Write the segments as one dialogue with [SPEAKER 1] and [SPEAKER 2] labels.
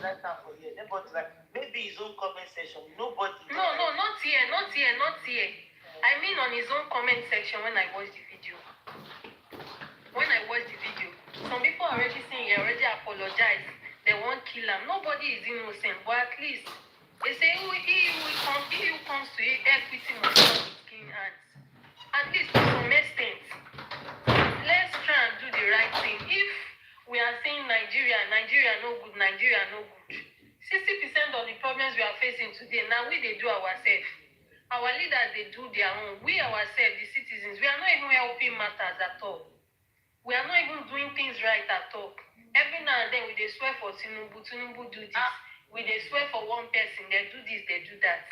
[SPEAKER 1] write down for here. Nobody write. Maybe his own comment section. Nobody.
[SPEAKER 2] No, not here. I mean on his own comment section when I watched the video. Some people are already saying he already apologized. They won't kill him. Nobody is innocent, but at least they say he who comes to equity must come with clean hands. At least to some extent. Let's try and do the right thing. If we are saying Nigeria no good, 60% of the problems we are facing today, now we they do ourselves. Our leaders, they do their own. We ourselves, the citizens, we are not even helping matters at all. We are not even doing things right at all. Every now and then, we they swear for Tinubu do this. We they swear for one person, they do this, they do that.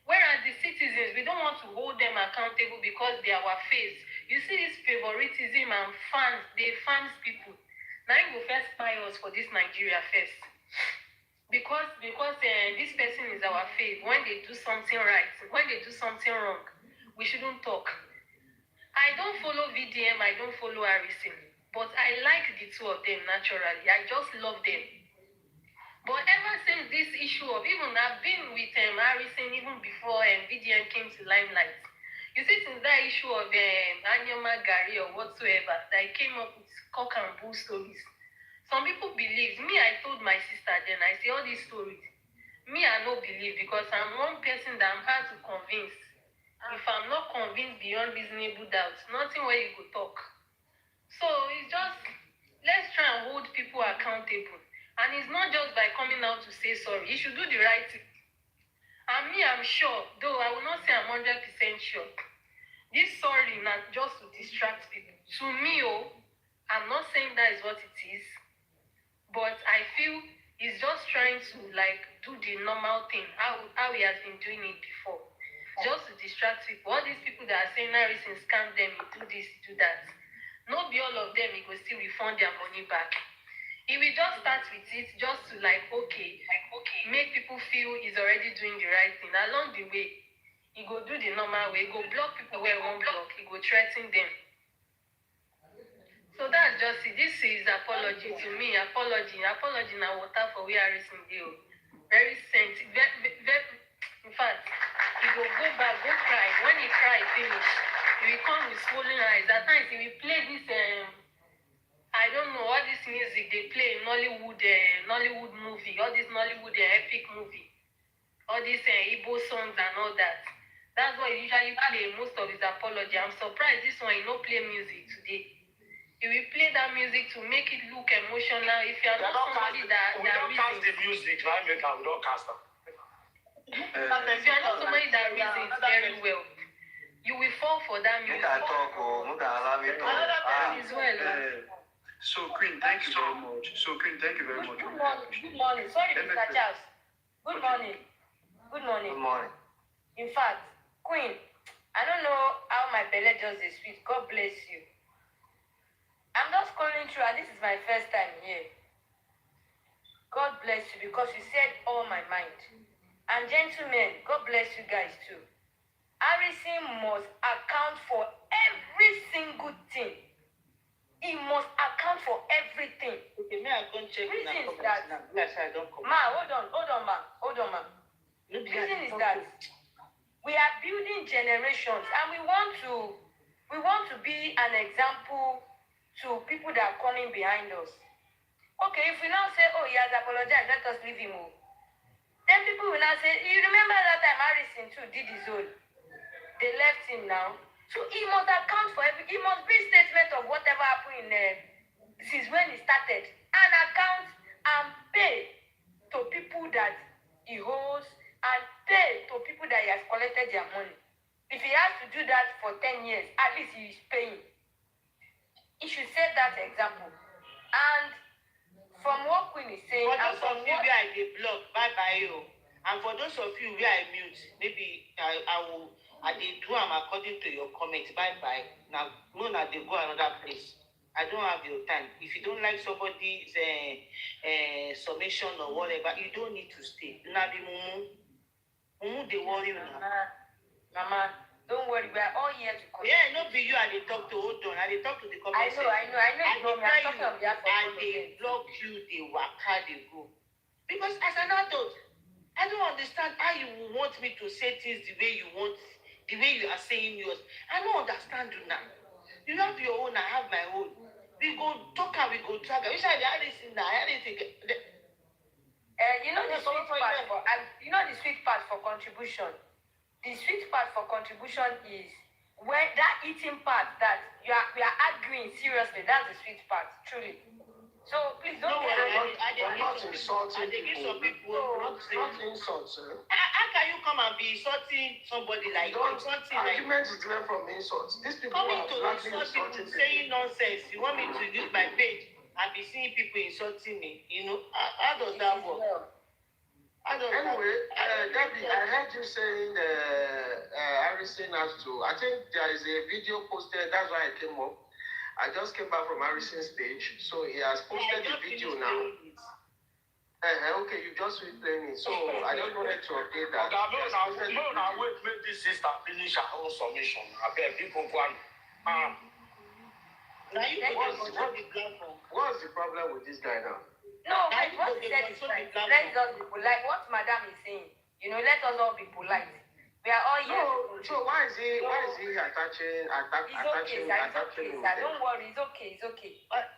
[SPEAKER 2] Whereas the citizens, we don't want to hold them accountable because they are our face. You see this favoritism and fans, they fans people. Now you will first buy us for this Nigeria first. Because this person is our faith. When they do something right, when they do something wrong, we shouldn't talk. I don't follow VDM, I don't follow Harrison, but I like the two of them naturally. I just love them. But ever since this issue of, even I've been with Harrison even before VDM came to limelight. You see, since that issue of Anyama Gari or whatsoever, that I came up with cock and bull stories. Some people believe. Me, I told my sister then, I say all these stories. Me, I don't believe because I'm one person that I'm hard to convince. If I'm not convinced beyond reasonable doubt, nothing where you could talk. So it's just, let's try and hold people accountable. And it's not just by coming out to say sorry. You should do the right thing. And me, I'm sure, though I will not say I'm 100% sure. This sorry not just to distract people. To me, I'm not saying that is what it is. But I feel he's just trying to do the normal thing, how he has been doing it before. Just to distract people. All these people that are saying Harrison scam them, he do this, he do that. Not be all of them, he will still refund their money back. He will just start with it just to make people feel he's already doing the right thing. Along the way, he go do the normal way, he go block people where he won't block, he go threaten them. So that's just it. This is apology to me. Apology now water for where Harrison deal. Very sensitive. In fact, he will go back, go cry. When he cry, finish. He will come with swollen eyes. At times he will play this I don't know, all this music they play in Nollywood movie, all this Nollywood epic movie, all these Igbo songs and all that. That's why he usually play most of his apology. I'm surprised this one he no play music today. He will play that music to make it look emotional. If you are not somebody that
[SPEAKER 3] don't cast the music, right? We don't cast them.
[SPEAKER 2] If you are not somebody that reasons very well, you will fall for that music.
[SPEAKER 4] Another
[SPEAKER 2] person as well.
[SPEAKER 4] So Queen, thank you very much.
[SPEAKER 2] Good morning. Sorry, Mr. Charles. Good morning.
[SPEAKER 4] Good morning.
[SPEAKER 2] In fact, Queen, I don't know how my belly just is sweet. God bless you. I'm just calling through, and this is my first time here. God bless you because you said all my mind. And gentlemen, God bless you guys too. Harrison must account for every single thing. He must account for everything.
[SPEAKER 1] Okay, may I go and check
[SPEAKER 2] reason is that
[SPEAKER 1] yes, I don't come.
[SPEAKER 2] Hold on, ma. Reason is that we are building generations and we want to be an example to people that are coming behind us. Okay, if we now say, he has apologized, let us leave him. Then people will now say, you remember that time Harrison too did his own. They left him now. So he must account for he must bring statement of whatever happened since when he started. And account and pay to people that he owes and pay to people that he has collected their money. If he has to do that for 10 years, at least he is paying. He should set that example. And from what Queen is saying,
[SPEAKER 1] for those of you where I block, bye you. And for those of you where I mute, maybe I do them according to your comments. Bye. Now, no, they go another place. I don't have your time. If you don't like somebody's summation or whatever, you don't need to stay. Now be mumu, they worry you now.
[SPEAKER 2] Mama. Don't worry, we are all here to come.
[SPEAKER 1] Yeah, not be you and they talk to hold on. And they talk to the comments.
[SPEAKER 2] I know. I'm talking on behalf of
[SPEAKER 1] and they block you, they waka, they go. Because as an adult, I don't understand how you want me to say things the way you want, the way you are saying yours. I don't understand you now. You have your own, I have my own. We go talk and we go track. Which I had this now, I had this.
[SPEAKER 2] You know the sweet part for you know the sweet part for contribution. The sweet part for contribution is when that eating part that we are arguing seriously. That's the sweet part, truly. So please don't get angry.
[SPEAKER 3] I'm not insulting people.
[SPEAKER 1] Not
[SPEAKER 3] insult, sir.
[SPEAKER 1] How can you come and be insulting somebody like something like
[SPEAKER 3] Argument is different from insults. These people
[SPEAKER 1] coming
[SPEAKER 3] are
[SPEAKER 1] to
[SPEAKER 3] flatly
[SPEAKER 1] insult people,
[SPEAKER 3] insulting
[SPEAKER 1] saying nonsense? You want me to use my page and be seeing people insulting me? You know, how does that work?
[SPEAKER 3] Anyway, Debbie, I heard you saying Harrison has to. I think there is a video posted. That's why I came up. I just came back from Harrison's page, so he has posted the video now. Okay, you just replaying it. So I just wanted to update that.
[SPEAKER 4] Now wait, make this sister finish her own submission. I bet people go and
[SPEAKER 1] Now you
[SPEAKER 3] what's the problem with this guy now?
[SPEAKER 2] No, wait, what he said is right. Let's just be polite. What Madam is saying, you know, let us all be polite. We are all here.
[SPEAKER 3] So why is he attaching?
[SPEAKER 2] Don't worry, it's okay.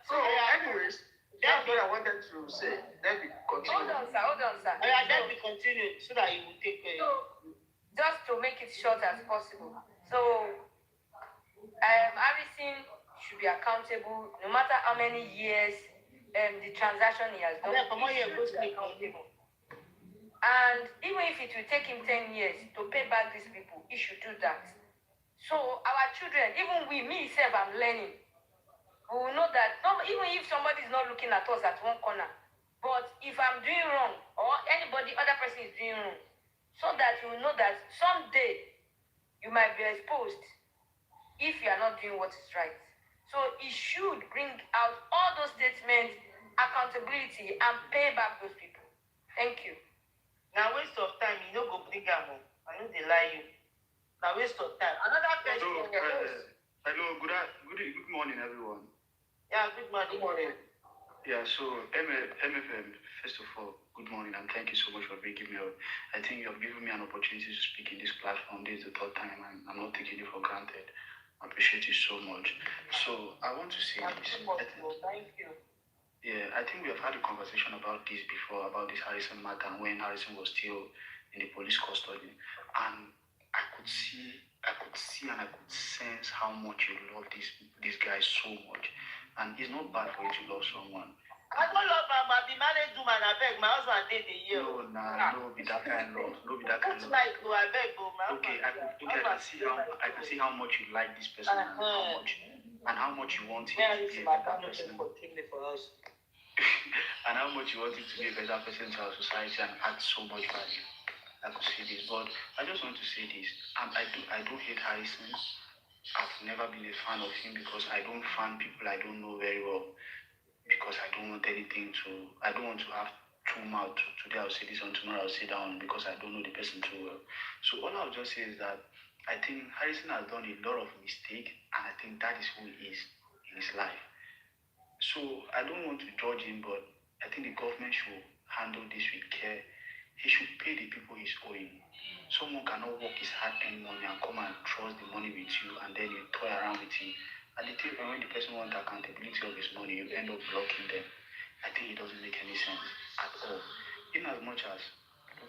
[SPEAKER 3] So anyways, that's what I wanted to say. Then we continue.
[SPEAKER 2] Hold on, sir.
[SPEAKER 1] Then we continue so that you will take care.
[SPEAKER 2] So, just to make it short as possible. So, Harrison should be accountable no matter how many years the transaction he has done. He should be accountable. And even if it will take him 10 years to pay back these people, he should do that. So our children, even me myself, I'm learning. We will know that even if somebody is not looking at us at one corner, but if I'm doing wrong or anybody, other person is doing wrong, so that you will know that someday you might be exposed if you are not doing what is right. So he should bring out all those statements, accountability, and pay back those people. Thank you.
[SPEAKER 1] Now waste of time, you know go bring am. I know they lie you. Now waste of time. Another person.
[SPEAKER 5] Hello, good morning, everyone.
[SPEAKER 1] Yeah, good morning.
[SPEAKER 3] Good morning.
[SPEAKER 5] Yeah, so MFM, first of all, good morning and thank you so much for bringing me up. I think you have given me an opportunity to speak in this platform. This is the third time and I'm not taking it for granted. I appreciate you so much. So I want to say this.
[SPEAKER 1] Thank you.
[SPEAKER 5] Yeah, I think we have had a conversation about this before, about this Harrison matter when Harrison was still in the police custody. And I could see and I could sense how much you love this guy so much. And it's not bad for you to love someone.
[SPEAKER 1] I don't love him. I be married woman. I beg my husband did a year.
[SPEAKER 5] No, be that kind of love. No, be that kind of love.
[SPEAKER 1] Like, I beg,
[SPEAKER 5] Okay, I can see how much you like this person and how much you want him to be a better person. And how much you want him to be a better person to our society and add so much value. I could see this, but I just want to say this. I don't hate Harrison. I've never been a fan of him because I don't fan people I don't know very well. Because I don't want to have two mouths. Today I'll say this and tomorrow I'll say that one because I don't know the person too well. So all I'll just say is that I think Harrison has done a lot of mistakes and I think that is who he is in his life. So I don't want to judge him, but I think the government should handle this with care. He should pay the people he's owing. Someone cannot work his hard-earned money and come and trust the money with you and then you toy around with him. At the time when the person wants accountability of his money, you end up blocking them. I think it doesn't make any sense at all. In as much as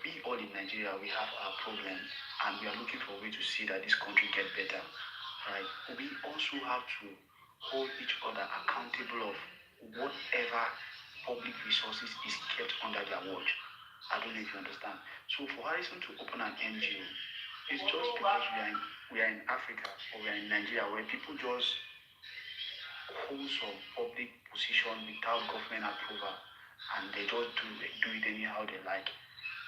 [SPEAKER 5] we all in Nigeria, we have our problems and we are looking for a way to see that this country get better. Right? We also have to hold each other accountable of whatever public resources is kept under their watch. I don't know if you understand. So for Harrison to open an NGO, it's just because we are in Africa or we are in Nigeria where people just hold some public position without government approval and they just do it anyhow they like.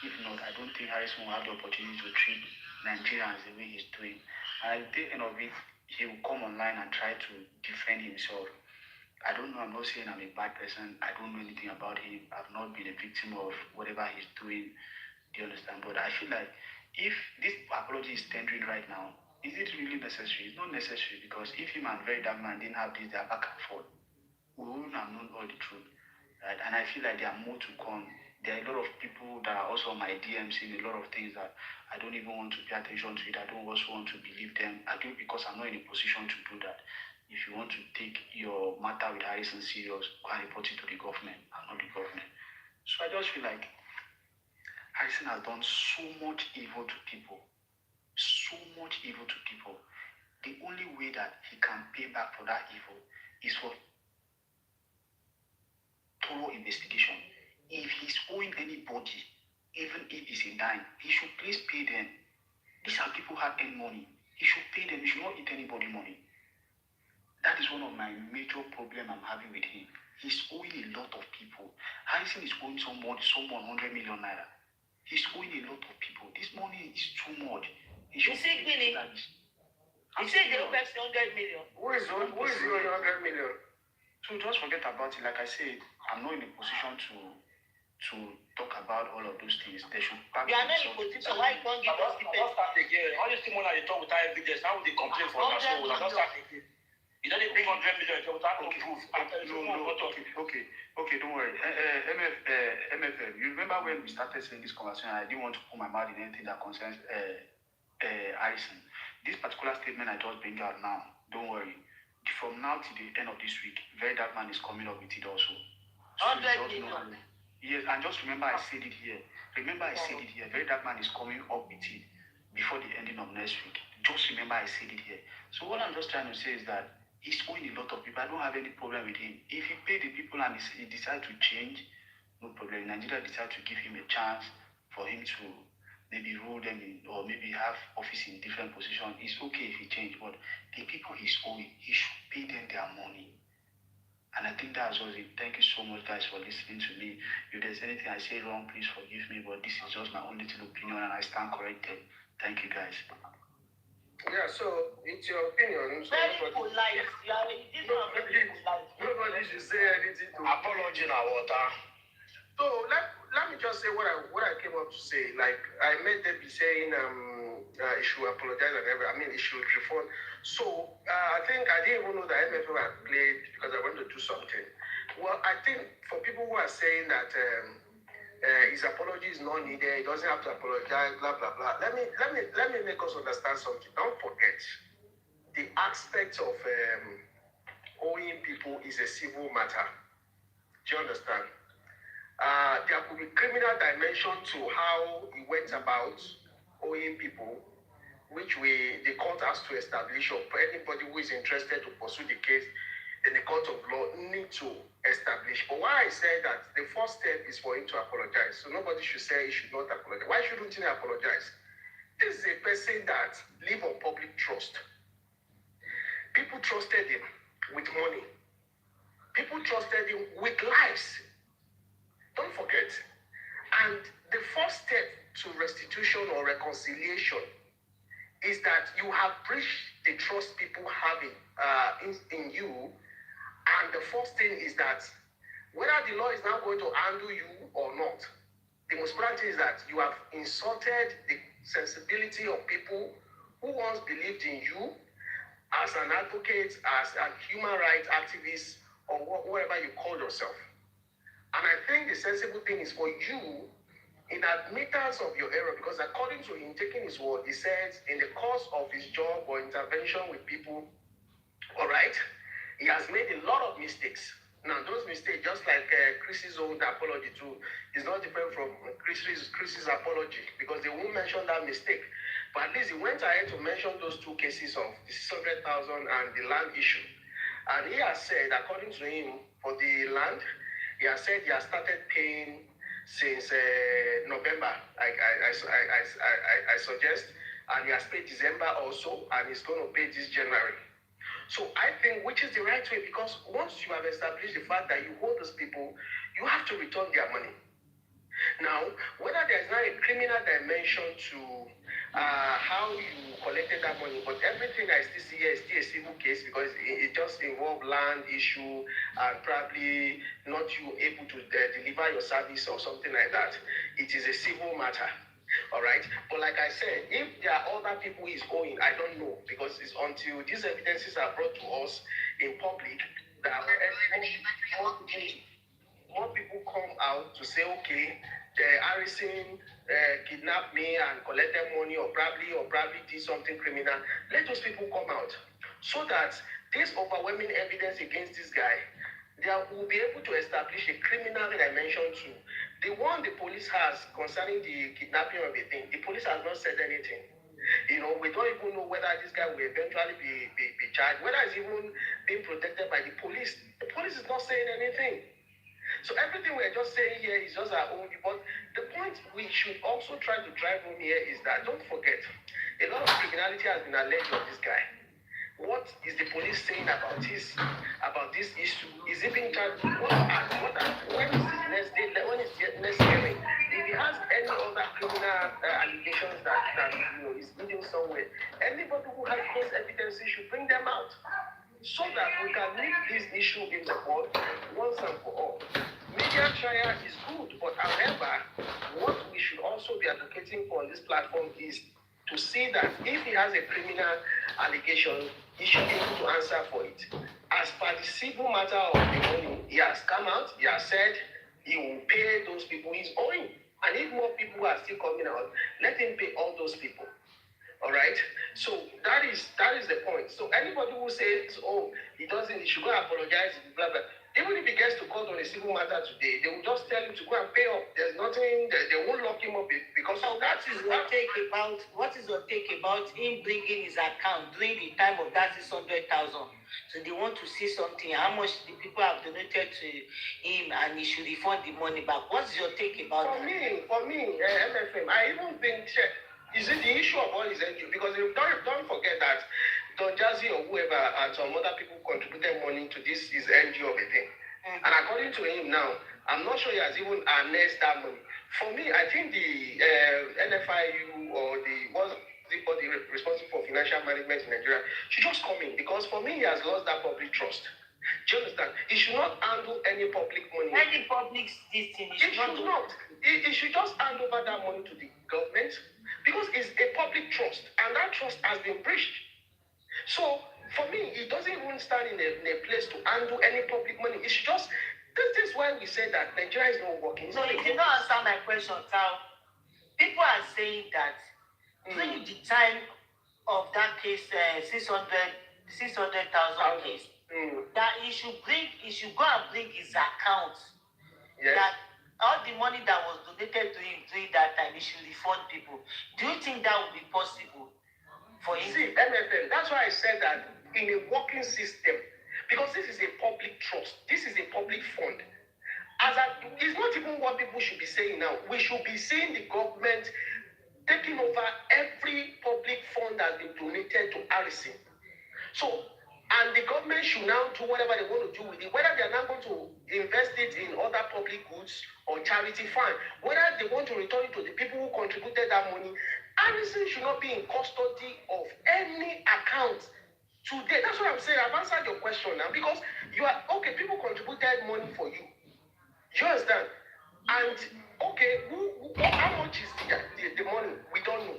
[SPEAKER 5] If not, I don't think Harrison will have the opportunity to treat Nigerians the way he's doing. And at the end of it, he will come online and try to defend himself. I don't know, I'm not saying I'm a bad person. I don't know anything about him. I've not been a victim of whatever he's doing. Do you understand? But I feel like if this apology is tendering right now, is it really necessary? It's not necessary because if him and Very Dark Man didn't have this, they're back and forth. We wouldn't have known all the truth. Right? And I feel like there are more to come There are a lot of people that are also on my DM saying a lot of things that I don't even want to pay attention to it. I don't also want to believe them. I do it because I'm not in a position to do that. If you want to take your matter with Harrison serious, go and report it to the government. I'm not the government. So I just feel like Harrison has done so much evil to people. So much evil to people. The only way that he can pay back for that evil is for thorough investigation. If he's owing anybody, even if it's a dime, he should please pay them. These are people who have earned money. He should pay them. He should not eat anybody money. That is one of my major problems I'm having with him. He's owing a lot of people. Harrison is owing someone 100 million naira. He's owing a lot of people. This money is too much. He should pay
[SPEAKER 1] He said they owe 100 million.
[SPEAKER 3] Who is owing 100 million?
[SPEAKER 5] So just forget about it. Like I said, I'm not in a position to talk about all of those things. They should back
[SPEAKER 1] You are not in a position. Why you can't give us the
[SPEAKER 4] Don't start again. All this thing when I talk without evidence, how would they complain for that? So don't start again. You don't bring 100 million without no proof.
[SPEAKER 5] Okay, don't worry. MFM, you remember when we started saying this conversation, I didn't want to put my mouth in anything that concerns Harrison. This particular statement I just bring out now, don't worry. From now to the end of this week, Very Dark Man is coming up with it also. So
[SPEAKER 1] 100 million.
[SPEAKER 5] Yes, and just remember I said it here. Very Dark Man is coming up with it before the ending of next week. Just remember I said it here. So what I'm just trying to say is that he's owing a lot of people. I don't have any problem with him. If he pay the people and he decide to change, no problem. Nigeria decide to give him a chance for him to maybe rule them in, or maybe have office in different positions. It's okay if he change, but the people he's owing, he should pay them their money. And I think that's all it. Thank you so much, guys, for listening to me. If there's anything I say wrong, please forgive me, but this is just my own little opinion and I stand corrected. Thank you, guys.
[SPEAKER 3] Yeah, so it's your opinion. So
[SPEAKER 1] Very polite. You are this one very polite.
[SPEAKER 3] Nobody should say anything to
[SPEAKER 4] Apology now, water.
[SPEAKER 3] So let me just say what I came up to say. Like I made them be saying he should apologize and everything. I mean he should refund. So I think I didn't even know that MFM had played because I wanted to do something. Well, I think for people who are saying that his apology is not needed, he doesn't have to apologize, blah blah blah. Let me make us understand something. Don't forget the aspect of owing people is a civil matter. Do you understand? There could be criminal dimension to how he went about owing people, which the court has to establish, or anybody who is interested to pursue the case in the court of law need to establish. But why I say that the first step is for him to apologize. So nobody should say he should not apologize. Why shouldn't he apologize? This is a person that live on public trust. People trusted him with money. People trusted him with lives. Don't forget. And the first step to restitution or reconciliation is that you have breached the trust people have in you. And the first thing is that whether the law is now going to handle you or not, the most important thing is that you have insulted the sensibility of people who once believed in you as an advocate, as a human rights activist, or whatever you call yourself. And I think the sensible thing is for you, in admittance of your error, because according to him taking his word, he said in the course of his job or intervention with people, all right, he has made a lot of mistakes. Now, those mistakes, just like Chris's own apology too, is not different from Chris's apology, because they won't mention that mistake. But at least he went ahead to mention those two cases of the 600,000 and the land issue. And he has said, according to him, for the land, he has said he has started paying since November, I suggest, and he has paid December also, and he's going to pay this January. So I think which is the right way, because once you have established the fact that you hold those people, you have to return their money. Now, whether there's now a criminal dimension to how you collected that money, but everything I still see here is still a civil case, because it just involves land issue and probably not you able to deliver your service or something like that. It is a civil matter. All right. But like I said, if there are other people he's owing, I don't know, because it's until these evidences are brought to us in public that more people come out to say, okay, the Harrison kidnapped me and collected money or probably did something criminal. Let those people come out so that this overwhelming evidence against this guy, they will be able to establish a criminal dimension too. The one the police has concerning the kidnapping of the thing, the police has not said anything. You know, we don't even know whether this guy will eventually be charged, whether it's even being protected by the police. The police is not saying anything. So everything we're just saying here is just our own. But the point we should also try to drive home here is that, don't forget, a lot of criminality has been alleged on this guy. What is the police saying about this issue? Is it being charged? When is his next day? When is the next hearing? If he has any other criminal allegations that is leading somewhere, anybody who has those evidences should bring them out so that we can leave this issue in the court once and for all. Media trial is good, but however, what we should also be advocating for on this platform is to see that if he has a criminal allegation, he should be able to answer for it. As per the civil matter of the money, he has come out, he has said he will pay those people he's owing. And if more people are still coming out, let him pay all those people. All right? So that is the point. So anybody who says, oh, he should go and apologize, blah, blah. Even if he gets to court on a civil matter today, they will just tell him to go and pay up. There's nothing, they won't lock him up because
[SPEAKER 1] so what is your take about him bringing his account during the time of that 600,000? So they want to see something, how much the people have donated to him, and he should refund the money back. What's your take about
[SPEAKER 3] that? For me, MFM, I even think, is it the issue of all his NGO? Because don't forget that Don Jazzy or whoever and some other people contributed money to his NGO thing. Mm-hmm. And according to him now, I'm not sure he has even harnessed that money. For me, I think the NFIU or the body responsible for financial management in Nigeria should just come in, because for me, he has lost that public trust. Do you understand? He should not handle any public money.
[SPEAKER 1] Any public this thing.
[SPEAKER 3] He should not. He should just hand over that money to the government, because it's a public trust, and that trust has been breached. So, for me, it doesn't even stand in a place to handle any public money. It should just... This is why we say that Nigeria is not working.
[SPEAKER 1] So, you did not answer my question, Tal. People are saying that during the time of that case, 600,000 case, that he should go and bring his account. Yes. That all the money that was donated to him during that time, he should refund people. Do you think that would be possible for him?
[SPEAKER 3] See, MFM, that's why I said that in a working system, because this is a public trust, this is a public fund. It's not even what people should be saying now. We should be seeing the government taking over every public fund that has been donated to Harrison. So, and the government should now do whatever they want to do with it. Whether they are now going to invest it in other public goods or charity, fine. Whether they want to return it to the people who contributed that money, Harrison should not be in custody of any account today. That's what I'm saying. I've answered your question now, because you are, okay, people contributed money for you. You understand? And, okay, how much is the money? We don't know.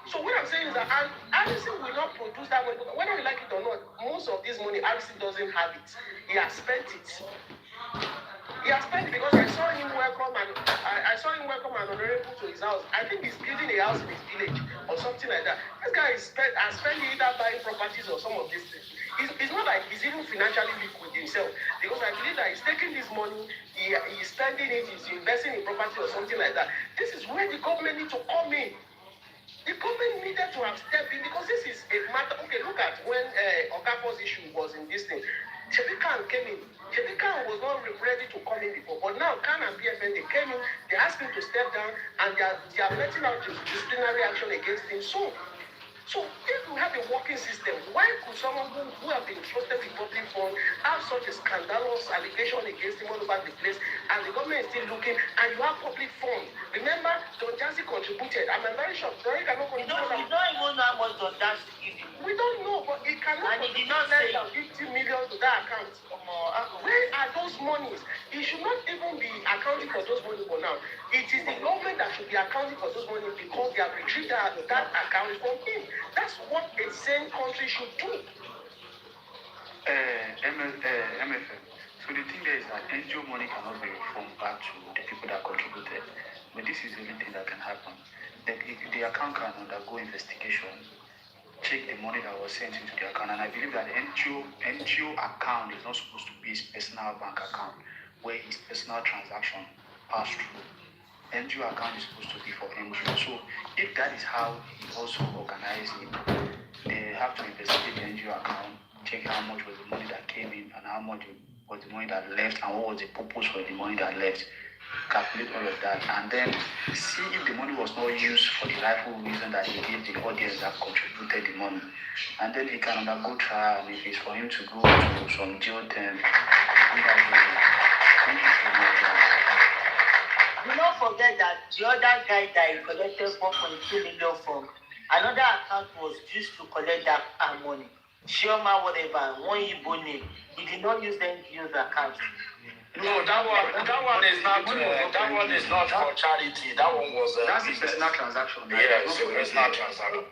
[SPEAKER 3] So what I'm saying is that Harrison will not produce that money. Whether we like it or not, most of this money, Harrison doesn't have it. He has spent it. He has spent it, because I saw him welcome an honorable to his house. I think he's building a house in his village or something like that. This guy has spent it either buying properties or some of these things. It's not like he's even financially weak with himself, because I believe that he's taking this money, he's spending it, he's investing in property or something like that. This is where the government needs to come in. The government needed to have stepped in, because this is a matter. Okay, look at when Okafor's issue was in this thing. Shebi Khan came in. Shebi Khan was not ready to come in before, but now Khan and PFN, they came in, they asked him to step down, and they are letting out disciplinary action against him soon. So if we have a working system, why could someone who have been trusted with public funds have such a scandalous allegation against him all over the place, and the government is still looking, and you have public funds? Remember, Don Jazzy contributed. I'm very sure. Don cannot contribute.
[SPEAKER 1] You don't even know how much Don Jazzy gave you.
[SPEAKER 3] We don't know, but it cannot.
[SPEAKER 1] And he did not say
[SPEAKER 3] 50 million to that account. Where are those monies? He should not even be accounting for those money for now. It is the government that should be accounting for those money, because they have retrieved that account from him. That's what a sane country should do.
[SPEAKER 5] MFM. So the thing there is that NGO money cannot be reformed back to the people that contributed. But this is the only thing that can happen. The account can undergo investigation, check the money that was sent into the account. And I believe that the NGO account is not supposed to be his personal bank account where his personal transaction pass through. NGO account is supposed to be for NGO. So if that is how he also organized it, they have to investigate the NGO account, check how much was the money that came in and how much was the money that left and what was the purpose for the money that left. Calculate all of that and then see if the money was not used for the rightful reason that he gave the audience that contributed the money. And then he can undergo trial, and if it's for him to go to some jail term. Thank you so much.
[SPEAKER 1] Do not forget that the other guy that he collected 4.2 million from, another account was used to collect that money. Shioma, whatever, one Igbo name. He did not use the NGO's account.
[SPEAKER 3] No, that one is not for charity. That one was
[SPEAKER 5] that's a personal transaction.
[SPEAKER 3] Yeah, it's a personal transaction.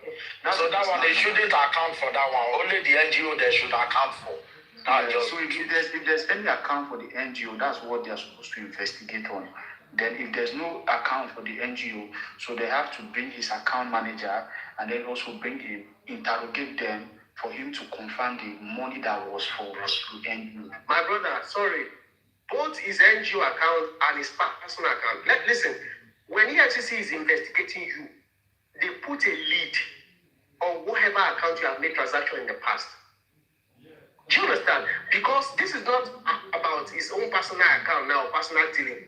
[SPEAKER 3] So that one they shouldn't account for that one. Only the NGO they should account for.
[SPEAKER 5] So if there's any account for the NGO, that's what they are supposed to investigate on. Then if there's no account for the NGO, so they have to bring his account manager and then also bring him, interrogate them for him to confirm the money that was for the NGO.
[SPEAKER 3] My brother, sorry. Both his NGO account and his personal account. Listen, when EFCC is investigating you, they put a lead on whatever account you have made transaction in the past. Do you understand? Because this is not about his own personal account now, personal dealing.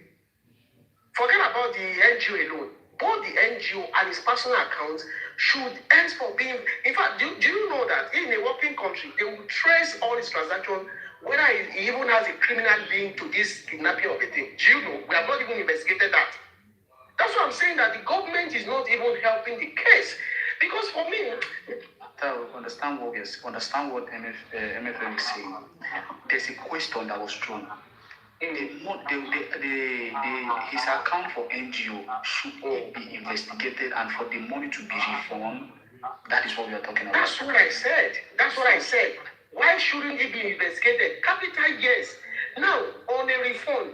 [SPEAKER 3] Forget about the NGO alone. Both the NGO and his personal account should end for being. In fact, do you know that in a working country, they will trace all his transactions, whether he even has a criminal link to this kidnapping of a thing. Do you know? We have not even investigated that. That's what I'm saying, that the government is not even helping the case. Because for me,
[SPEAKER 5] understand what MFM is saying. There's a question that was thrown. His account for NGO should be investigated and for the money to be reformed. That is what we are talking about.
[SPEAKER 3] That's what I said. Why shouldn't it be investigated? Capital yes. Now, on a reform,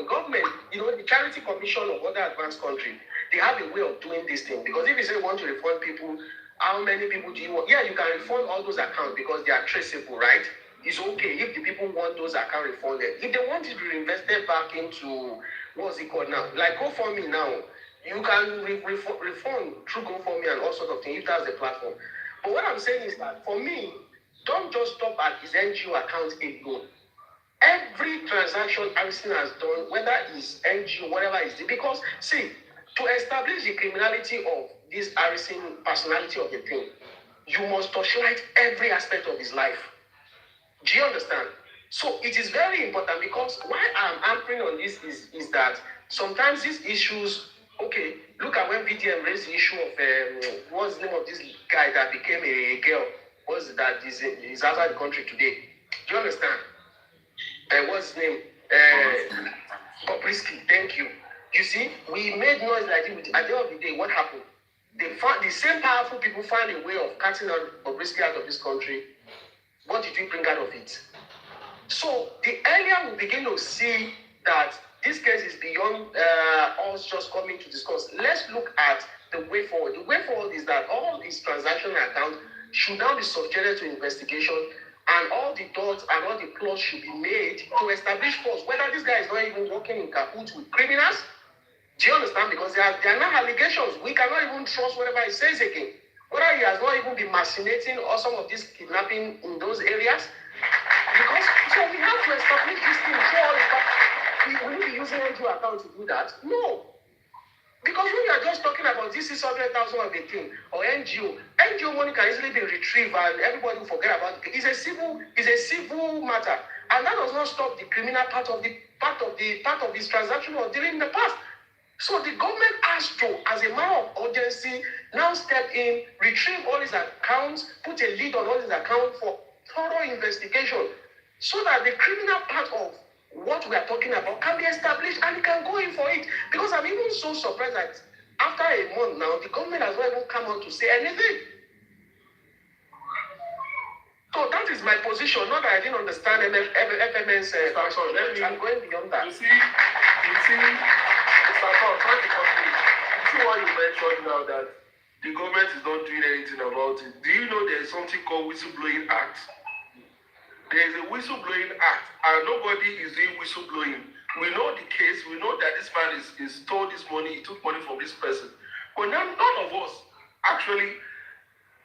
[SPEAKER 3] government, the Charity Commission of other advanced countries, they have a way of doing this thing. Because if you say you want to reform people, how many people do you want? Yeah, you can reform all those accounts because they are traceable, right? It's okay if the people want those accounts refunded. If they want it reinvested back into, what's it called now? Like GoFundMe now. You can refund through GoFundMe and all sorts of things if that's the platform. But what I'm saying is that for me, don't just stop at his NGO account alone. Every transaction Harrison has done, whether it's NGO, whatever it is, because see, to establish the criminality of this Harrison personality of the thing, you must torchlight every aspect of his life. Do you understand? So it is very important, because why I'm hampering on this is that sometimes these issues, okay, look at when VDM raised the issue of what's the name of this guy that became a girl, is outside the country today. Do you understand? What's his name? Bobrisky, thank you. You see, we made noise like this. At the end of the day, what happened? The same powerful people found a way of cutting out Bobrisky out of this country. What did we bring out of it? So the earlier we begin to see that this case is beyond us just coming to discuss, let's look at the way forward. The way forward is that all these transaction accounts should now be subjected to investigation, and all the dots and all the plots should be made to establish first whether this guy is not even working in cahoots with criminals. Do you understand? Because there are now allegations. We cannot even trust whatever he says again. Whether he has not even been machinating or some of this kidnapping in those areas. Because so we have to establish this thing. Will you be using NGO account to do that? No. Because when you are just talking about this 600,000 of a thing or NGO money can easily be retrieved and everybody will forget about it. It's a civil matter, and that does not stop the criminal part of this transaction or dealing in the past. So the government has to, as a matter of urgency, now step in, retrieve all his accounts, put a lid on all his accounts for thorough investigation, so that the criminal part of what we are talking about can be established and he can go in for it. Because I'm even so surprised that after a month now, the government has not even come out to say anything. So that is my position. Not that I didn't understand FMN's. I'm going beyond that.
[SPEAKER 6] You see, Mr. Paul, try to continue. You see what you mentioned now that the government is not doing anything about it. Do you know there is something called Whistleblowing Act? There is a Whistleblowing Act, and nobody is doing whistleblowing. We know the case. We know that this man is stole this money. He took money from this person. But none of us actually,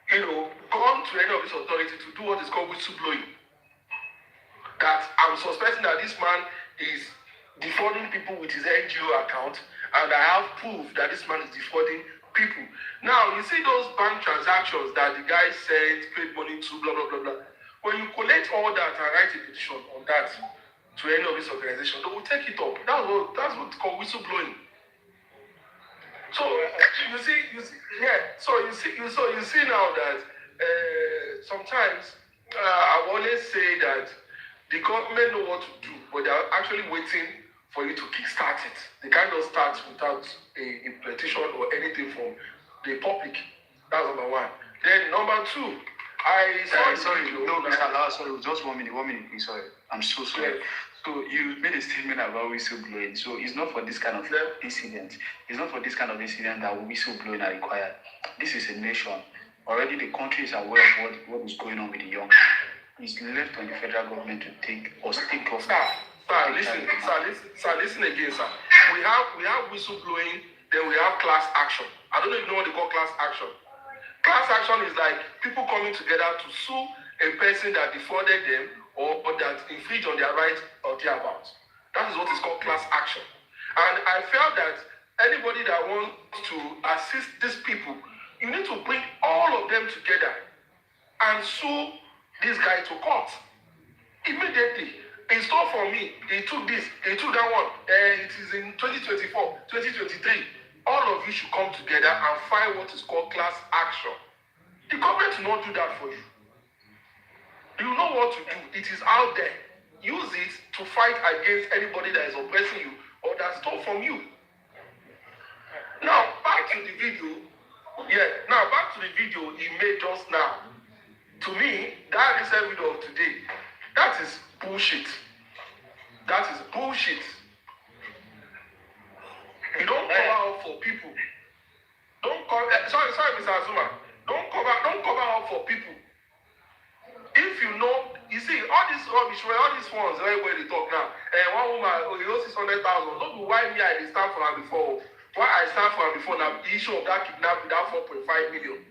[SPEAKER 6] gone to any of this authority to do what is called whistleblowing. That I'm suspecting that this man is defrauding people with his NGO account, and I have proof that this man is defrauding people. Now, you see those bank transactions that the guy sent, paid money to, blah, blah, blah, blah. When you collect all that and write a petition on that to any of these organizations, they will take it up. That's what's called whistleblowing. So you see now that sometimes I always say that the government know what to do, but they are actually waiting for you to kickstart it. They can't just start without a petition or anything from the public. That's number one. Then number two,
[SPEAKER 5] sorry, just 1 minute, please. Sorry, I'm so sorry.
[SPEAKER 3] Yeah.
[SPEAKER 5] So you made a statement about whistleblowing. So it's not for this kind of incident. It's not for this kind of incident that whistleblowing are required. This is a nation. Already the country is aware of what is going on with the young. It's left on the federal government to take or state government.
[SPEAKER 3] Sir, listen again, sir. We have whistleblowing, then we have class action. I don't know if you know what they call class action. Class action is like people coming together to sue a person that defrauded them or that infringed on their rights or thereabouts. That is what is called class action. And I felt that anybody that wants to assist these people, you need to bring all of them together and sue this guy to court. Immediately. He stole from me. He took this. He took that one. It is in 2024, 2023. All of you should come together and find what is called class action. The government will not do that for you. You know what to do. It is out there. Use it to fight against anybody that is oppressing you or that stole from you. Now, back to the video. Back to the video he made just now. To me, that recent video of today, that is bullshit. That is bullshit. You don't cover up for people. Sorry, Mr. Azuma. Don't cover up for people. If you know, you see, all this rubbish, all these ones, everybody talk now. One woman, he owes 600,000. Don't be why me I stand for her before. Why I stand for her before now, the issue of that kidnap with that 4.5 million.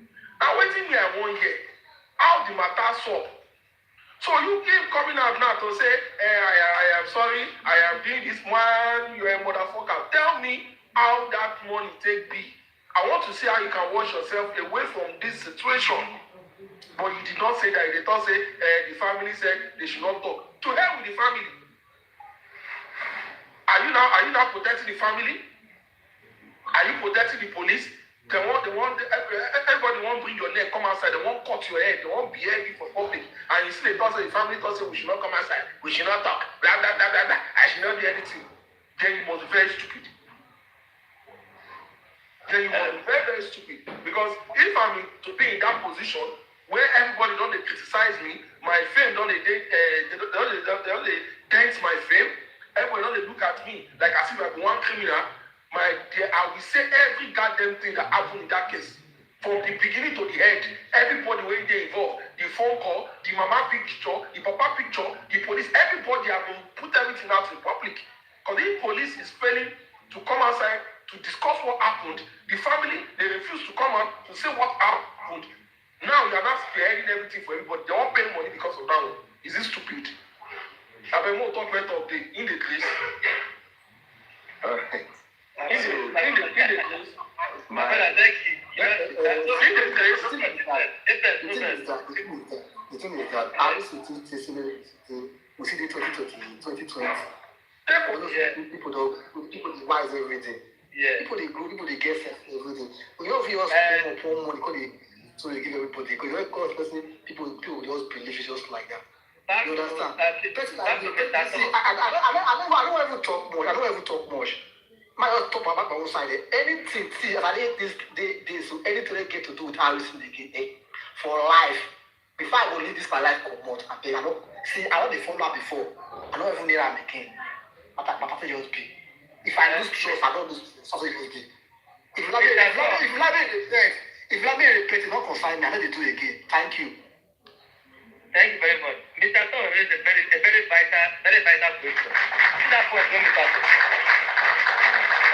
[SPEAKER 3] Now, waiting me, I won't hear. How the matter solved. So you keep coming out now to say, I am sorry, I am doing this one, you are a motherfucker. Tell me how that money take be. I want to see how you can wash yourself away from this situation. But you did not say that. They thought the family said they should not talk. To hell with the family. Are you now protecting the family? Are you protecting the police? Everybody want to bring your neck, come outside. They want cut your head. They want behead you for public. And you see the family thought say we should not come outside. We should not talk. Blah, blah, blah, blah, blah. I should not do anything. Then you must be very stupid. Very stupid. Because if I'm to be in that position where everybody don't they criticize me, my fame don't they dent my fame, everybody don't they look at me like as if I'm one criminal. I will say every goddamn thing that happened in that case. From the beginning to the end, everybody when they involved, the phone call, the mama picture, the papa picture, the police, everybody are going to put everything out in public. Because if police is failing to come outside to discuss what happened, the family, they refuse to come out to say what happened. Now you are not spearheading everything for everybody. They won't pay money because of that one. Is it stupid? I've been more talking about in the place. Alright. In the place.
[SPEAKER 4] My brother, thank you.
[SPEAKER 7] The thing is that I used to teach we see the 2020. People wise everything.
[SPEAKER 4] Yeah.
[SPEAKER 7] People they grow, people they get everything. We don't feel us pour money so they give everybody. Because you know, person people just believe it's just like that. You understand? I don't ever talk much. I just talk about my own side. Anything, see, if I did this, so anything they get to do with Harrison, they get for life. before I go leave this my life comot, I beg, I don't see, I don't dey follow her before. I don't even need her again. My papa just be. If I lose trust, I don't lose something just be. If you let me repent, it don't concern me. I know they do it again. Thank you.
[SPEAKER 3] Thank you very much. Mr. Tom raised a very vital question. See that point, no, Mr. Tom.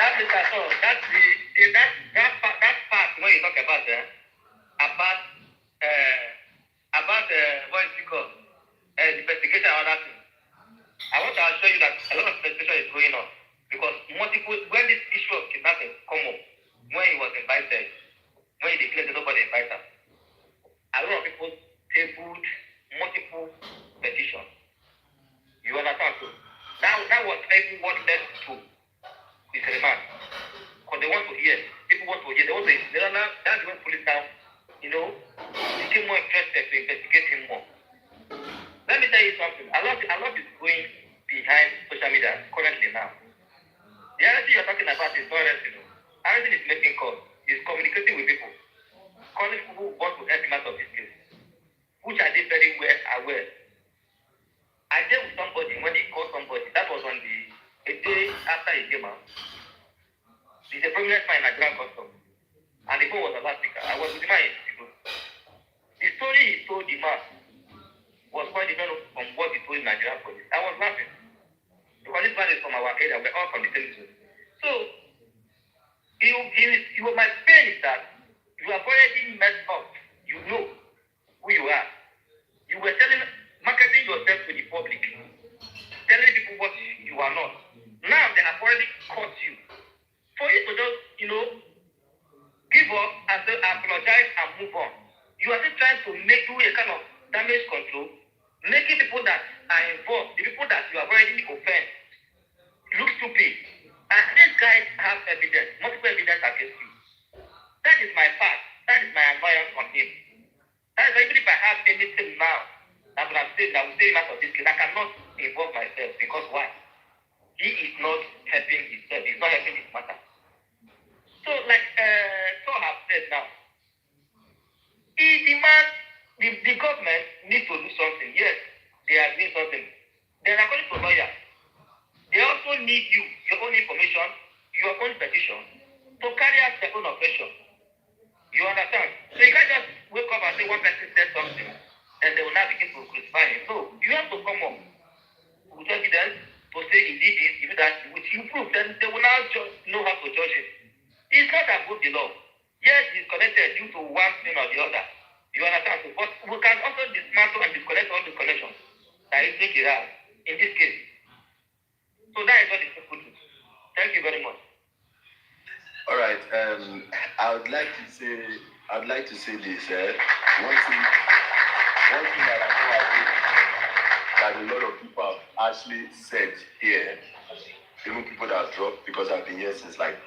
[SPEAKER 3] That Mr. Tom, that part when you talk about what is it called? Investigation and other things. I want to assure you that a lot of investigation is going on because when this issue of kidnapping come up, when he was invited, when he declared that nobody invited him, a lot of people tabled multiple petitions. You understand? So that was everyone led to is remand. Because they want to hear. People want to hear. They want to hear. That's when police now, became more interested to investigate him more. Let me tell you something. A lot is going behind social media currently now. The other thing you're talking about is not arresting. Arresting is making calls. Is communicating with people. Calling people who want to help him out of this case. Which are they very well aware. I dealt with somebody when he called somebody. That was on a day after he came out. He's a prominent man in Nigerian custom. And the phone was a last speaker. I was with the man in Chicago. The story he told the man was quite different from what he told Nigerian police. I was laughing. Because this man is from our area. We're all from the same zone. So, my pain is that you have already messed up. You know who you are. You were marketing yourself to the public, telling people what you are not. Now they have already caught you. For you to just, give up and say, apologize and move on. You are still trying to do a kind of damage control, making people that are involved, the people that you have already offended, look stupid. And these guys have evidence, multiple evidence against you. That is my part. That is my annoyance on him. That is why even if I have anything now, I will say him out of this case. I cannot involve myself because why? He is not helping himself. He's not helping his matter. So, like Saul have said now, he demands the government needs to do something. Yes, they are doing something. Then according to lawyer, they also need you, your own information, your own petition, to carry out their own operation. You understand? So you can't just wake up and say one person said something, and they will now begin to crucify him. No, you have to come up with evidence to say he did this, he did that, which you prove, then they will now know how to judge him. He's not above the law. Yes, he's connected due to one thing or the other. You understand? But we can also dismantle and disconnect all the connections that he think he has in this case. So that is what the people do. Thank you very much.
[SPEAKER 8] All right. I'd like to say this. One thing that I know that a lot of people have actually said here, even people that have dropped because I've been here since I've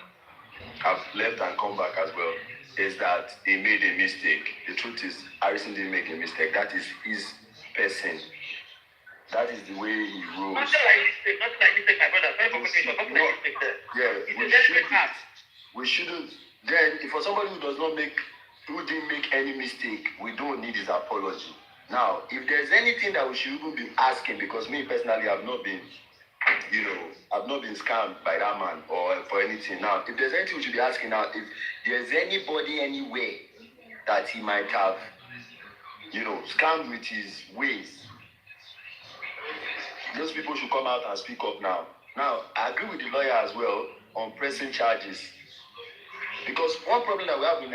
[SPEAKER 8] left and come back as well, is that they made a mistake. The truth is, Harrison didn't make a mistake. That is his person. That is the way he rules.
[SPEAKER 3] Not like mistake, my brother. Very complicated. Not like mistake there.
[SPEAKER 8] Yeah, we shouldn't. Then, if for somebody who didn't make any mistake, we don't need his apology. Now, if there's anything that we should even be asking, because me personally, I've not been scammed by that man or for anything. Now, if there's anything we should be asking now, if there's anybody anywhere that he might have, scammed with his ways, those people should come out and speak up now. Now, I agree with the lawyer as well on pressing charges. Because one problem that we have in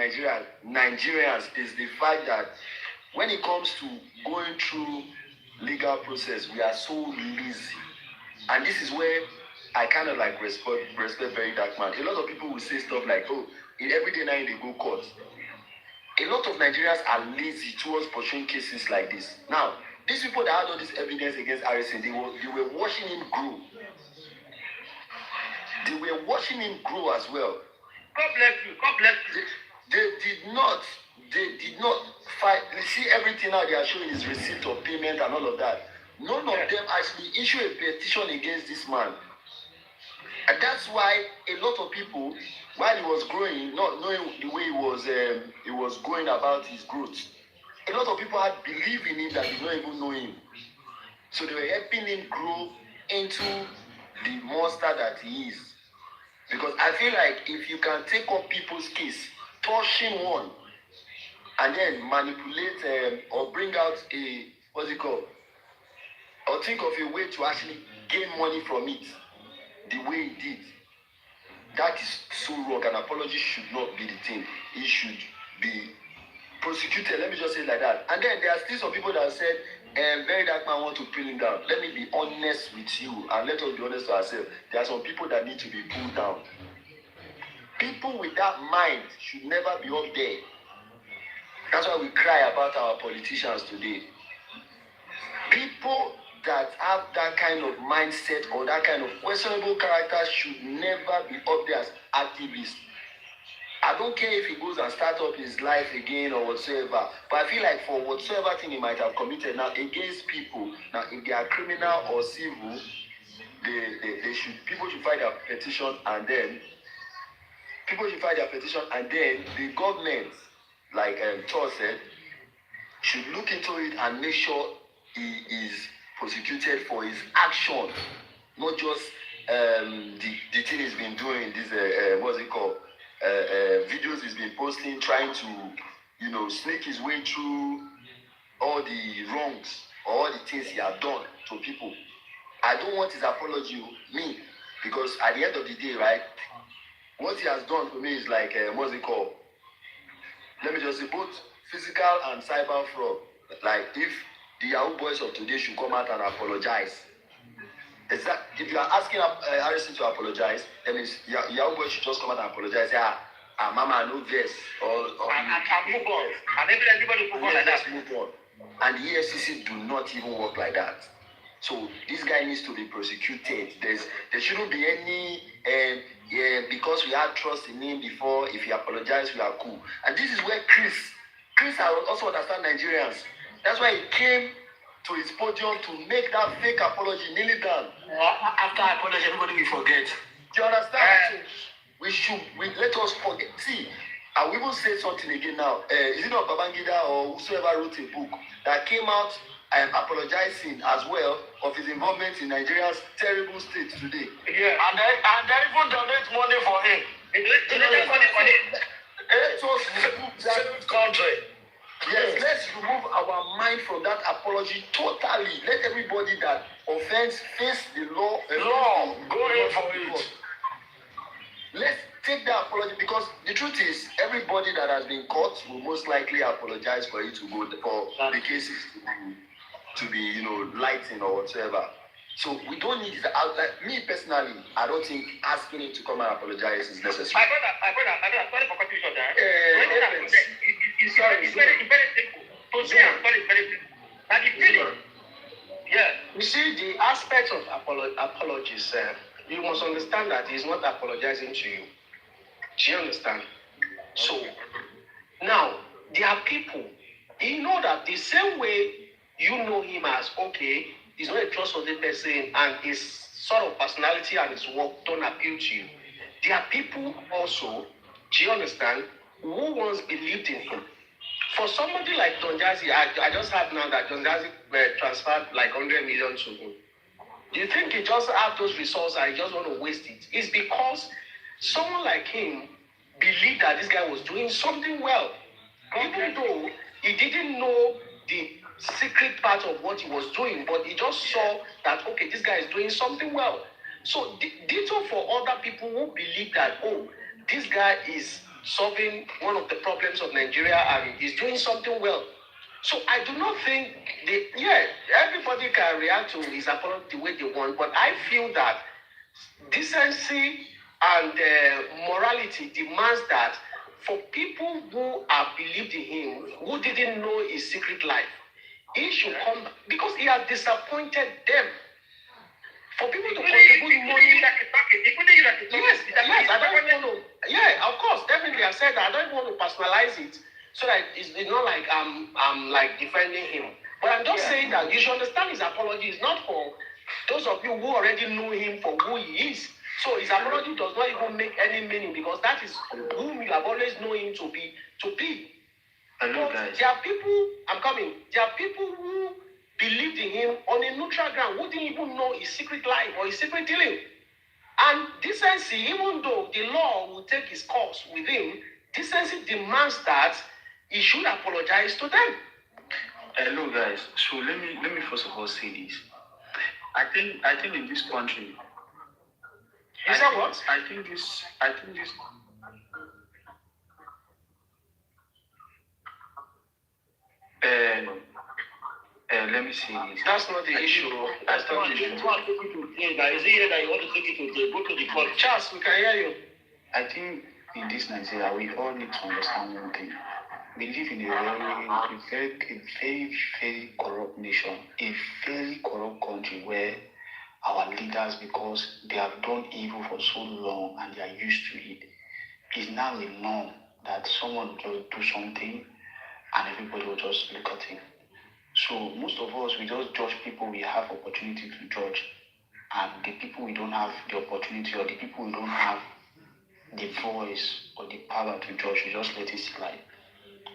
[SPEAKER 8] Nigerians is the fact that when it comes to going through legal process, we are so lazy. And this is where I kind of respect very dark man. A lot of people will say stuff like, every day now they go court. A lot of Nigerians are lazy towards pursuing cases like this. Now, these people that had all this evidence against Harrison, they were watching him grow. They were watching him grow as well.
[SPEAKER 3] God bless you. God bless you.
[SPEAKER 8] They did not fight. You see, everything now they are showing is receipt of payment and all of that. None of them actually issued a petition against this man. And that's why a lot of people, while he was growing, not knowing the way he was going about his growth, a lot of people had believed in him that did not even know him. So they were helping him grow into the monster that he is. Because I feel like if you can take up people's case, touching one, and then manipulate or bring out a, what's it called? Or think of a way to actually gain money from it, the way he did. That is so wrong. An apology should not be the thing. It should be prosecuted. Let me just say it like that. And then there are still some people that said, very dark man want to pull him down. Let me be honest with you, and let us be honest to ourselves. There are some people that need to be pulled down. People with that mind should never be up there. That's why we cry about our politicians today. People that have that kind of mindset or that kind of questionable character should never be up there as activists. I don't care if he goes and starts up his life again or whatsoever, but I feel like for whatsoever thing he might have committed now against people, now if they are criminal or civil, people should file their petition, and then the government, like Thor said, should look into it and make sure he is prosecuted for his action, not just the thing he's been doing, this what's it called? Videos he's been posting, trying to, sneak his way through all the wrongs or all the things he has done to people. I don't want his apology, me, because at the end of the day, right, what he has done for me is like, what's it called? Let me just say, both physical and cyber fraud. Like, if the Yahoo boys of today should come out and apologize. If you are asking Harrison to apologize, that means Yahoo boys should just come out and apologize. Mama, I know this. Or
[SPEAKER 4] move on. And everybody move on like that.
[SPEAKER 8] Move on. And the EFCC do not even work like that. So this guy needs to be prosecuted. There shouldn't be any because we had trust in him before. If he apologized, we are cool. And this is where Chris also understand Nigerians. That's why he came to his podium to make that fake apology, kneel it down.
[SPEAKER 7] After apology, everybody will forget.
[SPEAKER 8] Do you understand? Let us forget. See, I will even say something again now. Is it not Babangida or whosoever wrote a book that came out and apologizing as well of his involvement in Nigeria's terrible state today?
[SPEAKER 4] Yeah, and they even donate money for him. Donate money for him.
[SPEAKER 8] Let us remove that
[SPEAKER 4] country.
[SPEAKER 8] Yes, let's remove our mind from that apology totally. Let everybody that offends face the law.
[SPEAKER 4] Go in for it.
[SPEAKER 8] Let's take that apology, because the truth is, everybody that has been caught will most likely apologize for it to go for the cases to be lightened or whatsoever. So we don't need it. Like me personally, I don't think asking him to come and apologize is necessary.
[SPEAKER 4] My brother, sorry for cutting you short there. It's very simple. To say I'm sorry is very simple. And the feeling,
[SPEAKER 9] You see, the aspect of apologies, you must understand that he's not apologizing to you. Do you understand? So, now, there are people, you know that the same way you know him as, okay, he's not a trustworthy person and his sort of personality and his work don't appeal to you. There are people also, do you understand, who once believed in him. For somebody like Don Jazzy, I just heard now that Don Jazzy transferred like 100 million to him. Do you think he just have those resources and he just want to waste it? It's because someone like him believed that this guy was doing something well. Even though he didn't know the secret part of what he was doing, but he just saw that, okay, this guy is doing something well. So ditto for other people who believe that, oh, this guy is solving one of the problems of Nigeria and he's doing something well. So I do not think everybody can react to his apology the way they want, but I feel that decency and morality demands that for people who have believed in him, who didn't know his secret life, he should come, because he has disappointed them. For people to contribute money. Yes, I don't want to. Yeah, of course, definitely. I said that I don't want to personalize it so that it's not like I'm like defending him. But I'm just saying that you should understand his apology is not for those of you who already know him for who he is. So his apology does not even make any meaning, because that is whom you have always known him to be.
[SPEAKER 5] Hello,
[SPEAKER 9] But
[SPEAKER 5] guys.
[SPEAKER 9] there are people, I'm coming, there are people who believed in him on a neutral ground, who didn't even know his secret life or his secret dealing. And decency, even though the law will take his course with him, decency demands that he should apologize to them.
[SPEAKER 5] Hello, guys. So let me first of all say this. I think in this country.
[SPEAKER 9] Is that what?
[SPEAKER 5] I think this. Let me see this.
[SPEAKER 9] That's not the issue. That's not the issue.
[SPEAKER 4] Is it here that you want to take it to go to the court?
[SPEAKER 9] Charles, we can hear you.
[SPEAKER 5] I think in this Nigeria, we all need to understand one thing. We live in a very corrupt nation, a very corrupt country where our leaders, because they have done evil for so long and they are used to it, is now a norm that someone will just do something and everybody will just look at it. So most of us, we just judge people we have opportunity to judge, and the people we don't have the opportunity, or the people we don't have the voice or the power to judge, we just let it slide.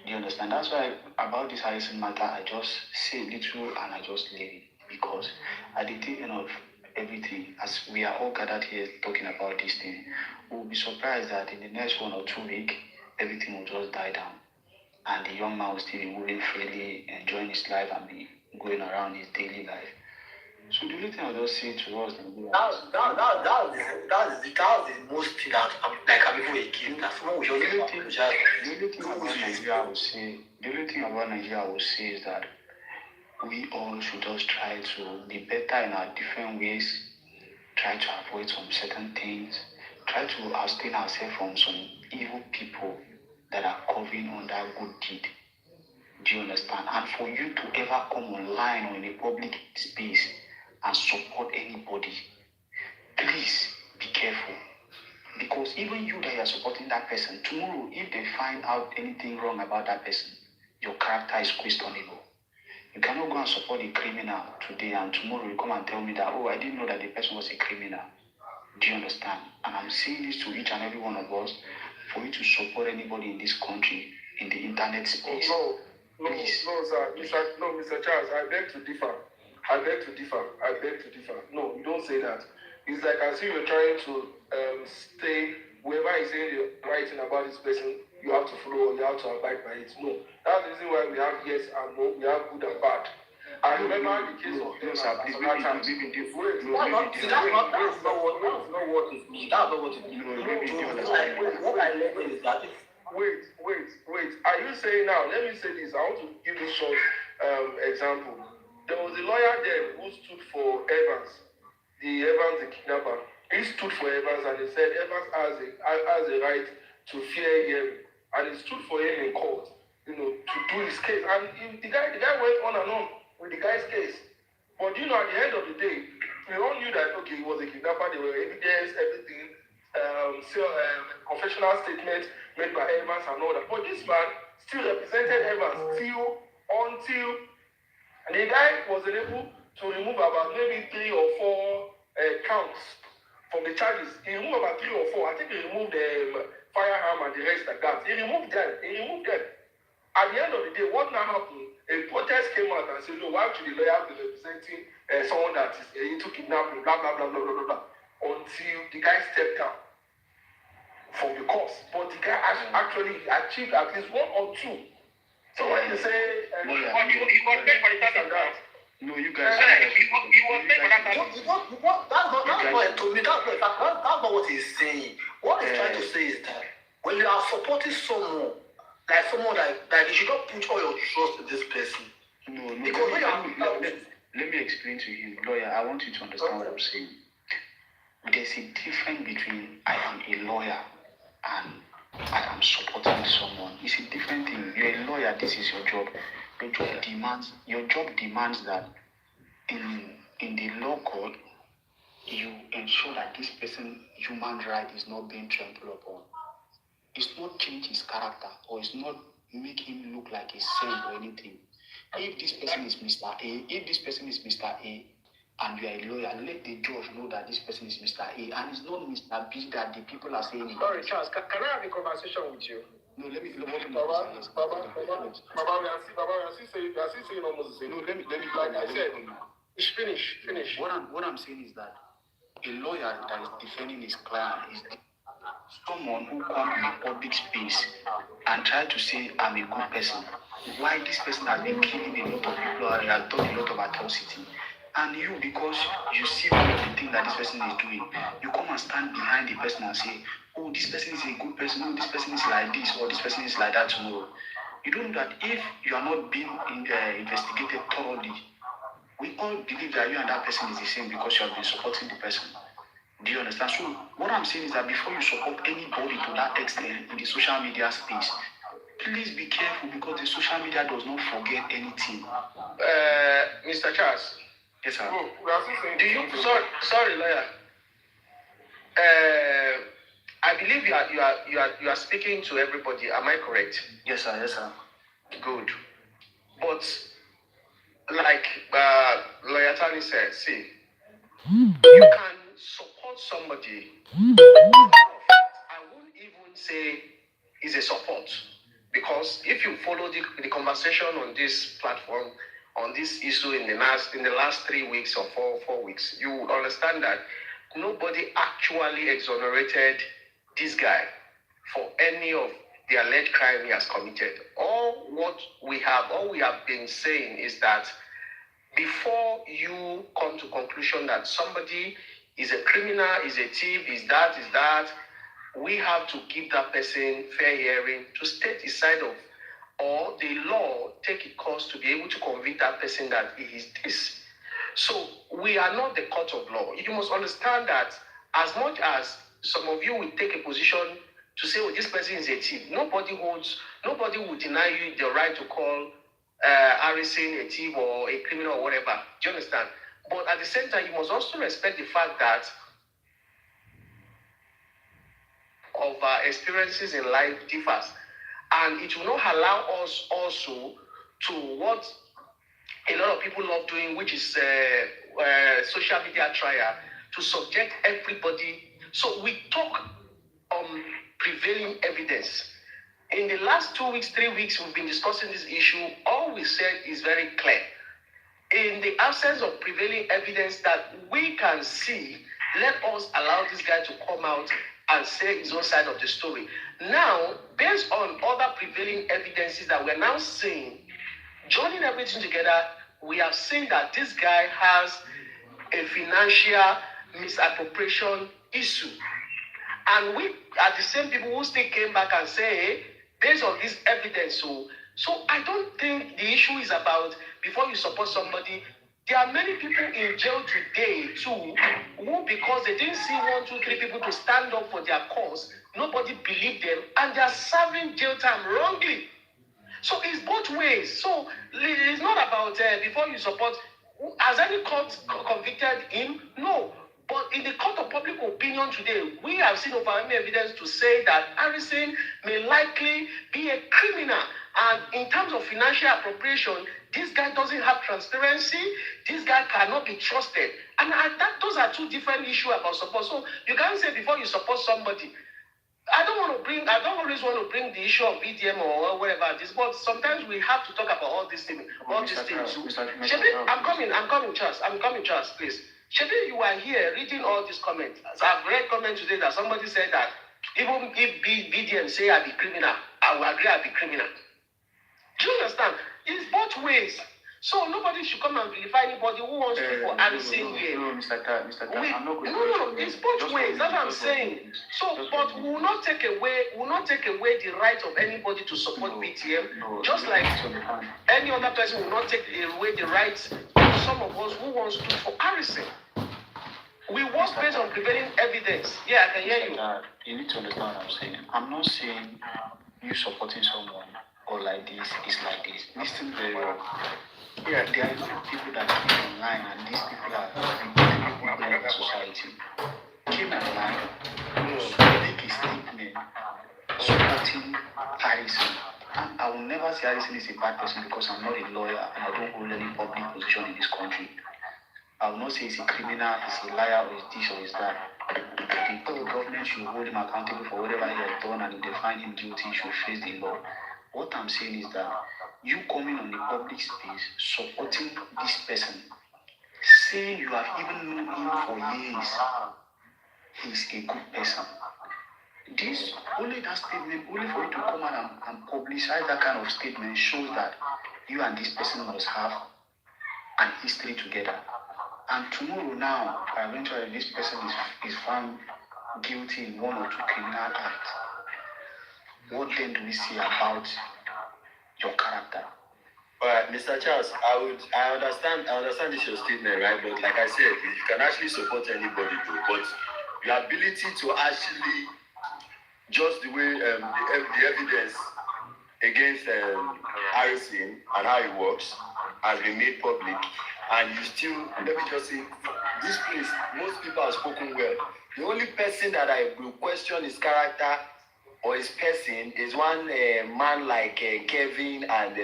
[SPEAKER 5] Do you understand? That's why about this Harrison matter, I just say little and I just leave it, because at the end of everything, as we are all gathered here talking about this thing, we'll be surprised that in the next 1 or 2 weeks, everything will just die down. And the young man will still be moving freely, enjoying his life and be going around his daily life. So the only thing I'll just say to us...
[SPEAKER 7] That's the most thing that I'm even against. That's what we
[SPEAKER 5] The only thing about Nigeria I will say is that we all should just try to be better in our different ways, try to avoid some certain things, try to abstain ourselves from some evil people that are covering on that good deed. Do you understand? And for you to ever come online or in a public space and support anybody, please be careful. Because even you that you are supporting that person, tomorrow if they find out anything wrong about that person, your character is questionable. You cannot go and support a criminal today and tomorrow you come and tell me that, oh, I didn't know that the person was a criminal. Do you understand? And I'm saying this to each and every one of us, for you to support anybody in this country, in the internet space.
[SPEAKER 6] No, sir. Mr. Charles, I beg to differ. No, you don't say that. It's like as if you're trying to stay whoever is saying the right thing about this person, you have to follow or you have to abide by it. No. That's the reason why we have yes and no, we have good and bad. I remember the case of them.
[SPEAKER 7] That's not what it means. That's not what it means. What I learned is that
[SPEAKER 6] Wait. Are you saying now? Let me say this. I want to give you a short example. There was a lawyer there who stood for Evans, the kidnapper. He stood for Evans and he said Evans has a right to fear hearing, and he stood for him in court, to do his case. And the guy went on and on with the guy's case. But at the end of the day, we all knew that he was a kidnapper. There were evidence, everything, confessional statements made by Evans and all that. But this man still represented Evans until the guy was able to remove about maybe 3 or 4 counts from the charges. He removed about 3 or 4. I think he removed the firearm and the rest like that. He removed them. At the end of the day, what now happened? A protest came out and said, no, why should the lawyer be representing someone that is into kidnapping, blah, blah, blah, blah, blah, blah, until the guy stepped down from the course. But the guy actually achieved at least 1 or 2. So when you say...
[SPEAKER 4] he was paid for the tax and that.
[SPEAKER 5] No, you guys...
[SPEAKER 4] He was paid for that tax.
[SPEAKER 7] That's not what he's saying. What he's trying to say is that when you are supporting someone that you should not put all your trust in this person.
[SPEAKER 5] No.
[SPEAKER 7] Because
[SPEAKER 5] let me explain to you, lawyer. I want you to understand what I'm saying. There's a difference between I am a lawyer and I am supporting someone. It's a different thing. You're a lawyer. This is your job. Your job demands that in the law court, you ensure that this person's human right is not being trampled upon. It's not change his character, or it's not make him look like a saint or anything. If this person is Mr. A, and you are a lawyer, let the judge know that this person is Mr. A, and it's not Mr. B that the people are saying.
[SPEAKER 9] Sorry, Charles, can I have a conversation with you?
[SPEAKER 5] No, let me
[SPEAKER 6] Baba, we are still saying almost the same.
[SPEAKER 5] No, let me
[SPEAKER 6] like I said. Finish.
[SPEAKER 5] What I'm saying is that a lawyer that is defending his client is someone who comes in a public space and try to say I'm a good person. Why this person has been killing a lot of people and has done a lot of atrocity. And you, because you see one of the things that this person is doing, you come and stand behind the person and say, oh, this person is a good person, oh, this person is like this, or this person is like that tomorrow. You don't know that if you are not being investigated thoroughly, we all believe that you and that person is the same because you have been supporting the person. Do you understand? So what I'm saying is that before you support anybody to that extent in the social media space, please be careful because the social media does not forget anything.
[SPEAKER 9] Mr. Charles.
[SPEAKER 5] Yes, sir.
[SPEAKER 9] Sorry, lawyer. I believe you are speaking to everybody. Am I correct?
[SPEAKER 5] Yes, sir. Yes, sir.
[SPEAKER 9] Good. But like Lawyer Tani said, see, you can support somebody. I won't even say is a support, because if you follow the conversation on this platform on this issue in the last 3 weeks or 4 weeks, you will understand that nobody actually exonerated this guy for any of the alleged crime he has committed. All we have been saying is that before you come to conclusion that somebody is a criminal, is a thief, is that, we have to give that person fair hearing to state his side of, or the law take its course to be able to convict that person that he is this. So we are not the court of law. You must understand that as much as some of you will take a position to say, oh, this person is a thief, nobody will deny you the right to call Harrison a thief or a criminal or whatever. Do you understand? But at the same time, you must also respect the fact that of our experiences in life differs. And it will not allow us also to what a lot of people love doing, which is social media trial, to subject everybody. So we talk on prevailing evidence. In the last 2 weeks, 3 weeks, we've been discussing this issue. All we said is very clear. In the absence of prevailing evidence that we can see, let us allow this guy to come out and say his own side of the story. Now, based on other prevailing evidences that we're now seeing, joining everything together, we have seen that this guy has a financial misappropriation issue. And we are the same people who still came back and say, hey, based on this evidence, so I don't think the issue is about before you support somebody. There are many people in jail today too who, because they didn't see 1, 2, 3 people to stand up for their cause, nobody believed them, and they are serving jail time wrongly. So it's both ways. So it's not about before you support. Has any court convicted him? No. But in the court of public opinion today, we have seen overwhelming evidence to say that Harrison may likely be a criminal. And in terms of financial appropriation, this guy doesn't have transparency. This guy cannot be trusted. And those are two different issues about support. So you can't say before you support somebody. I don't always want to bring the issue of BDM or whatever it is, but sometimes we have to talk about all these things too. Shebi, I'm coming, Charles, please. Shebi, you are here reading all these comments. So I've read comments today that somebody said that even if BDM say I be criminal, I will agree I be criminal. Do you understand? It's both ways. So nobody should come and vilify anybody who wants to for Harrison here.
[SPEAKER 5] No, Mr. Tat,
[SPEAKER 9] No, it's both ways. That's what I'm saying. So, but we will not take away the right of anybody to support BTM. Just like any other person will not take away the rights of some of us who wants to for Harrison. We work based on prevailing evidence. Yeah, I can hear you.
[SPEAKER 5] You need to understand what I'm saying. I'm not saying you supporting someone or like this is like this. Listen very well. Yeah, there are people that came online, and these people are important people in the society. Came online, make a statement supporting Harrison. And I will never say Harrison is a bad person because I'm not a lawyer and I don't hold any public position in this country. I will not say he's a criminal, he's a liar, or he's this or he's that. The government should hold him accountable for whatever he has done, and if they find him guilty, he should face the law. What I'm saying is that you coming on the public space, supporting this person, saying you have even known him for years, he's a good person. This, only that statement, only for you to come out and publicize that kind of statement shows that you and this person must have an history together. And tomorrow now, eventually this person is found guilty in one or two criminal acts. What then do we say about your character?
[SPEAKER 8] All right, Mr. Charles, I understand this your statement, right? But like I said, you can actually support anybody, though. But your ability to actually, just the way the evidence against Harrison and how it works has been made public, and you still, let me just say, this place, most people have spoken well. The only person that I will question his character or his person is one man like Kevin and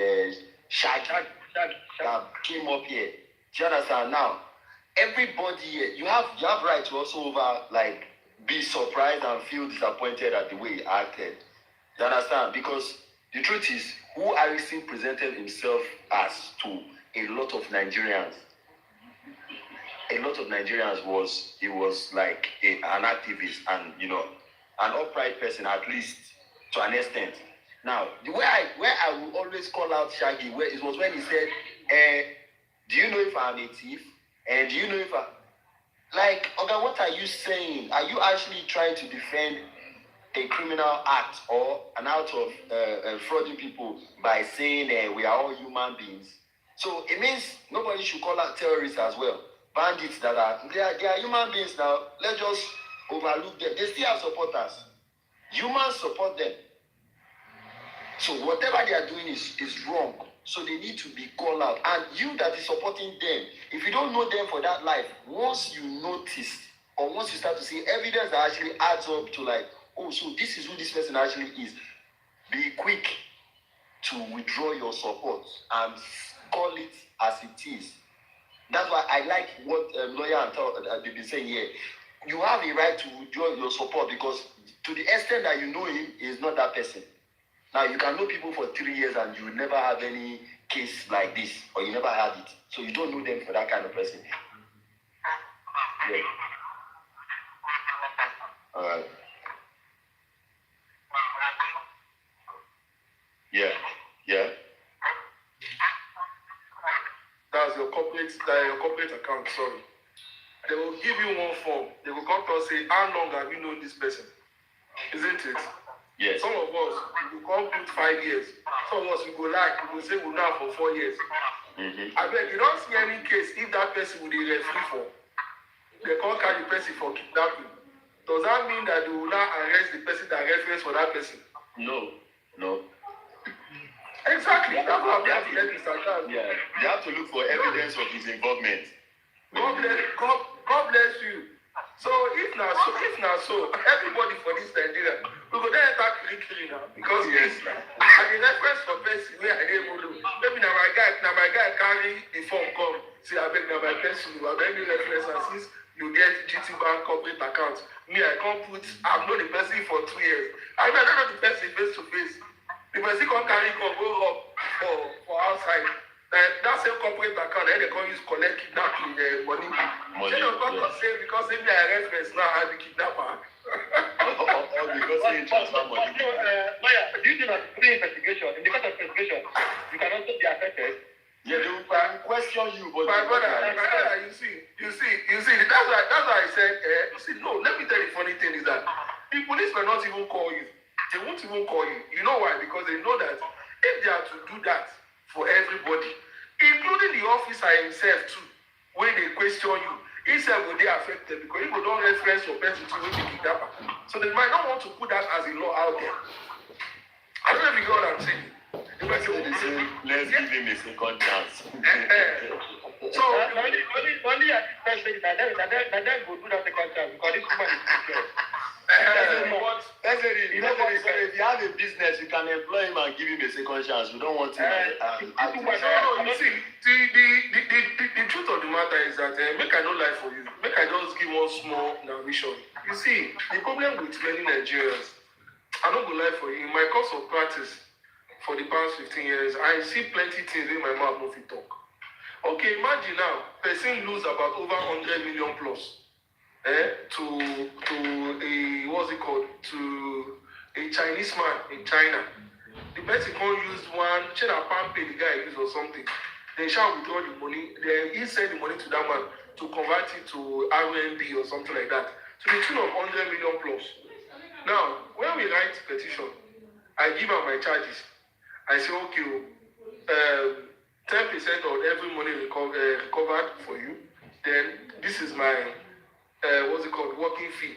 [SPEAKER 8] Shaggy that came up here. Do you understand? Now, everybody here, you have right to also be surprised and feel disappointed at the way he acted. You understand? Because the truth is, who Harrison presented himself as to a lot of Nigerians, he was like an activist and, an upright person, at least to an extent. Now, where I will always call out Shaggy, it was when he said, do you know if I'm a thief? And do you know if okay, what are you saying? Are you actually trying to defend a criminal act or an act of frauding people by saying we are all human beings? So it means nobody should call out terrorists as well. Bandits they are human beings now. Let's just overlook them. They still have supporters. Humans support them. So whatever they are doing is wrong. So they need to be called out. And you that is supporting them, if you don't know them for that life, once you notice or once you start to see evidence that actually adds up to so this is who this person actually is, be quick to withdraw your support and call it as it is. That's why I like what lawyer and they've been saying here. You have a right to withdraw your support because to the extent that you know him, he is not that person. Now, you can know people for 3 years and you will never have any case like this, or you never had it. So you don't know them for that kind of person. Yeah. All right. Yeah.
[SPEAKER 6] That's your corporate account, sorry. They will give you one form. They will come to us and say, how long have you known this person? Isn't it?
[SPEAKER 8] Yes.
[SPEAKER 6] Some of us, we will come put 5 years. Some of us, we go we will say we know for 4 years.
[SPEAKER 8] Mm-hmm.
[SPEAKER 6] I beg, you don't see any case if that person will be referee for. They can't carry the person for kidnapping. Does that mean that they will not arrest the person that reference for that person?
[SPEAKER 8] No.
[SPEAKER 6] Exactly. That's what I'm trying to let Mr. Charles.
[SPEAKER 8] Yeah. They have to look for evidence of his involvement.
[SPEAKER 6] God bless you. So if not so, everybody for this Nigeria, we go there and start killing now. Because yes, I the reference for person where I able to. Maybe now my guy carry the form come. See, I beg now my person, I beg you reference and since you get GT Bank corporate account. Me, I can't I've known the person for 2 years. I don't know the person face to face. The person can't carry go up for outside. That same corporate account, they can use collect kidnapping money. They don't come to say because if they are reference now, I'm the kidnapper.
[SPEAKER 8] Or because they transfer money.
[SPEAKER 4] Lawyer, due to the investigation, in the course of investigation, you can also be affected.
[SPEAKER 8] Yeah, they will question you, but
[SPEAKER 6] my brother, you see, that's why I said, no, let me tell you the funny thing is that the police will not even call you. They won't even call you. You know why? Because they know that if they are to do that for everybody, including the officer himself too, when they question you, himself will be affected because people don't reference your person to when they kidnapper. So they might not want to put that as a law out there. I don't know if you know what I'm saying.
[SPEAKER 8] Let's give him a second chance.
[SPEAKER 4] So only at this time that go do that second chance because this woman is secure.
[SPEAKER 8] If you have a business, you can employ him and give him a second chance. We don't want him
[SPEAKER 6] you see, the truth of the matter is that make I not lie for you. Make I just give one small narration. You see, the problem with many Nigerians, I don't go lie for you. In my course of practice for the past 15 years, I see plenty things in my mouth not fit talk. Okay, imagine now, person lose about over 100 million plus. To a what's it called, to a Chinese man in China. The person can't use one, should have pay the guy use or something. They shall withdraw the money, then he send the money to that man to convert it to RMB or something like that. To the tune of 100 million plus. Now, when we write petition, I give out my charges. I say, okay, 10% of every money recovered for you. Then this is my working fee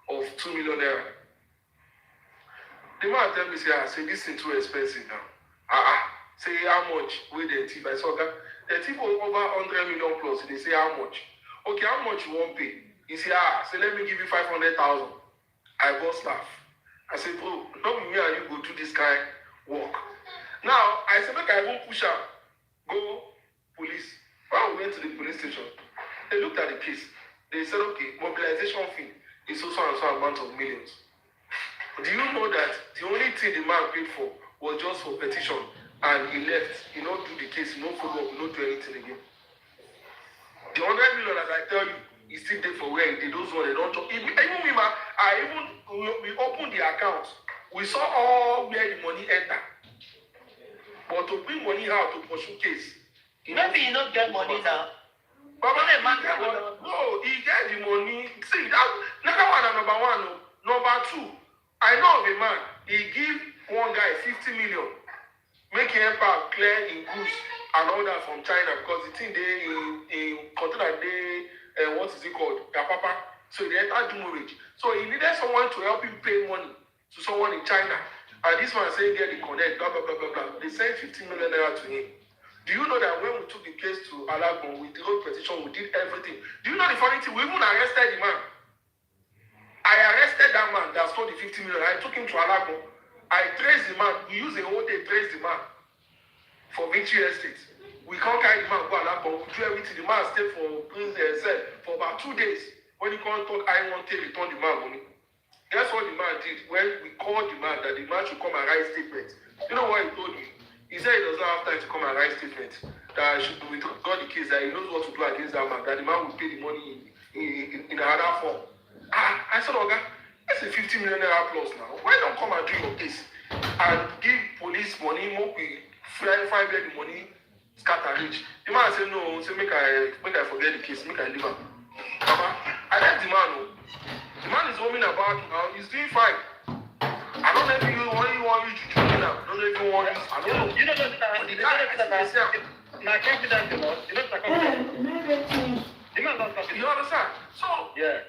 [SPEAKER 6] of 2 million naira. The man tell me, say this is too expensive now. Say how much will they thief? I saw that they thief over 100 million plus. They say how much? Okay, how much you won't pay? He say, say let me give you 500,000. I bought staff. I said, bro, not me and you go do this kind of work. Now, I said, make I won't push out. Go police. When we went to the police station, they looked at the case. They said, okay, mobilization fee is also and so amount of millions. Do you know that the only thing the man paid for was just for petition, and he left. He not do the case, he not follow up, he not do anything again. The 100 million, as I tell you, is still there for where they those ones they don't talk. Even me, we opened the account. We saw all where the money enter. But to bring money out to pursue case,
[SPEAKER 1] maybe you don't get money now.
[SPEAKER 6] But no, he get the money. See, that number one and number one. No. Number two, I know of a man, he give one guy 50 million, make him help clear in goods and all that from China because the thing they in container they what is it called? Papa. So they enter demurrage. So he needed someone to help him pay money to someone in China. And this man saying get the connect, blah blah blah blah blah. They sent 15 million naira to him. Do you know that when we took the case to Alagbon, we wrote petition, we did everything. Do you know the funny thing? We even arrested the man. I arrested that man that stole the 50 million. I took him to Alagbon. I traced the man. We used a whole day to trace the man for Victory Estate. We can't carry the man go Alagbon. We do everything. The man stayed for prison cell for about 2 days. When he can't talk, I want to return the man money. Guess what the man did? When we called the man that the man should come and write statement. You know what he told me? He said he does not have time to come and write statement. That we got the case that he knows what to do against that man. That the man will pay the money in another form. I said, okay, that's a 50 million naira plus now. Why don't come and do your case and give police money, more we find where the money scatter rich. The man said no, say make I forget the case, make I leave him. Papa, I left the man. The man is roaming about now, he's doing fine. I don't know if you want you to join him now. I don't know if you want you. I don't know.
[SPEAKER 4] You know that my confidence, you know the confidence.
[SPEAKER 6] You understand? So
[SPEAKER 4] yeah.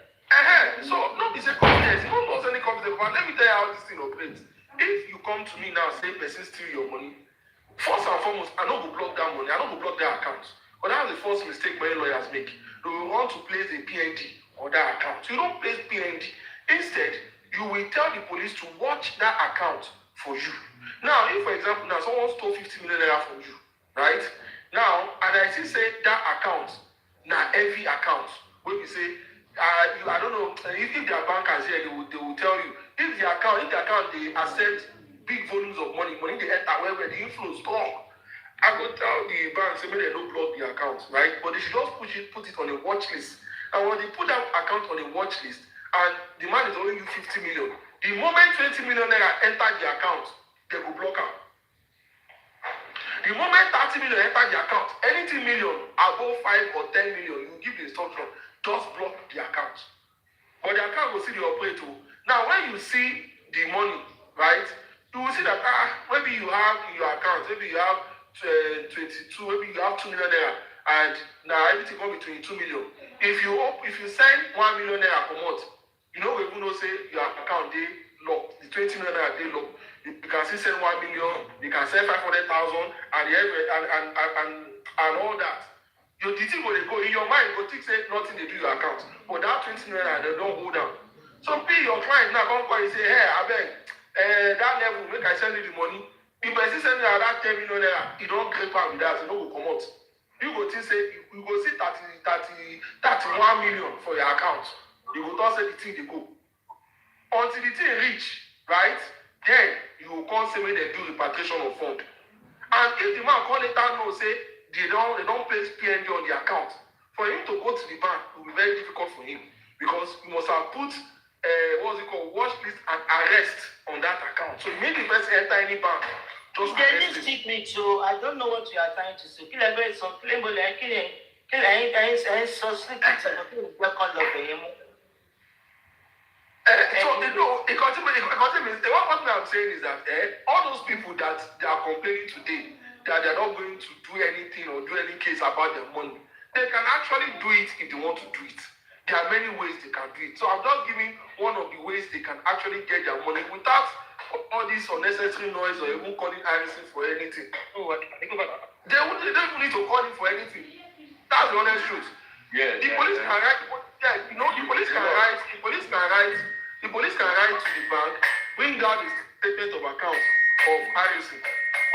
[SPEAKER 6] So not be say confidence. You don't lose any confidence. But let me tell you how this thing operates. If you come to me now, say person steal your money, first and foremost, I don't go block that money. I don't go block their account. But that's the first mistake many lawyers make. They will want to place a PND on that account. So you don't place PND. Instead, you will tell the police to watch that account for you. Now, if for example, now someone stole 50 million naira from you, right? Now, and I still say that account, now every account, when you say, I don't know, if their bankers here, they will tell you, if the account, they accept big volumes of money they enter where the inflow is strong, I will tell the bank, say, maybe they don't block the account, right? But they should just put it on a watch list. And when they put that account on a watch list, and the man is owing you 50 million, the moment 20 million naira enter the account, they will block out. The moment 30 million enter the account, anything million above 5 or 10 million, you give the instruction, just block the account. But the account will see the operator. Now, when you see the money, right, you will see that maybe you have in your account, maybe you have 22, maybe you have 2 million naira, and now everything come between 2 million. If you send 1 million naira per month, you know, we will say your account they locked. The 20 million naira they locked. You can still send 1 million. You can send 500,000, and all that. The thing will go in your mind. Go think say nothing they do your account, but that 20 million naira they don't hold down. Some people, your client now come call you say, hey, I beg, that level, make I send you the money. If I see send you that 10 million naira, you don't grip out with that, you don't go come out. You go think say, you go see 31 million for your account. You go talk say the thing they go. Until the thing reach, right? Then you will call say when they do repatriation of fund. And if the man call later know say they don't place PNG on the account, for him to go to the bank will be very difficult for him because you must have put what's it called, watch list and arrest on that account. So immediately the person enter any bank, just
[SPEAKER 1] arrest him. Me too. I don't know what you are trying to say. Kill a very some kill
[SPEAKER 6] So what I'm saying is that all those people that they are complaining today that they are not going to do anything or do any case about their money, they can actually do it if they want to do it. There are many ways they can do it. So I'm just giving one of the ways they can actually get their money without all this unnecessary noise or even calling Harrison for anything. They don't need to call him for anything. That's the honest truth. The police can write. Yeah, the police can write. The police can write to the bank, bring down the statement of account of Harrison.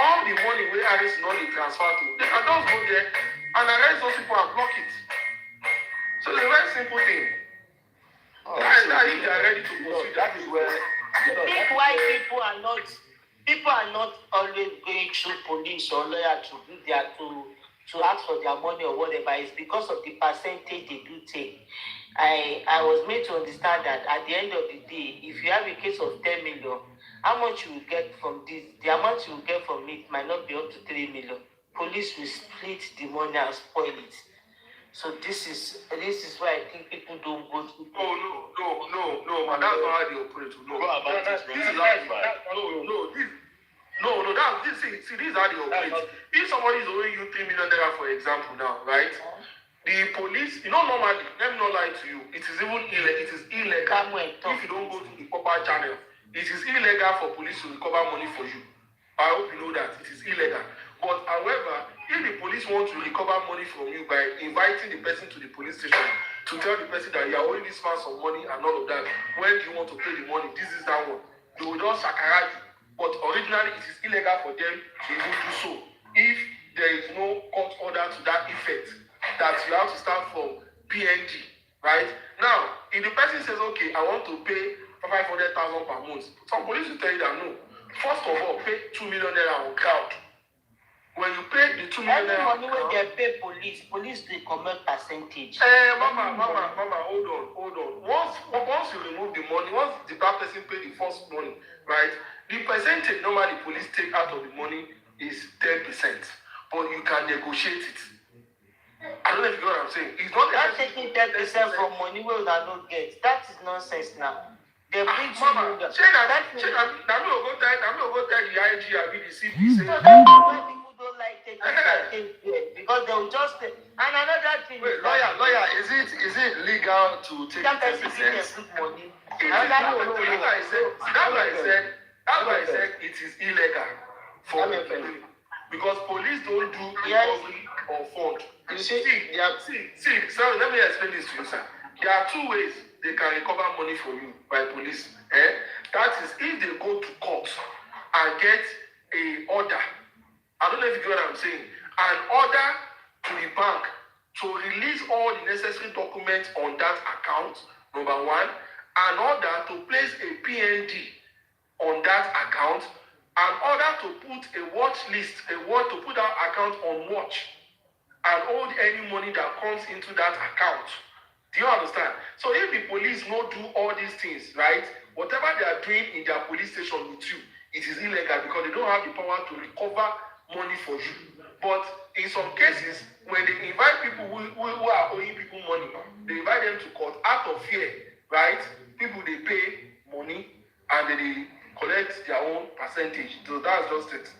[SPEAKER 6] All the money where Harrison only transfer to, they can just go there and arrest those people and block it. So it's a very simple thing. If they are ready to proceed, that is where.
[SPEAKER 1] I think why people are not always going through police or lawyer to do their to ask for their money or whatever is because of the percentage they do take. I was made to understand that at the end of the day, if you have a case of 10 million, how much you will get from this? The amount you will get from it might not be up to 3 million. Police will split the money and spoil it. So this is why I think people don't go to.
[SPEAKER 6] No, man, that's not how they operate. No, See, this is how they operate. If somebody is owing you 3 million naira, for example, now, right? The police, normally, let me not lie to you, it is even illegal. If you don't go to the proper channel, it is illegal for police to recover money for you. I hope you know that it is illegal. But however, if the police want to recover money from you by inviting the person to the police station to tell the person that you are owing this man some money and all of that, when do you want to pay the money? This is that one. They will just shakara you. But originally, it is illegal for them to even do so. If there is no court order to that effect, that you have to start from PNG, right? Now, if the person says, okay, I want to pay 500,000 per month, some police will tell you that no. First of all, pay 2 million naira on ground. When you pay the 2 million naira,
[SPEAKER 1] money when they pay police they commit percentage.
[SPEAKER 6] Mama, hold on. Once you remove the money, once the bad person pay the first money, right? The percentage normally police take out of the money is 10%, but you can negotiate it. I don't know if you know what I'm saying. It's not
[SPEAKER 1] that taking 10% from money we will not get. That is nonsense now. They bring
[SPEAKER 6] Mama, I'm not go tell the IG and the CP.
[SPEAKER 1] So that's why people don't like taking percentage because they will just and another thing.
[SPEAKER 8] Wait, lawyer, is it legal to take 10%?
[SPEAKER 1] Money.
[SPEAKER 6] That's why I said it is illegal for because police don't do recovery of fund. You see, sorry, let me explain this to you, sir. There are two ways they can recover money from you by police. That is if they go to court and get a order. I don't know if you get what I'm saying. An order to the bank to release all the necessary documents on that account, number one. An order to place a PND on that account. An order to put a watch list, to put that account on watch and hold any money that comes into that account. Do you understand? So if the police no do all these things, right, whatever they are doing in their police station with you, it is illegal because they don't have the power to recover money for you. But in some cases, when they invite people who are owing people money, they invite them to court out of fear, right? People, they pay money and they collect their own percentage. So that's just it.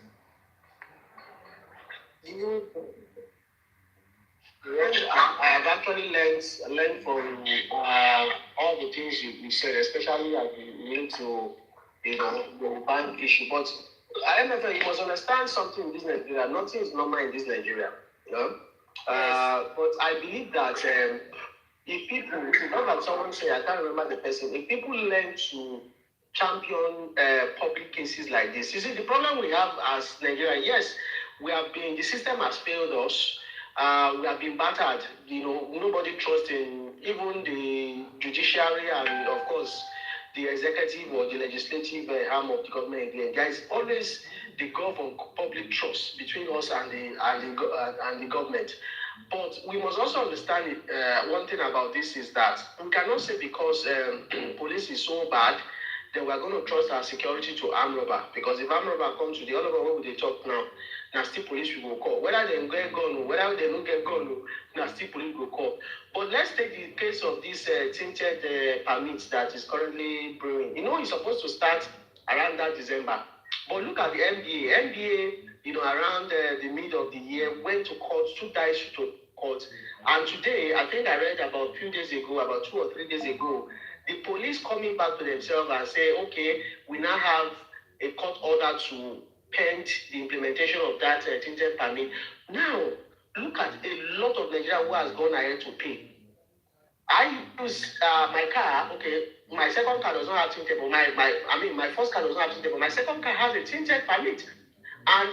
[SPEAKER 9] I have actually learned from all the things you said, especially as you link to the bank issue. But MFA, you must understand something in this Nigeria. Nothing is normal in this Nigeria. You know? But I believe that if people, not like someone say, I can't remember the person, if people learn to champion public cases like this, you see, the problem we have as Nigeria, yes, the system has failed us. We have been battered. Nobody trusts in even the judiciary and, of course, the executive or the legislative arm of the government. There is always the gulf of public trust between us and the government. But we must also understand one thing about this is that we cannot say because police is so bad that we are going to trust our security to armed robber. Because if armed robber comes to the other one, what will they talk now? Now still police will call. Whether they get gun or whether they don't get gun, now still police will call. But let's take the case of this tinted permits that is currently brewing. It's supposed to start around that December. But look at the NBA, around the middle of the year, went to court, took that issue to court. And today, I think I read about 2 or 3 days ago, the police coming back to themselves and say, okay, we now have a court order to pend the implementation of that tinted permit. Now, look at a lot of Nigerians who has gone ahead to pay. I use my car, okay, my second car does not have tinted, but my first car does not have tinted, but my second car has a tinted permit. And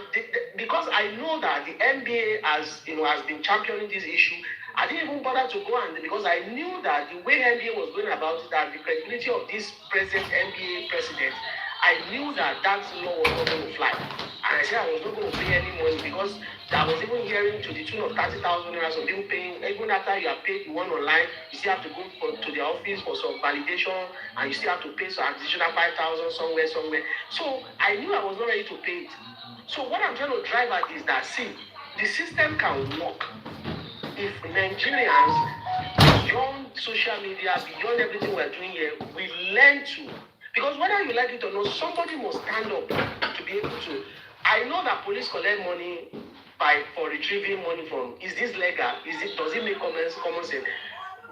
[SPEAKER 9] because I know that the NBA has been championing this issue, I didn't even bother to go because I knew that the way NBA was going about it and the credibility of this present NBA president, I knew that law was not going to fly. And I said I was not going to pay any money because I was even hearing to the tune of 30,000 naira, some people paying, even after you have paid the one online, you still have to go to the office for some validation and you still have to pay some additional 5,000 somewhere. So I knew I was not ready to pay it. So what I'm trying to drive at is that, see, the system can work if Nigerians, beyond social media, beyond everything we're doing here, we learn to. Because whether you like it or not, somebody must stand up to be able to. I know that police collect money for retrieving money from. Is this legal? Does it make common sense?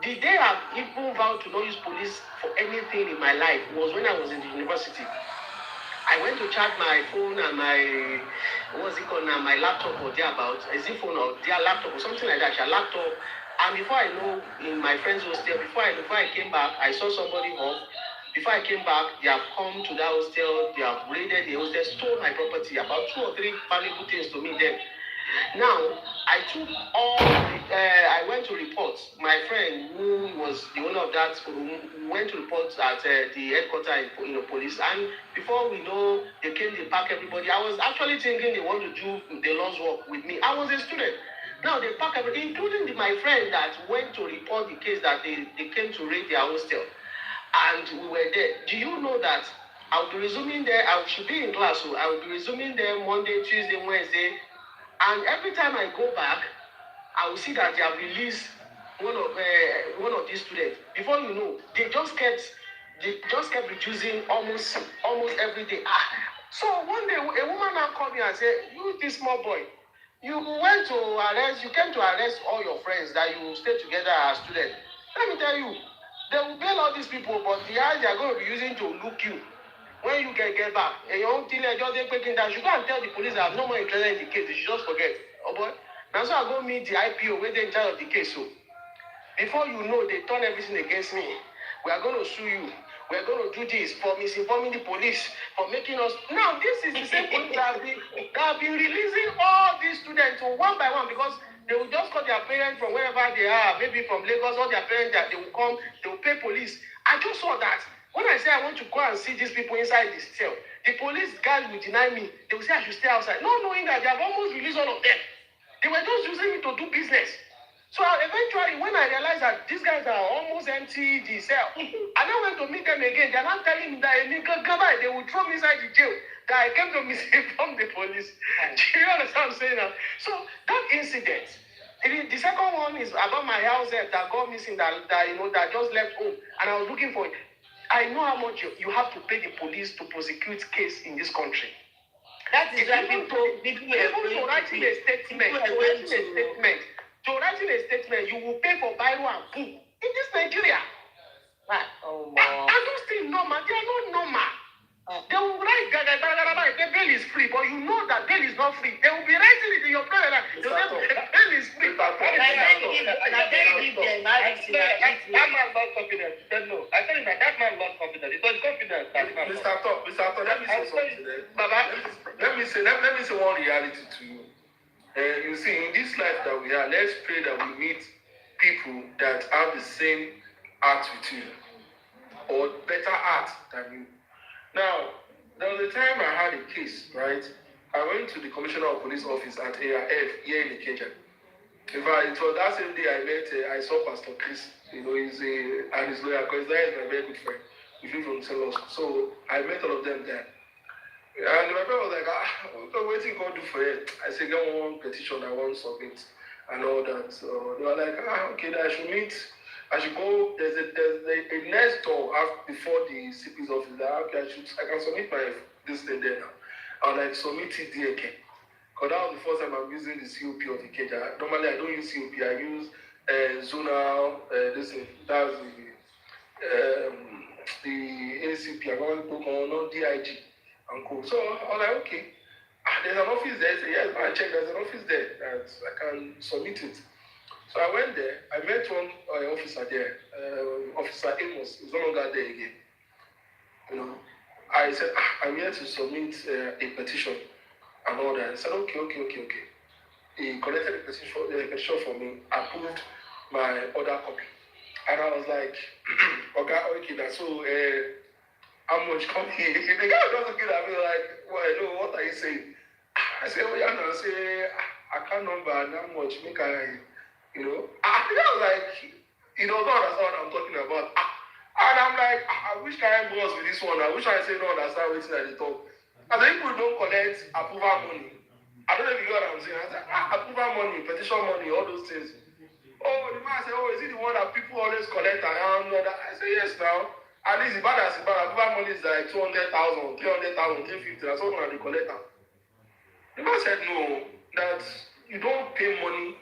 [SPEAKER 9] The day I've even vowed to not use police for anything in my life was when I was in the university. I went to charge my phone and my, my laptop or thereabouts. Is it phone or their laptop or something like that? A laptop. And before I know, in my friend's hostel, before I came back, I saw somebody off. Before I came back, they have come to that hostel, they have raided the hostel, stole my property, about 2 or 3 valuable things to me then. Now, I took I went to report. My friend, who was the owner of that room, went to report at the headquarters in the police. And before we know, they came, they packed everybody. I was actually thinking they want to do the Lord's work with me. I was a student. Now, they packed everybody, including my friend that went to report the case that they came to raid their hostel. And we were there. Do you know that I'll be resuming there? I should be in class, so I will be resuming there Monday, Tuesday, Wednesday. And every time I go back, I will see that they have released one of these students. Before you know, they just kept reducing almost every day. So one day, a woman now called me and said, "You, this small boy, you came to arrest all your friends that you stay together as students. Let me tell you, they will bail all these people, but the eyes they are going to be using to look you. When you get back, and your own teenager just taking that, you go and tell the police that I'm no more interested in the case. You should just forget." Oh boy. Now so I go meet the IPO where they in charge of the case. So before you know, they turn everything against me. We are going to sue you. We are going to do this for misinforming the police, for making us. Now this is the same police that have been releasing all these students one by one because they will just call their parents from wherever they are, maybe from Lagos, all their parents that they will come, they will pay police. I just saw that. When I say I want to go and see these people inside this cell, the police guys will deny me. They will say I should stay outside. Not knowing that they have almost released all of them. They were just using me to do business. So eventually, when I realized that these guys are almost empty the cell, I now went to meet them again. They're not telling me that they will throw me inside the jail. That I came to misinform the police. Do you understand what I'm saying now? So that incident. The second one is about my house that got missing, that just left home, and I was looking for it. I know how much you have to pay the police to prosecute case in this country. That is why even to writing a statement, you will pay for Bible and book in this Nigeria. And those things normal, they are not normal. They will write that bail is free, but you know that bail is not free. They will be writing it in your prayer. Bail is free.
[SPEAKER 4] that man lost confidence. He said no. I told him that man lost confidence. It was confidence that man lost.
[SPEAKER 6] Mr. Top, let me say something there. Let me say one reality to you. You see, in this life that we are, let's pray that we meet people that have the same heart with you, or better heart than you. Now, there was a time I had a case, right? I went to the Commissioner of Police office at ARF here in Ikeja. In fact, it was that same day I saw Pastor Chris. You know, and his lawyer, because that is my very good friend. He came from St. So I met all of them there. And my friend was like, what you going to do for it? I said, get one petition I want to submit and all that. So they were like, okay, I should meet. I should go. There's a next door before the CP's office. Okay, I can submit this thing there now. I was like, submit it there again. Because that was the first time I'm using the COP of Ikeja. Normally, I don't use COP. I use zonal. That's the ACP. I want to go on not DIG. And cool. So I was like, okay. There's an office there. I said, yes, I checked. There's an office there. I can submit it. So I went there. I met one officer there, Officer Amos. He's no longer there again. You know, I said, I'm here to submit a petition and all that. I said, okay. He collected the petition for me, approved my other copy. And I was like, okay, so how much come here? The guy was looking at me like, well, hello, what are you saying? I said, yeah, no, I say, I can't number how much, make I, you know. I was like, he does not understand what I'm talking about. And I'm like, I wish I was with this one. I wish I say no understand what I talk. And then people don't collect approval money. I don't know if you get what I'm saying. I said, approval money, petition money, all those things. Oh, the man said, is it the one that people always collect around? I said, yes, now. At least the bad as approval money is like 200,000, 300,000, 350. That's all they collect. The man said, no, that you don't pay money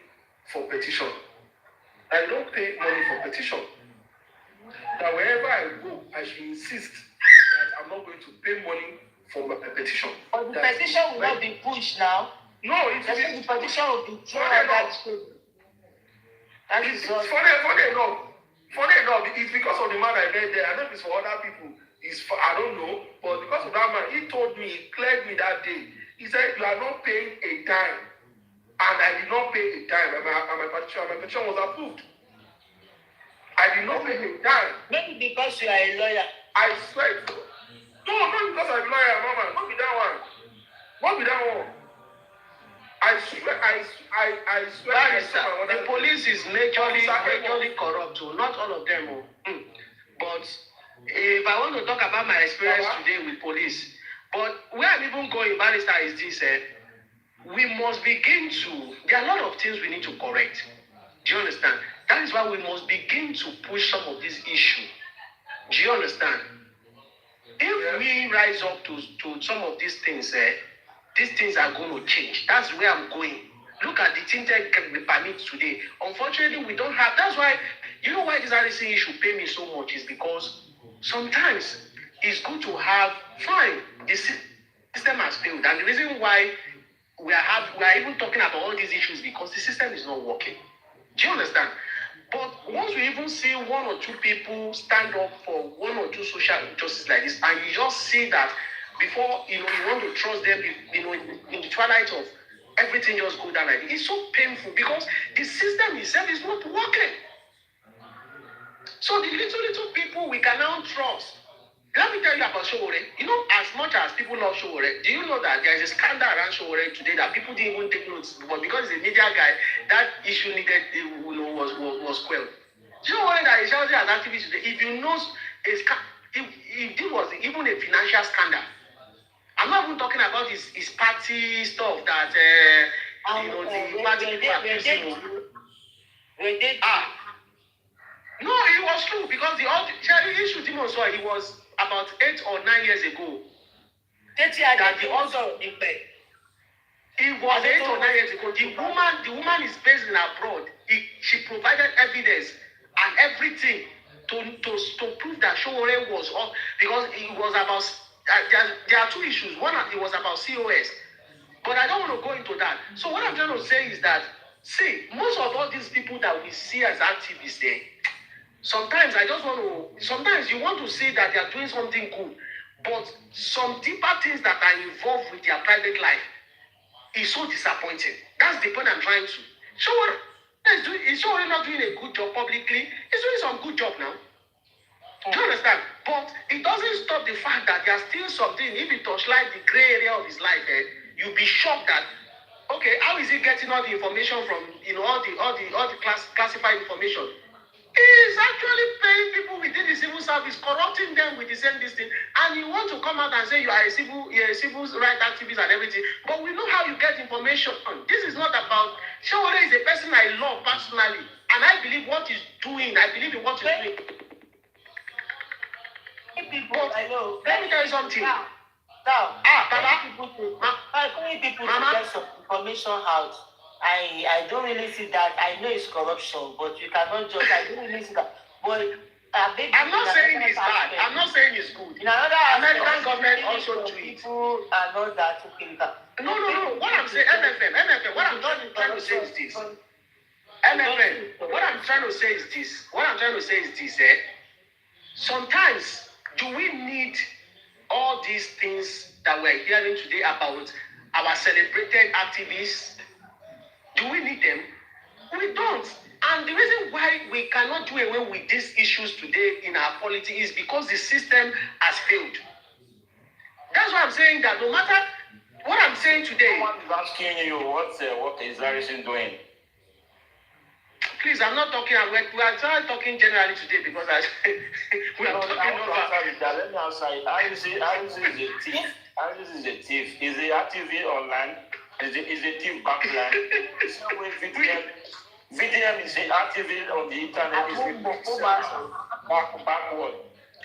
[SPEAKER 6] for petition. I don't pay money for petition. That wherever I go, I should insist that I'm not going to pay money for my petition.
[SPEAKER 1] But the petition will not be pushed now.
[SPEAKER 6] No, the
[SPEAKER 1] petition will be thrown on that school.
[SPEAKER 6] It's funny enough, it's because of the man I met there. I don't know if it's for other people. I don't know. But because of that man, he told me, he cleared me that day. He said, you are not paying a dime. And I did not pay a dime. And my petition was approved. I did not pay a dime.
[SPEAKER 1] Maybe because you are a lawyer.
[SPEAKER 6] I swear. No, not because I'm a lawyer, mama. Not be that one. Not be that one. I swear.
[SPEAKER 9] The police is majorly corrupt, not all of them. But if I want to talk about my experience today with police, but where I'm even going, barrister, is this: we must begin to. There are a lot of things we need to correct. Do you understand? That is why we must begin to push some of these issues. Do you understand? If we rise up to some of these things, these things are going to change. That's where I'm going. Look at the tinted permit today. Unfortunately, we don't have. That's why, you know why this RC issue pay me so much is because sometimes it's good to have, fine, the system has failed. And the reason why we are even talking about all these issues because the system is not working. Do you understand? But once we even see one or two people stand up for one or two social justice like this, and you just see that before you want to trust them, in the twilight of everything just go down like this, it's so painful because the system itself is not working. So the little people we can now trust. Let me tell you about Showore. You know, as much as people love Showore, do you know that there is a scandal around Showore today that people didn't even take notes, but because he's a media guy, that issue was quelled. Do you know what that is shouting as activists today? If you know if it was even a financial scandal, I'm not even talking about his party stuff that the party people accuse him of. No, it was true because the issue Timon saw, it was about 8 or 9 years ago. It was 8 or 9 years ago. The woman is based in abroad. She provided evidence and everything to prove that Showore was off because it was about. There are two issues. One, it was about COS, but I don't want to go into that. So what I'm trying to say is that, see, most of all these people that we see as activists there, Sometimes sometimes you want to say that they are doing something good, but some deeper things that are involved with their private life is so disappointing. That's the point I'm trying to. Is Showore not doing a good job publicly? He's doing some good job now. Do you understand? But it doesn't stop the fact that there's still something. If you touchlight the gray area of his life, you'll be shocked that, okay, how is he getting all the information from all the classified information? He's actually paying people within the civil service, corrupting them with the same thing, and you want to come out and say you're a civil rights activist and everything. But we know how you get information. This is not about Showore is a person I love personally, and I believe what he's doing. I believe in what he's doing.
[SPEAKER 1] People, I know.
[SPEAKER 9] Let me tell you something.
[SPEAKER 1] Now, people to get some information out. I don't really see that. I know it's corruption, but you cannot judge. I don't really see that. But
[SPEAKER 9] I'm not saying it's bad. I'm not saying it's good.
[SPEAKER 1] In another
[SPEAKER 9] American government also do it.
[SPEAKER 1] People are not that okay.
[SPEAKER 9] No. What I'm saying, MFM. What I'm trying to say is this. MFM. What I'm trying to say is this. Sometimes, do we need all these things that we're hearing today about our celebrated activists? Do we need them? We don't. And the reason why we cannot do away with these issues today in our polity is because the system has failed. That's why I'm saying that no matter what I'm saying today.
[SPEAKER 10] Someone is asking you what is Harrison doing?
[SPEAKER 9] Please, I'm not talking. We are talking generally today because we are talking about.
[SPEAKER 10] Let me answer it. Harrison is a thief. Harrison is a thief. Is he actively online? Is a thief backline? Same way VDM is actively on the internet. Is backward.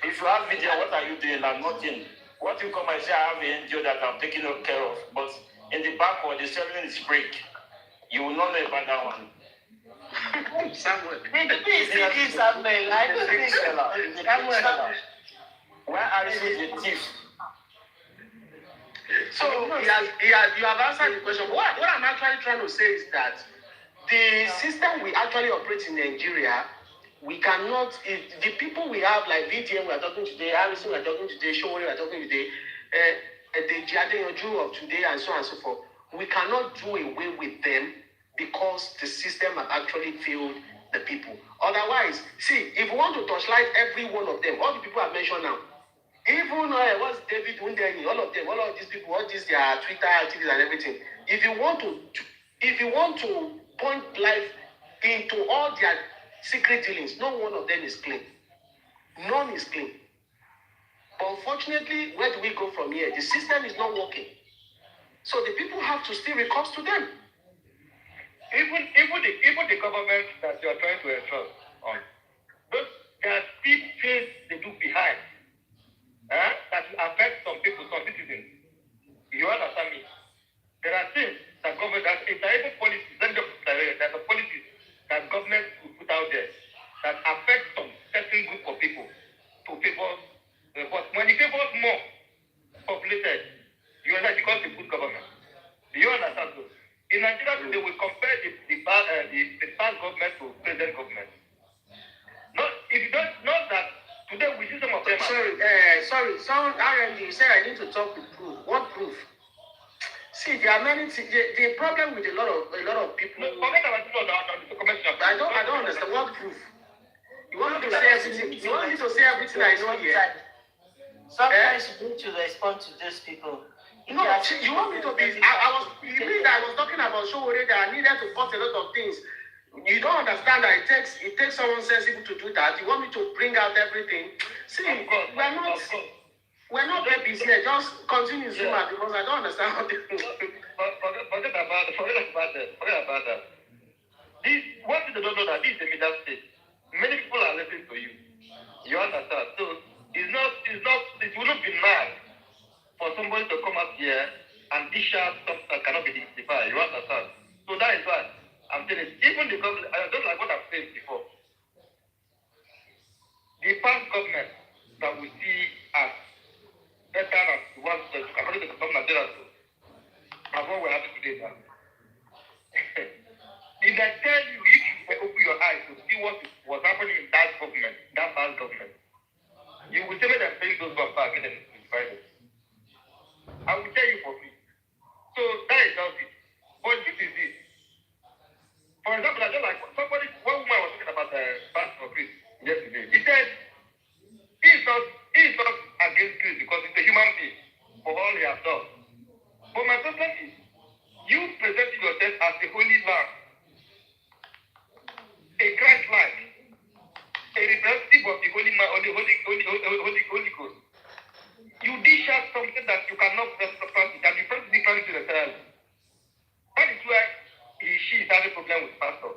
[SPEAKER 10] If you have VDM, what are you doing? I'm nothing. What you come and say, I have an NGO that I'm taking care of. But in the backward, the selling is break. You will not know about that one.
[SPEAKER 9] Samuel.
[SPEAKER 10] Why Harrison is a thief?
[SPEAKER 9] So you have answered the question. What I'm actually trying to say is that the system we actually operate in Nigeria, we cannot. The people we have like VTM we are talking today, Harrison we are talking today, Showore we are talking today, the Jiadeyanju of today, and so on and so forth. We cannot do away with them because the system has actually failed the people. Otherwise, see, if we want to touchlight every one of them, all the people I mentioned now, even what's David Undeni, all of these people, all these their Twitter activities and everything. If you want to point life into all their secret dealings, no one of them is clean. None is clean. But unfortunately, where do we go from here? The system is not working. So the people have to still recourse to them.
[SPEAKER 4] Even the government that you are trying to entrust on, but there are still things they do behind that will affect some people, some citizens. You understand me? There are things that government, that even policies, there's a policy that government will put out there that affect some certain group of people to favor, but when it favors more populated, you understand, because the good government. Do you understand? So, in Nigeria today, we compare the past government to present government. Not if you don't know that today we see some of them.
[SPEAKER 9] Sorry. Someone RMD, you said I need to talk with proof. What proof? See, there are many things. The problem with a lot of people.
[SPEAKER 4] No, forget about the convention.
[SPEAKER 9] I don't understand. What proof? You want me to say everything? You want me to say everything I know here?
[SPEAKER 1] Sometimes you need to respond to those people.
[SPEAKER 9] No, you want me to be? I was talking about Showore that I needed to cut a lot of things. You don't understand that it takes someone sensible to do that. You want me to bring out everything? See, we're not babies here. Just continue, Zuma, because I don't understand how they
[SPEAKER 4] Forget about that. This, what you don't know that this is a middle state. Many people are listening to you. You understand? So it wouldn't be nice for somebody to come up here and dish out stuff that cannot be justified. You understand? So that is why I'm telling you, even the government, just like what I've said before, the past government that we see as better than the ones that according to the government Nigeria, as what we're having today now. If I tell you, if you open your eyes to see what was happening in that government, that past government. You will say me that bring those ones back and then invite them. I will tell you for free. So that is not it. But this is it. For example, I just like somebody, one woman was talking about the fast for Chris yesterday. He said he is not against Chris because he's a human being for all he has done. But my problem is, you presenting yourself as a holy lamb, a Christ-like, a representative of the holy man, or the holy ghost. You dish out something that you cannot practice, and you practice different to the child. That is why she is having a problem with Pastor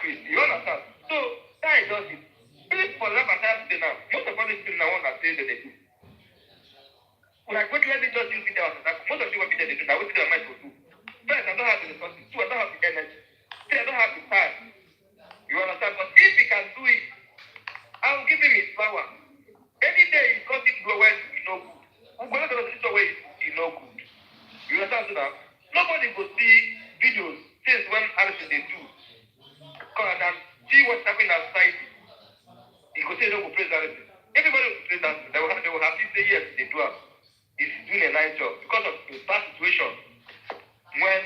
[SPEAKER 4] Chris. You understand? So that is just it. If for example, I have to now, most of all these things I want to say that they do. Like, what let me just use it as an example. Most of you will be there, they do. Now, what do I mind to do? First, I don't have the resources. Two, I don't have the energy. Three, I don't have the time. You understand? But if he can do it, I will give him his power. Any day he got it go where he no good. Who go to the situation where he no good. You understand now? Nobody will see videos since when Alison they do. Come and see what's happening outside. He go say they will praise Alison. Everybody will praise Alison. They will have to say yes, they do it. He's doing a nice job because of his bad situation when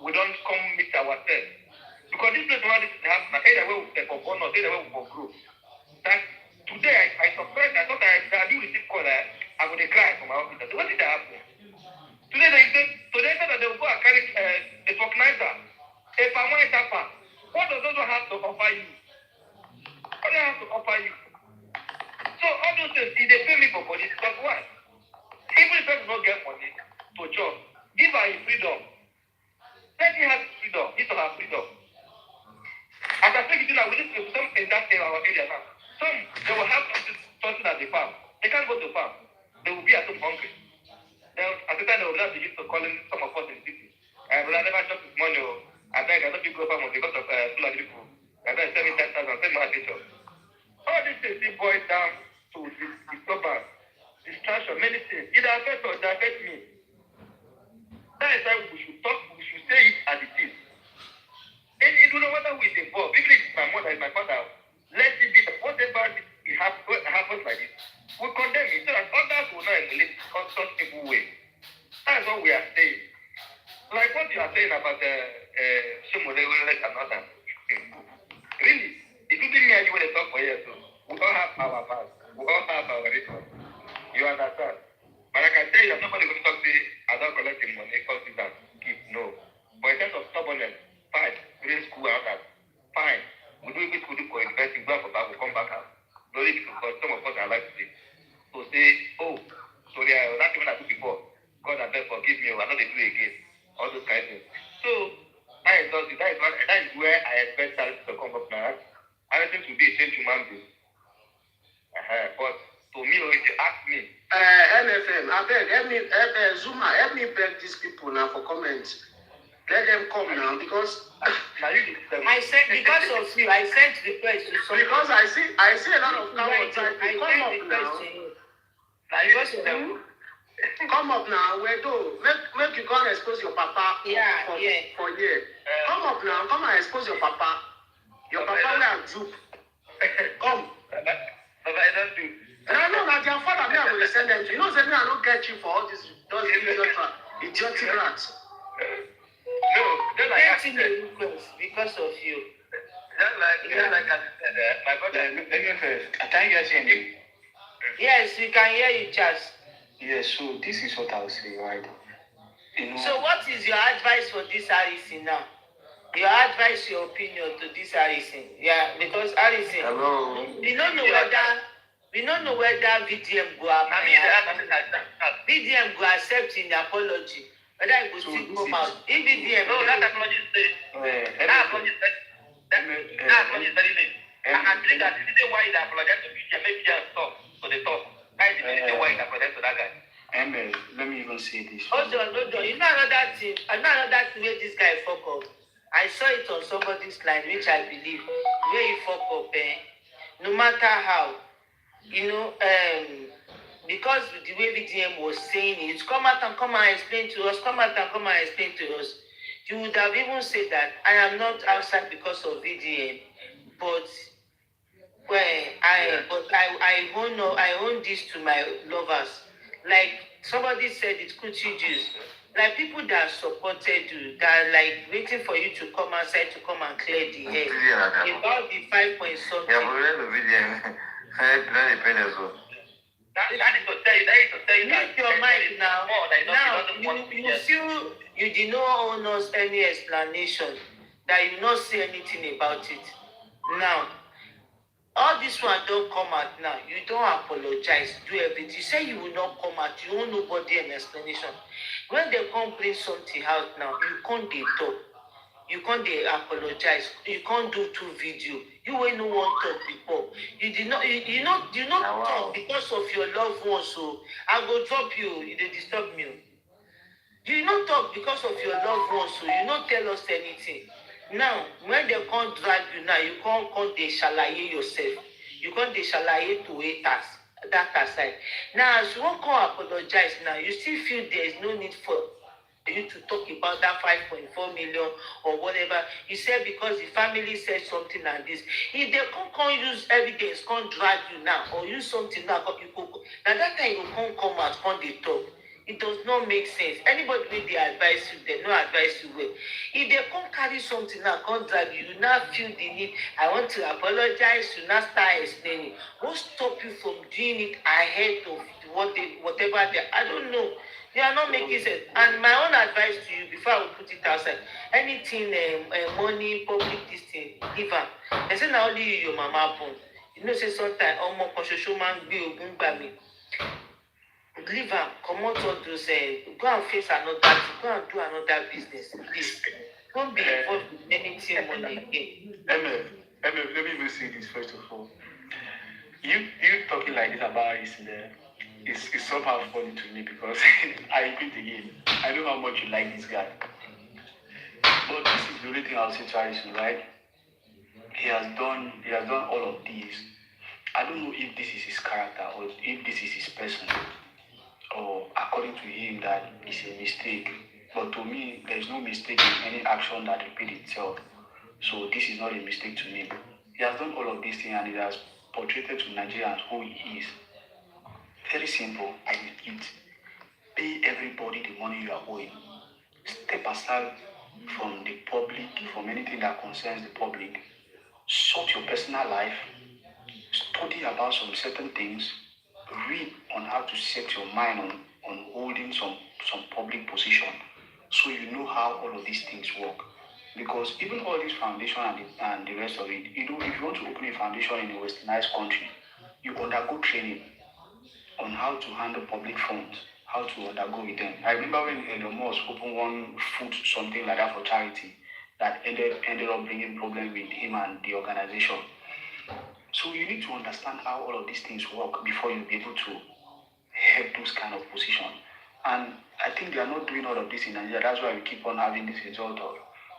[SPEAKER 4] we don't come meet ourselves. Because this place where this happen, either way we step up or not, either way we grow. That today I surprised, I thought I do receive call, I would cry from my office. I said, what did that happen? Today they said that they will go and carry a organizer, a permanent tapper. What does those have to offer you? What do they have to offer you? So all those things, they pay me for police, because why? Even if I do not get money to job, give her his freedom. Let me have his freedom. This is her freedom. As I speak to you now, we need to some in that our area now. Some they will have something at the farm. They can't go to the farm. They will be at home hungry. Then at the time they will not begin to calling some of us in the city. I will never drop his money. I beg, I don't be go farm because of full agriculture. I beg, send me 10,000, send me a picture. All these things they boil down to disturbance, distraction, many things. It affects us, it affects me. That is why we should talk, we should say it as it is. And it will no matter who is involved, even if it's my mother, it's my father, let it be whatever happens like this. We condemn it so that others will not emulate such evil way. That is what we are saying. Like what you are saying about Shomolewele and others. Really, it could be me and you when they talk for years. So we all have our past. We all have our record. You understand? But I can tell you that nobody will talk to me, I don't collect the money, cause this and keep. No. But in terms of stubbornness, fine. Grade school and that, fine. We do it good for investing, go for that, we'll come back out. Glory because some of us are like to say, oh, sorry, that even I do before. God, I beg forgive me, I know they do it again. All those kind of things. So, that is where I expect that to come up now. Everything to be a change human being. But to me, if you ask me,
[SPEAKER 9] MFM, I beg, Zuma, help me beg these people now for comments. Let them come now because
[SPEAKER 1] I sent because of you. I sent request to someone.
[SPEAKER 9] Because I see a lot of cowards trying to come up now. Come up now. Where do make you come expose your papa for year. Come up now. Come and expose your papa. Your papa will have droop. Come.
[SPEAKER 4] I don't do.
[SPEAKER 9] No, your father me I will send them to. You know, say me I don't get you for all these idiotic rats.
[SPEAKER 4] No, just like I said,
[SPEAKER 1] because of you.
[SPEAKER 4] Just like I said, my brother, let me first. Can you guys hear me?
[SPEAKER 1] Yes, we can hear you, Charles.
[SPEAKER 5] Yes, so this is what I will say, right? You know,
[SPEAKER 1] so what is your advice for this Harrison now? Your advice, your opinion to this Harrison? Yeah, because Harrison,
[SPEAKER 6] Hello.
[SPEAKER 1] we don't know whether VDM go up. VDM go accept in the apology. Whether it will still come out. If VDM,
[SPEAKER 4] no, that apology is that apology is very late. I think that the reason why he apologized to VDM, maybe they stop to the top. That is the reason why he apologized to that guy.
[SPEAKER 5] Let me even say this.
[SPEAKER 1] Hold on. You know another thing where this guy fuck up. I saw it on somebody's line, which I believe, where he fuck up, no matter how, because the way VDM was saying it, come out and explain to us, you would have even said that I am not outside because of VDM, but Well, I own this to my lovers. Like somebody said, it could juice. Like people that supported you, that are like waiting for you to come outside to come and clear the head. About the 5 point something.
[SPEAKER 11] Yeah, but we have a video. I plan a pen as well.
[SPEAKER 4] That is to tell you
[SPEAKER 1] Make your mind now. You did not owe us any explanation, that you not say anything about it. Now, all this one don't come out now. You don't apologize, do everything. You say you will not come out. You owe nobody an explanation. When they come bring something out now, you can't dey talk. You can't dey apologize. You can't do 2 video. You will no one talk before. You did not. You not talk because of your loved ones. So I go drop you. They disturb me. You not talk because of your loved ones. So you not tell us anything. Now, when they can't drag you now, you can't dey shalaye yourself. You can't dey shalaye to haters. That aside. Now, as you won't come apologize now, you still feel there is no need for you to talk about that 5.4 million or whatever. You said because the family said something and this. If they can't use evidence, can't drag you now, or use something now, you go. Now that time you can't come out, can't they talk. It does not make sense. Anybody when they advise you, they no advise you well. If they can't carry something now, can't drag you, you now feel the need. I want to apologize. You now start explaining. What stop you from doing it ahead of whatever they? I don't know. They are not making sense. And my own advice to you, before I will put it outside, anything, money, public, this thing, give am. They say not only you, your mama born. You know, say sometimes, more conscious man be ogun by me. Leave am, come out all those, go and face another thing, go and do another business. Please, don't be involved in anything money again.
[SPEAKER 5] Let me even say this first of all. You talking like this about is there. It's somehow funny to me because I repeat again. I know how much you like this guy. But this is the only thing I'll say to Harrison, right? He has done all of this. I don't know if this is his character or if this is his person, or according to him that it's a mistake. But to me, there is no mistake in any action that repeats itself. So this is not a mistake to me. He has done all of these things and he has portrayed to Nigerians who he is. Very simple. I repeat. Pay everybody the money you are owing. Step aside from the public, from anything that concerns the public. Sort your personal life. Study about some certain things. Read on how to set your mind on holding some public position, so you know how all of these things work. Because even all this foundation and the rest of it, if you want to open a foundation in a westernized country, you undergo training on how to handle public funds, how to undergo with them. I remember when Elon Musk opened one food, something like that for charity, that ended up bringing problem with him and the organization. So you need to understand how all of these things work before you'll be able to help those kind of positions. And I think they are not doing all of this in Nigeria. That's why we keep on having this result of,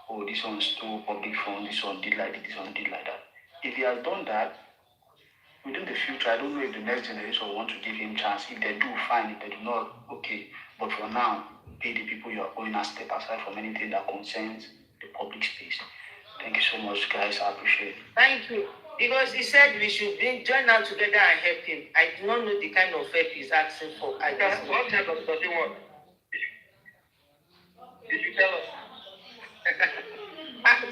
[SPEAKER 5] oh, this one stole public funds, this one did like this one did like that. If he has done that, within the future, I don't know if the next generation will want to give him chance. If they do, fine. If they do not, okay. But for now, pay the people you are going to step aside from anything that concerns the public space. Thank you so much, guys. I appreciate it.
[SPEAKER 1] Thank you. Because he said we should join out together and help him. I do not know the kind of help he's asking for.
[SPEAKER 4] What type of does he want? Did you tell us?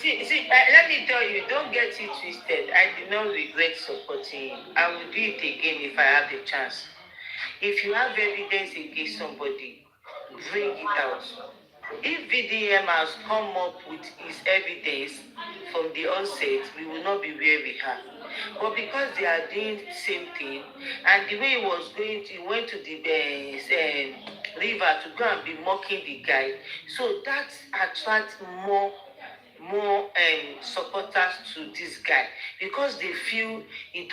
[SPEAKER 1] Let me tell you, don't get it twisted. I do not regret supporting him. I will do it again if I have the chance. If you have evidence against somebody, bring it out. If VDM has come up with his evidence from the onset, we will not be where we are. But because they are doing the same thing, and the way he went to the river to go and be mocking the guy, so that attracts more supporters to this guy, because they feel he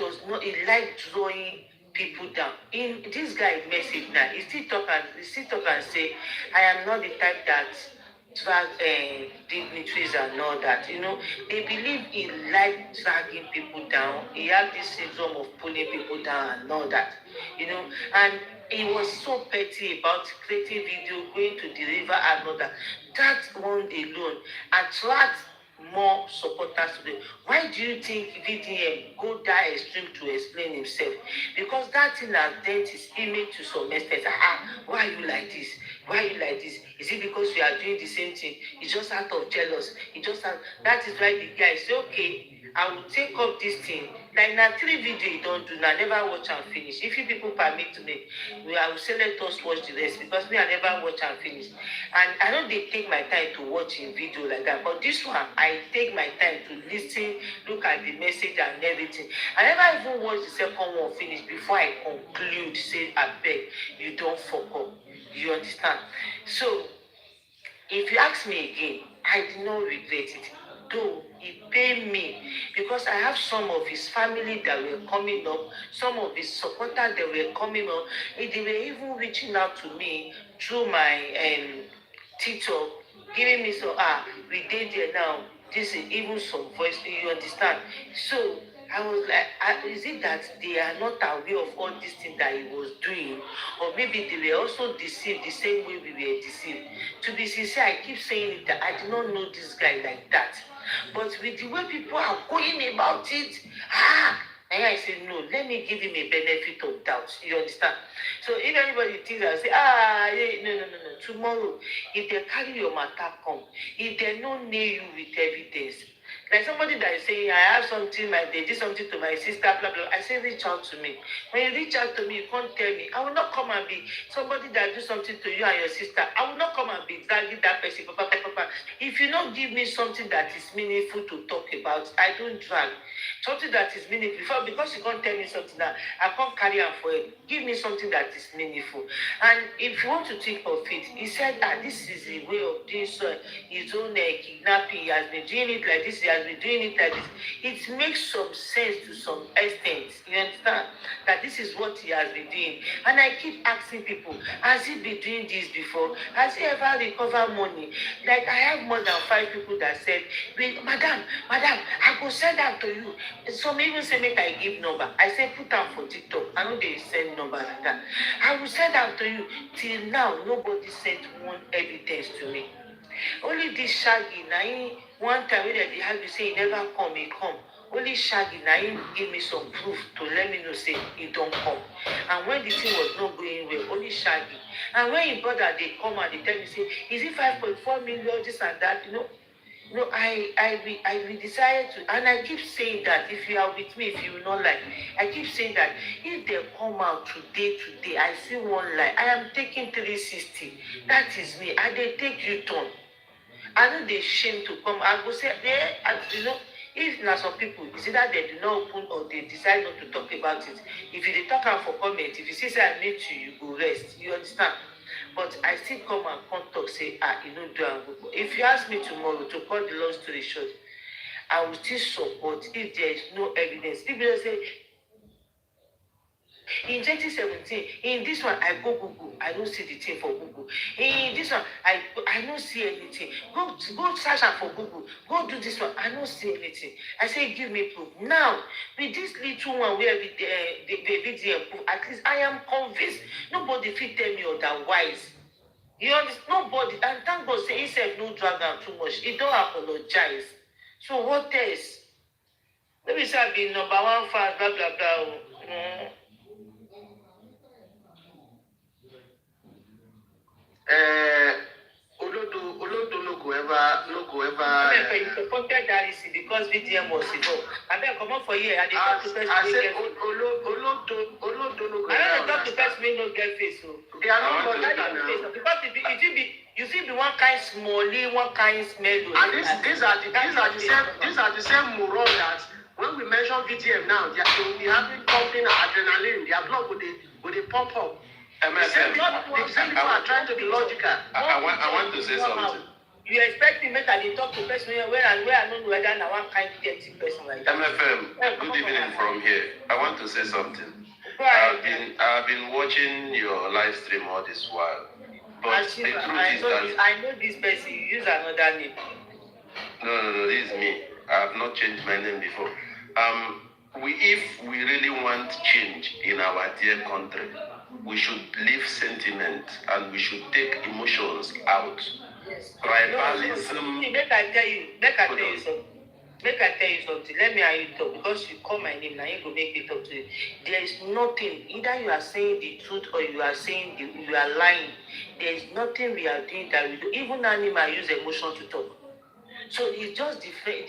[SPEAKER 1] like drawing people down. In this guy's message now, he still talk and say, I am not the type that drag dignitaries and all that. You know, they believe he like dragging people down. He had this syndrome of pulling people down and all that. You know, and he was so petty about creating video, going to the river and all that. That one alone attracts more supporters today. Why do you think VDM go that extreme to explain himself? Because that thing has dent his image to some extent. Why are you like this? Why are you like this? Is it because we are doing the same thing? It's just out of jealous. That is why the guy say, okay, I will take up this thing. Like now 3 video you don't do, now never watch and finish. If you people permit me, I will say let us watch the rest because me I never watch and finish. And I know they take my time to watch in video like that. But this one, I take my time to listen, look at the message and everything. I never even watch the second one finish before I conclude, say, I beg, you don't fuck up. You understand? So, if you ask me again, I do not regret it. Though it pained me because I have some of his family that were coming up, some of his supporters that were coming up, and they were even reaching out to me through my TikTok, giving me some, we did there now. This is even some voice, you understand? So I was like, is it that they are not aware of all these things that he was doing? Or maybe they were also deceived the same way we were deceived? To be sincere, I keep saying it that I did not know this guy like that. But with the way people are going about it, and I said, no, let me give him a benefit of doubt. You understand? So if anybody thinks I say, no. Tomorrow, if they carry your matter come, if they don't nail you with evidence, like somebody that is saying, I have something, they did something to my sister, blah, blah. I say, reach out to me. When you reach out to me, you can't tell me. I will not come and be somebody that do something to you and your sister. I will not come and be dragging that person. If you don't give me something that is meaningful to talk about, I don't drag. Something that is meaningful. Because you can't tell me something that I can't carry on for it. Give me something that is meaningful. And if you want to think of it, he said that this is the way of doing his own kidnapping. He has been doing it like this. He has been doing it like this. It makes some sense to some extent. You understand? That this is what he has been doing. And I keep asking people, has he been doing this before? Has he ever recovered money? Like I have more than 5 people that said, Madam, I go send that to you. Some even say, make I give number. I say, put them for TikTok. I know they send number like that. I will send that to you. Till now, nobody sent one evidence to me. Only this Shaggy, now one time when they have you say he never come, he come. Only Shaggy now give me some proof to let me know say he don't come. And when the thing was not going well, only Shaggy. And when he brother they come and they tell me say, is it 5.4 million, this and that, No, I decided to, and I keep saying that if you are with me, if you will not like, I keep saying that if they come out today, I see one lie. I am taking 360. That is me. And they take U-turn. I know they shame to come. I go say, if now some people, it's either they do not open or they decide not to talk about it. If you talk out for comment, if you see say I meet you, you go rest. You understand? But I still come and come talk, say, do and go. If you ask me tomorrow to cut the long story short, I will still support if there is no evidence. People say, in 2017, in this one, I go Google. I don't see the thing for Google. In this one, I don't see anything. Go search for Google. Go do this one. I don't see anything. I say, give me proof. Now, with this little one where the video proof, at least I am convinced nobody fit tell me otherwise. You understand? Nobody. And thank God, say himself no drag down too much. He don't apologize. So what else? Let me say I be number 1 fan, blah, blah, blah.
[SPEAKER 9] Olodo no go ever.
[SPEAKER 1] You supported that because VDM was involved. And then come on for here. And they talk to person.
[SPEAKER 9] I said Olodo no go ever.
[SPEAKER 1] I don't talk to person wey no get face.
[SPEAKER 9] They are not going
[SPEAKER 1] because you see the one kind smally, one kind smelly.
[SPEAKER 9] And these are the same moron that when we mention VDM now, they will be having pumping adrenaline. Their blood would pump up. The same people are trying to be logical.
[SPEAKER 12] I want to say something.
[SPEAKER 1] You expect me make I talk to person where I don't know whether I one kind dirty person like that.
[SPEAKER 12] MFM, good evening from here. I want to say something. I've been watching your live stream all this while. But the truth is that
[SPEAKER 1] I know this person. You use another name.
[SPEAKER 12] No, this is me. I have not changed my name before. If we really want change in our dear country, we should leave sentiment and we should take emotions out. tribalism.
[SPEAKER 1] Make I tell you something. Let me hear you talk because you call my name now. You go make me talk to you. There is nothing. Either you are saying the truth or you are saying you are lying. There is nothing we are doing that we do. Even animal use emotion to talk. So it's just different.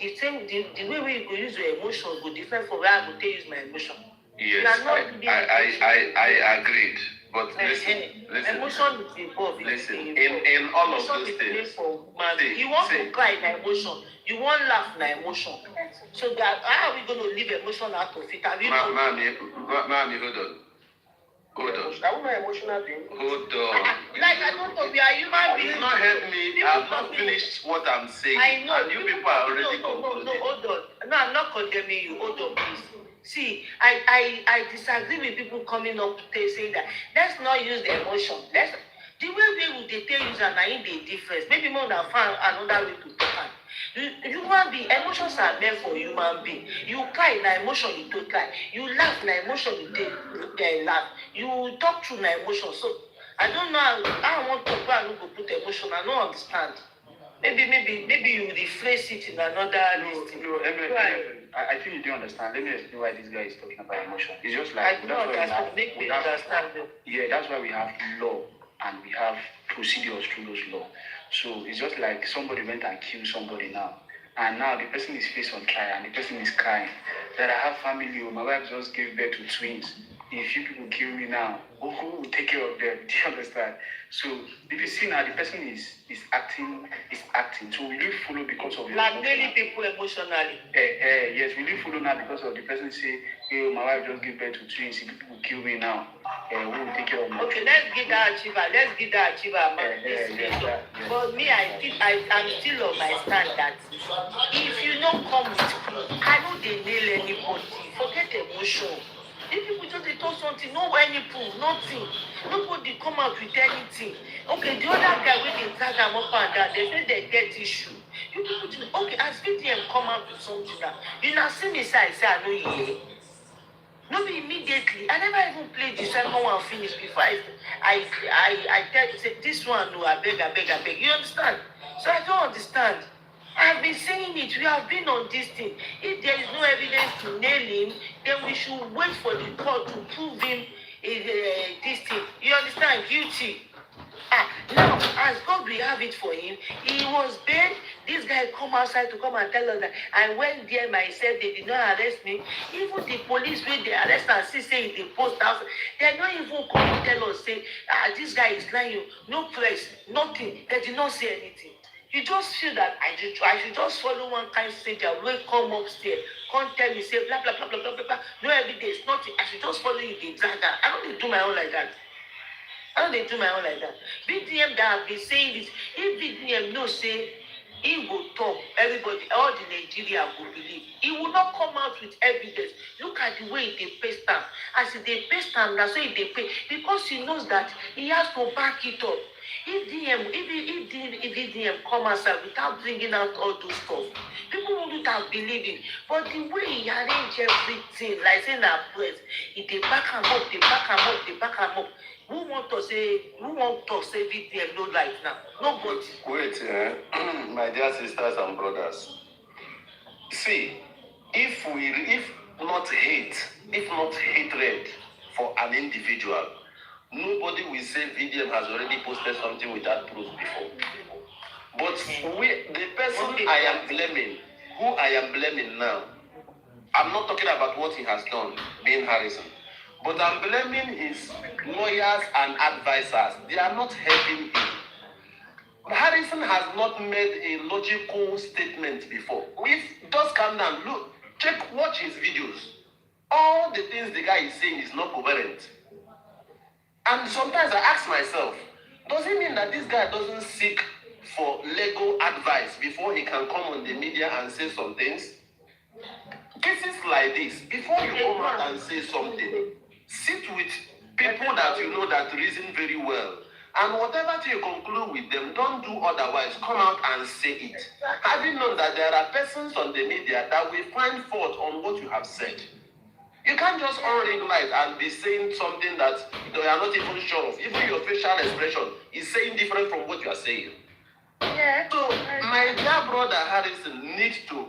[SPEAKER 1] The way we go use your emotion go different from where I go use my emotion.
[SPEAKER 12] Yes, I agreed. But listen.
[SPEAKER 1] Emotion is involved.
[SPEAKER 12] Listen, in all of those things.
[SPEAKER 1] You want to cry in emotion. You want laugh in emotion. So that how are we going to leave emotion out of it?
[SPEAKER 12] Mommy, hold on.
[SPEAKER 9] Are we not emotional beings?
[SPEAKER 12] Hold on.
[SPEAKER 1] Like I don't know, we are human beings.
[SPEAKER 12] You not help me. I have not finished what I'm saying.
[SPEAKER 1] I know.
[SPEAKER 12] And you people are already
[SPEAKER 1] concluding. No, hold on. No, I'm not condemning you. Hold on, please. See, I disagree with people coming up to saying that let's not use the emotion. The way we would tell you that in the difference. Maybe more than find another way to talk. Human being, emotions are meant for human being. You cry na emotion, you don't cry. You laugh na emotion, you take laugh. You talk through na emotion. So I don't know how I want to go and go put emotion. I don't understand. Maybe you rephrase it in another list.
[SPEAKER 5] No, I think you don't understand. Let me explain why this guy is talking about emotion. It's just like
[SPEAKER 1] I don't understand. Make me understand.
[SPEAKER 5] Yeah, that's why we have law and we have procedures through those laws. So it's just like somebody went and killed somebody now. And now the person is faced on trial and the person is crying that I have family, my wife just gave birth to twins. If you people kill me now, who will take care of them? Do you understand? So if you see now the person is acting. So will you follow because of your
[SPEAKER 1] blackmailing people emotionally?
[SPEAKER 5] Yes, will you follow now because of the person say, hey, my wife just gave birth to twins, if people kill me now, who will take care of me?
[SPEAKER 1] Okay, let's give that achiever man. But me, I'm still on my stand that if you don't come with proof, I know they nail anybody. Forget emotion. If people just they talk something, no any proof, nothing. Nobody come out with anything. Okay, the other guy when they tag them up and down, they say they get issue. You people just, okay, as VDM come out with something now, you now see me say I know you. No be immediately. I never even played the second one finish before I tell you say this one no, I beg. You understand? So I don't understand. I've been saying it. We have been on this thing. If there is no evidence to nail him, then we should wait for the court to prove him this thing. You understand? Guilty. Now, as God will have it for him, he was bailed. This guy come outside to come and tell us that I went there myself, they did not arrest me. Even the police when they arrest and see say in the post house, they don't even come to tell us, say, this guy is lying. No press, nothing. They did not say anything. You just feel that I should just follow one kind of stranger, will come upstairs, come tell me, say, blah, blah, blah, blah, blah, blah. No evidence, nothing. I should just follow you, the dragger. I don't do my own like that. BDM that have been saying this, if BDM no say, he will talk, everybody, all the Nigeria will believe. He will not come out with evidence. Look at the way they paste them. As they paste them, that's why they pay. Because he knows that he has to back it up. If DDM come outside without bringing out all those stuff, people wouldn't have believed him. But the way he arranged everything, like saying that press, if they back him up. Who want to say VDM no life now? Nobody.
[SPEAKER 12] Wait, my dear sisters and brothers. See, if not hatred for an individual, nobody will say VDM has already posted something without proof before. But the person who I am blaming now, I'm not talking about what he has done, being Harrison. But I'm blaming his lawyers and advisors. They are not helping him. Harrison has not made a logical statement before. Just calm down, look, watch his videos. All the things the guy is saying is not coherent. And sometimes I ask myself, does it mean that this guy doesn't seek for legal advice before he can come on the media and say some things? Cases like this, before you come out and say something, sit with people that you know that reason very well. And whatever you conclude with them, don't do otherwise. Come out and say it. Having known that there are persons on the media that will find fault on what you have said. You can't just unring light and be saying something that you are not even sure of. Even your facial expression is saying different from what you are saying.
[SPEAKER 2] Yeah.
[SPEAKER 12] So my dear brother Harrison needs to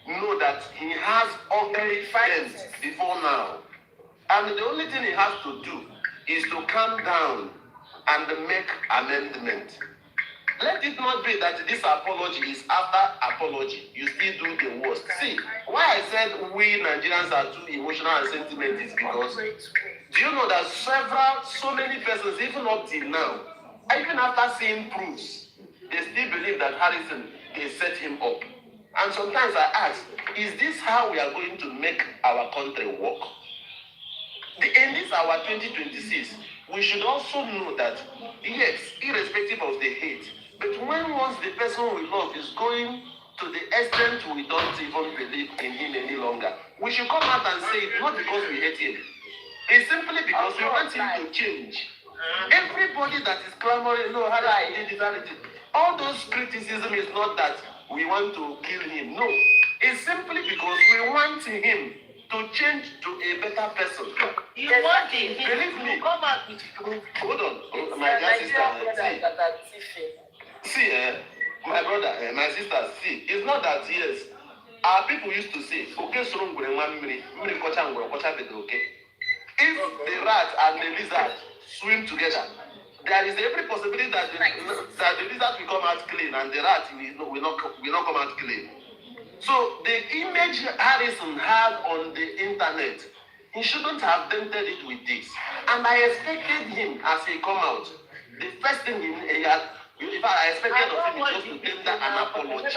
[SPEAKER 12] know that he has ugly friends before now. And the only thing he has to do is to calm down and make amendment. Let it not be that this apology is after apology. You still do the worst. See, why I said we Nigerians are too emotional and sentimental is because do you know that so many persons, even up till now, even after seeing proofs, they still believe that Harrison they set him up. And sometimes I ask, is this how we are going to make our country work? In this our 2026, we should also know that, yes, irrespective of the hate, but when once the person we love is going to the extent we don't even believe in him any longer, we should come out and say it, not because we hate him. It's simply because we want him to change. Everybody that is clamoring, no, Harrison did this, all those criticism is not that we want to kill him. No, it's simply because we want him to change to a better person.
[SPEAKER 1] You want him,
[SPEAKER 12] believe me.
[SPEAKER 1] Come out with proof.
[SPEAKER 12] Hold on, my dear sister. See, my brother, my sister, see, it's not that, yes, our people used to say, okay, so okay. If the rat and the lizard swim together, there is every possibility that the lizard will come out clean and the rat will not come out clean. So the image Harrison had on the internet, he shouldn't have dented it with this. And I expected him as he come out. The first thing he had, in fact, I expected of him just to tender an apology.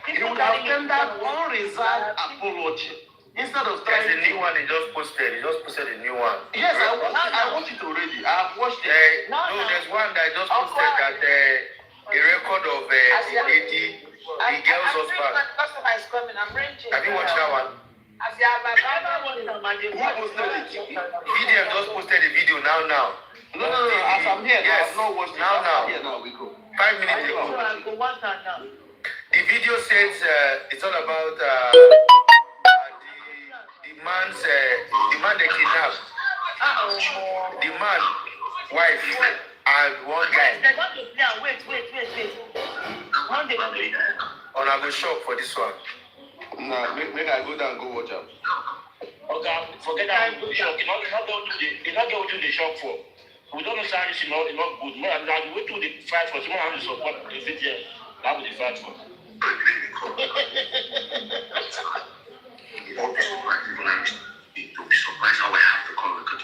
[SPEAKER 12] He would have tendered unreserved apology. Instead of trying
[SPEAKER 11] there's a new one he just posted. He just posted a new one.
[SPEAKER 12] Yes, I watched it already. I have watched it.
[SPEAKER 11] No, there's one that I just posted that a record of the lady, the girl's husband. Have you watched that one?
[SPEAKER 12] Who posted it?
[SPEAKER 11] VDM just posted a video now.
[SPEAKER 12] No. As I'm here, yes. I have not watched it.
[SPEAKER 11] Now.
[SPEAKER 12] Here now we go.
[SPEAKER 11] 5 minutes ago. The video says it's all about the man they kidnapped. The man, wife, and one guy.
[SPEAKER 1] Wait.
[SPEAKER 11] On I go shop for this one.
[SPEAKER 12] Nah, make I go down and go watch out.
[SPEAKER 10] Okay, forget that. Shop. You're not going to the shop for. We don't know how it's not good. More than we do the fight for someone to support the video. That would be fight for.
[SPEAKER 13] You'll be surprised how I have to call record.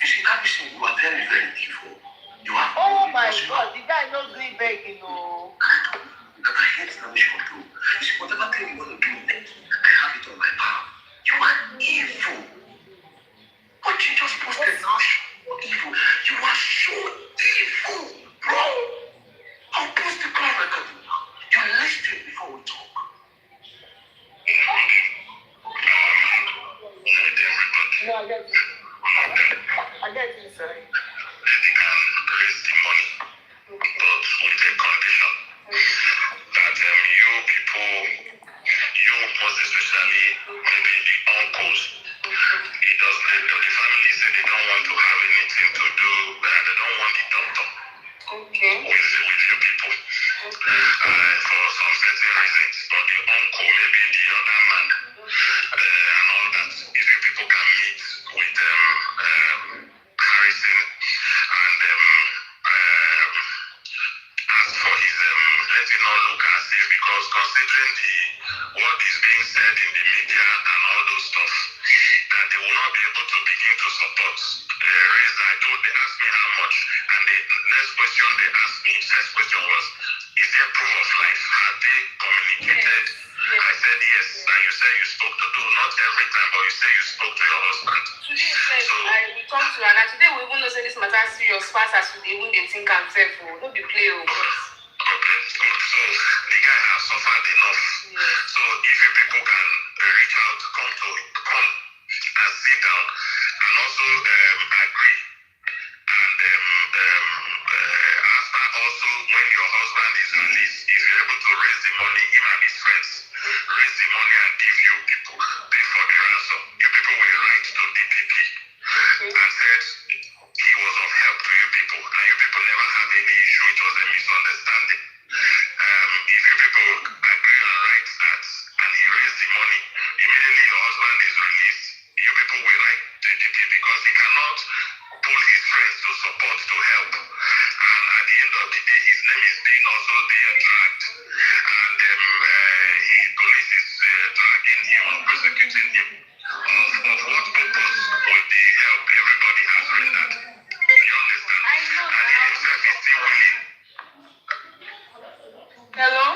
[SPEAKER 13] You see, Harrison, you are very, very evil. You are.
[SPEAKER 1] Oh my God, the guy not doing begging, no.
[SPEAKER 13] That I hate that we should do. You see, whatever thing you want to do, I have it on my power. You are evil. What you just posted now, so evil. You are so evil, bro. I'll post the call record now. You listen before we talk.
[SPEAKER 1] No, I get it. Sir.
[SPEAKER 13] They can raise the money, but with a condition that you people, you most especially, maybe the uncles, the family say they don't want to have anything to do, they don't want the doctor with you people. For some certain reasons, but the uncle, maybe the other man, and all that, if you people can meet with Harrison and ask for his let it not look as if, because considering what is being said in the media and all those stuff, that they will not be able to begin to support raise. They asked me how much, and the next question they asked me, first question was, is there proof of life? Have they communicated? Yes. I said yes, and you said you spoke to, not every time, but you say you spoke to your husband.
[SPEAKER 2] So we talked to her, and today we even know say this matter serious fast as we even they think and say, don't be play over.
[SPEAKER 13] Okay, good. So the guy has suffered enough. Yes. So if you people can reach out, come and sit down, and also agree, and after also when your husband is released, if you're able to raise the money, him and his friends raise the money and give you people, pay for the ransom. You people will write to DPP and said he was of help to you people, and you people never had have any issue. It was a misunderstanding. If you people agree and write that, and he raised the money, immediately your husband is released. You people will write the deed because he cannot pull his friends to support to help. And at the end of the day, his name is being also being dragged. And police is dragging him or persecuting him. Of what purpose would the help everybody has rendered? You understand?
[SPEAKER 2] I know.
[SPEAKER 13] And he himself is still willing.
[SPEAKER 2] Hello?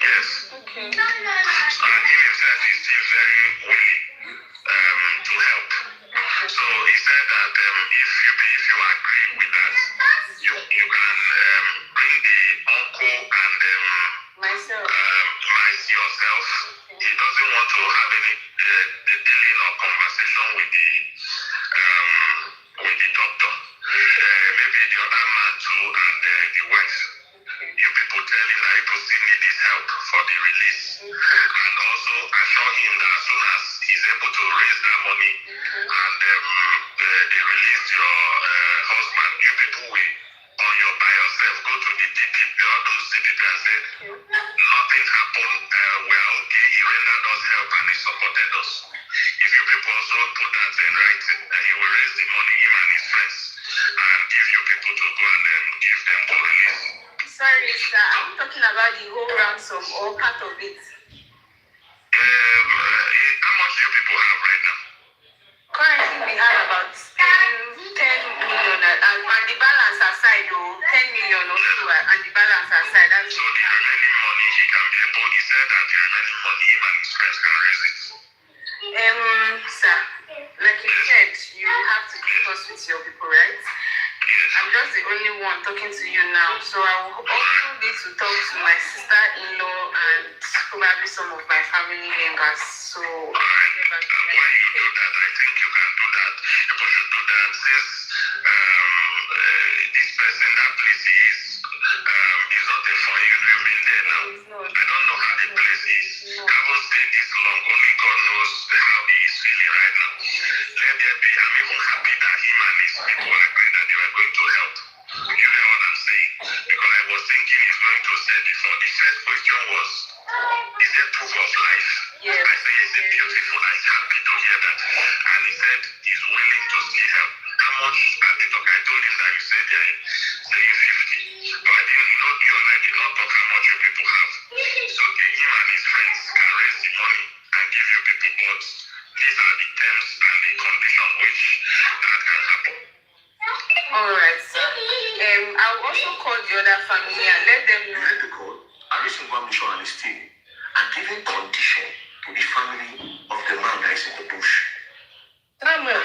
[SPEAKER 13] Yes.
[SPEAKER 2] Okay.
[SPEAKER 13] And he himself is still very willing to help. So he said that if you agree with that, you can bring the uncle and
[SPEAKER 2] Myself.
[SPEAKER 13] yourself. He doesn't want to have any the dealing or conversation with the doctor. Maybe the other man too and the wife. You people tell him that people still need his help for the release. And also assure him that as soon as he's able to raise that money and they release your husband, you people will on your by yourself go to the DPP, all those DPP and say, nothing happened, we are okay, he rendered us help and he supported us. If you people also put that in writing, that he will raise the money, him and his friends, and give you people to go and give them to release.
[SPEAKER 2] Sorry, sir. I'm talking about the whole ransom or part of it.
[SPEAKER 13] How much do you people have right now?
[SPEAKER 2] Currently, we have about 10 million, and the balance aside, 10 million or so, and the balance aside. That's
[SPEAKER 13] so the remaining money he can be able, he said that the remaining money him and his friends can raise it.
[SPEAKER 2] Sir, like you said, you have to keep us with your people, right? I'm just the only one talking to you now, so I will also need to talk to my sister-in-law and probably some of my family members. So,
[SPEAKER 13] when you do that, I think you can do that. People should do that since this person, that place is not there for you. You've been there now. I don't know how the place is. I haven't stayed this long. Only God knows how he is feeling right now. Let there be. I'm even happy that him and his people agreed that they were going to help. You hear what I'm saying? Because I was thinking he's going to say before. The first question was, is there proof of life?
[SPEAKER 2] Yes.
[SPEAKER 13] I say it's beautiful. I'm happy to hear that. And he said he's willing to still help. How much at the talk? I told him that you said they're saying 50. But I didn't know you and I did not talk how much you people have. So okay, him and his friends can raise the money and give you people, but these are the terms and the condition which that can happen.
[SPEAKER 2] Alright, sir. I'll also call the other family and let them know.
[SPEAKER 12] Let the call. Harrison Mission and his team are giving condition to the family of the man that is in the bush.
[SPEAKER 1] Samuel.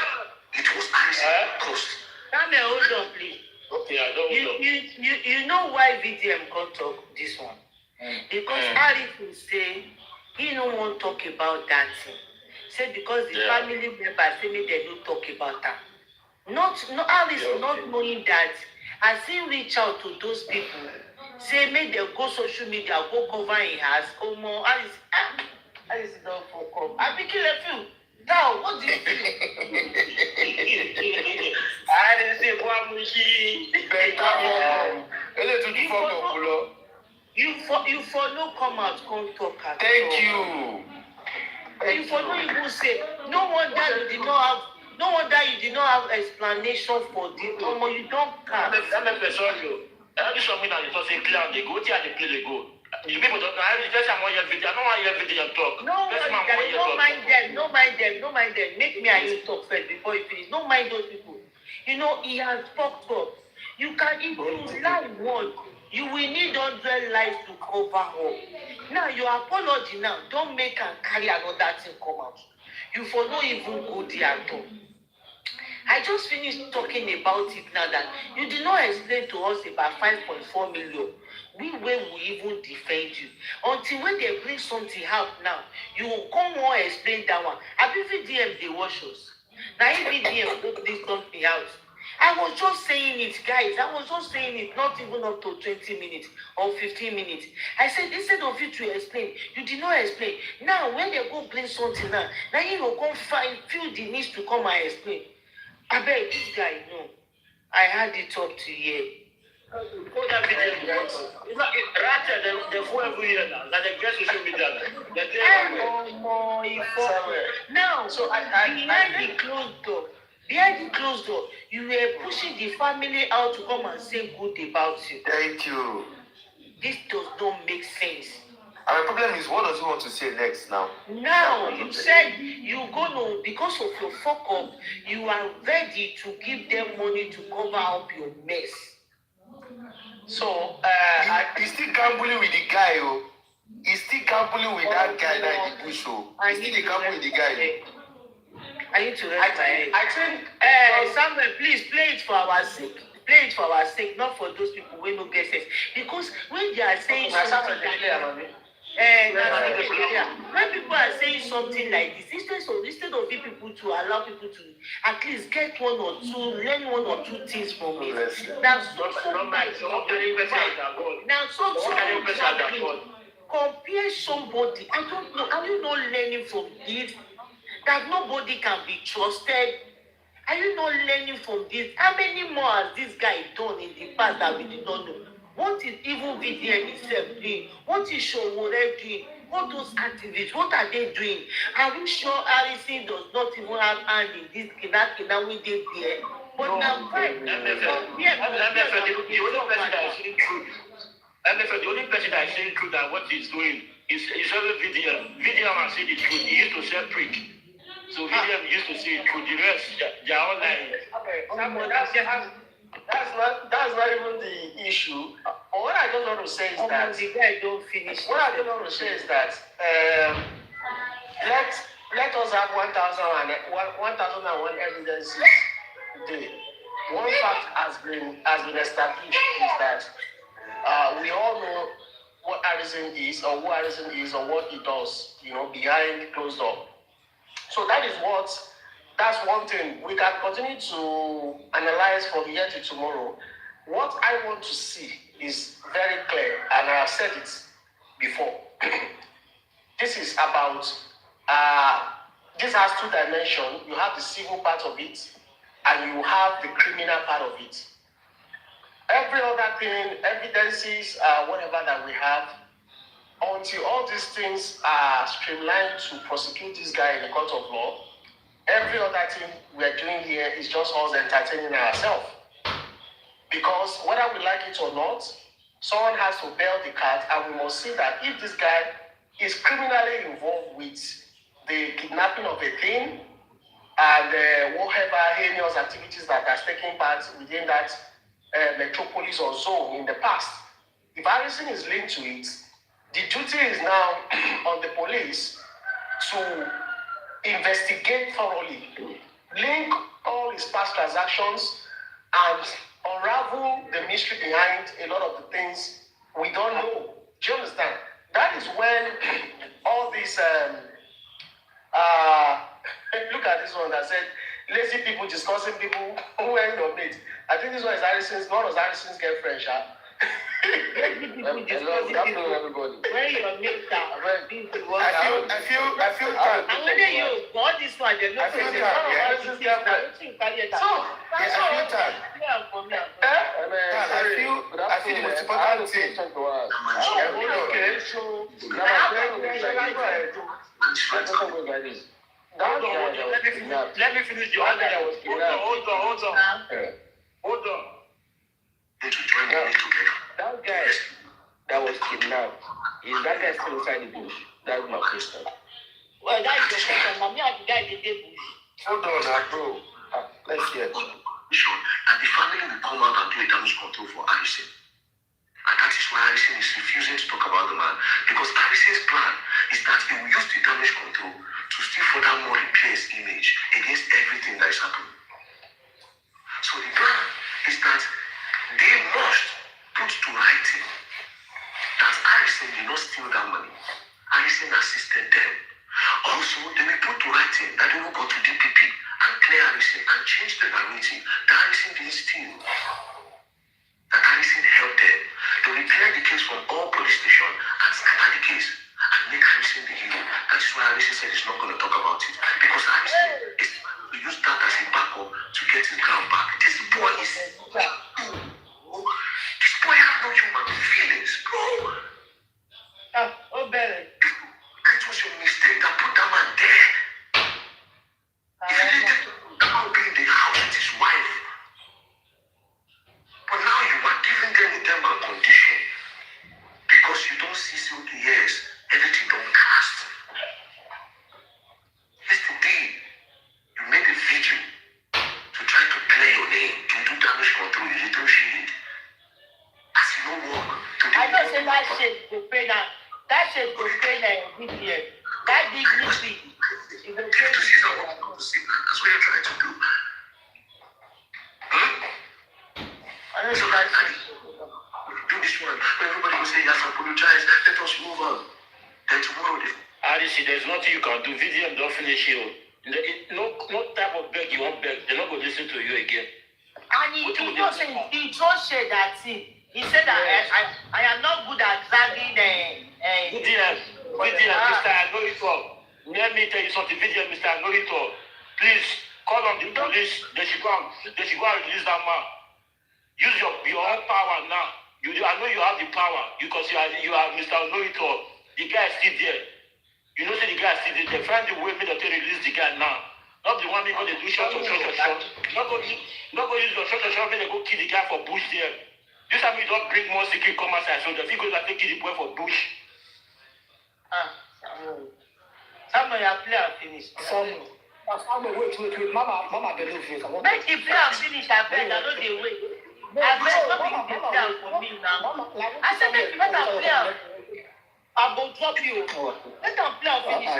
[SPEAKER 12] It was Harrison cost.
[SPEAKER 1] Samuel, hold on, please.
[SPEAKER 10] Okay, I don't know.
[SPEAKER 1] You know why VDM can't talk this one? Because Harrison say he don't want to talk about that thing. Say because the family members say me they don't talk about that. Harrison not knowing that as he reach out to those people, say make them go social media, go cover in house. Oh more Harrison don't fuck up. I be kill a few. Now, what do you feel?
[SPEAKER 10] I didn't say one
[SPEAKER 1] You for no come out, come talk at
[SPEAKER 12] Thank you.
[SPEAKER 1] You for no even say no wonder you did not have explanation for the you don't care.
[SPEAKER 10] I'm sorry. I just want me to say clear they go to the play they go. You people don't know. I just want your video. I don't want your video talk.
[SPEAKER 1] No mind them. Make me and you talk first before you finish. Don't mind those people. You know, he has fucked up. You can, if you lie one, you will need 100 lives to cover up. Now, your apology now, don't make and carry another thing come out. You for not even go there at all. I just finished talking about it now that you did not explain to us about 5.4 million. We will even defend you. Until when they bring something out now, you will come on explain that one. I believe VDM they watch us. Now if VDM go bring something out. I was just saying it, guys. I was just saying it, not even up to 20 minutes or 15 minutes. I said, instead of you to explain, you did not explain. Now, when they go bring something now you will come feel the need to come and explain. I beg this guy, no. I had it up to here.
[SPEAKER 10] Put that video behind you. It's not Ratchet, they fool every year now. That they get social media now. They take
[SPEAKER 1] Now, so behind the closed door, you were pushing the family out to come and say good about you.
[SPEAKER 11] Thank you.
[SPEAKER 1] This does not make sense.
[SPEAKER 11] And the problem is, what does he want to say next now?
[SPEAKER 1] Now, you said you're gonna, because of your fuck up, you are ready to give them money to cover up your mess.
[SPEAKER 11] So, he's still gambling with the guy, oh. He's still gambling with that guy that he pushed, oh. He's still gambling with the guy.
[SPEAKER 1] I need to rest my head.
[SPEAKER 9] I think
[SPEAKER 1] Samuel, please play it for our sake. Play it for our sake, not for those people who no get sense. Because when they are saying something like when people are saying something like this, instead of people to allow people to at least get one or two, learn one or two things from it. Now, compare somebody. I don't know. Are you not learning from this? That nobody can be trusted. Are you not learning from this? How many more has this guy done in the past that we did not know? What is even VDN itself doing? What is Showore doing? What those activists, what are they doing? Are you sure Harrison does not even have hand in this kidnapping we did there? But
[SPEAKER 10] no,
[SPEAKER 1] now,
[SPEAKER 10] the only person that is saying true that what he's doing is only VDM. VDM has said the truth. He used to sell prick. So VDM used to say true. The rest, they are all lying.
[SPEAKER 9] That's not even the issue. What I just want to say is that
[SPEAKER 1] the guy don't finish.
[SPEAKER 9] What I just want to say is that let us have 1,001 evidences today. One fact has been established is that we all know what Harrison is, or who Harrison is, or what he does, behind closed door. So that's one thing. We can continue to analyze from here to tomorrow. What I want to see is very clear, and I have said it before. This is about, this has two dimensions. You have the civil part of it, and you have the criminal part of it. Every other thing, evidences, whatever that we have, until all these things are streamlined to prosecute this guy in the court of law, every other thing we're doing here is just us entertaining ourselves. Because whether we like it or not, someone has to bail the cat, and we must see that if this guy is criminally involved with the kidnapping of a thing and whatever heinous activities that has taken part within that metropolis or zone in the past, if Harrison is linked to it, the duty is now on the police to investigate thoroughly, link all his past transactions, and unravel the mystery behind a lot of the things we don't know. Do you understand? That is when all these look at this one that said lazy people discussing people who ain't your mate. I think this one is Harrison's girlfriend, Sha.
[SPEAKER 1] Everybody. When your mates are
[SPEAKER 11] I feel that.
[SPEAKER 1] And when you got this one, they look
[SPEAKER 11] I feel that.
[SPEAKER 1] so
[SPEAKER 11] I feel the most important thing.
[SPEAKER 10] Let me finish the order. Hold on.
[SPEAKER 9] That guy that was kidnapped, is that guy still inside the bush? That's my question.
[SPEAKER 1] Well, that is the question. Mommy and the guy, they bush.
[SPEAKER 11] Hold on, bro. Let's hear it.
[SPEAKER 13] And the family will come out and do a damage control for Harrison. And that is why Harrison is refusing to talk about the man. Because Harrison's plan is that he will use the damage control to still furthermore repair his image against everything that is happening. So the plan is that they must put to writing that Harrison did not steal that money. Harrison assisted them. Also, they will put to writing that they will go to DPP and clear Harrison and change the narrative that Harrison didn't steal. That Harrison helped them. They will clear the case from all police stations and scatter the case and make Harrison the hero. That is why Harrison said he's not going to talk about it. Because Harrison is trying to use that as a backup to get his ground back. This boy is human feelings, bro.
[SPEAKER 1] Oh, better.
[SPEAKER 13] It was your mistake that put that man there. If you didn't that man be in the house with his wife. But now you are giving them a term and condition. Because you don't see okay, yes, everything don't cast. Yesterday, you made a video to try to clear your name, to do damage control, you didn't shade. As you don't work,
[SPEAKER 1] I know say that shit go pay now. That shit go pay now this year. That dignity.
[SPEAKER 13] Give to Caesar what belongs to Caesar. That's what you're trying to do. Huh?
[SPEAKER 1] I know so that shit.
[SPEAKER 13] Do this one. Everybody will say, yes, apologize. Let us move on. Then tomorrow,
[SPEAKER 10] Alice, there's nothing you can do. VDM don't finish you. No type of beg you won't beg. They're not going to listen to you again.
[SPEAKER 1] And he told Shay that he said that I am not good at dragging
[SPEAKER 10] VDM, Mr. I know it all. Let me tell you something, VDM, Mr. I know it all. Please call on the police. They should go and release that man. Use your own power now. I know you have the power because you are Mr. I know it all. The guy is still there. You know, say the guy is still there. They find the way to release the guy now. Not the one because they do shot. Not go use your shot when they go kill the guy for bush there. This time you don't bring more secret come outside, so the people that take kill the boy for bush.
[SPEAKER 1] Samuel, your player finish.
[SPEAKER 7] Samuel, wait. Mama, believe this.
[SPEAKER 1] Make the player finish, I beg. I know they wait. I beg, not be the player for me now. I said, make the player. I will drop you. Let them play and finish.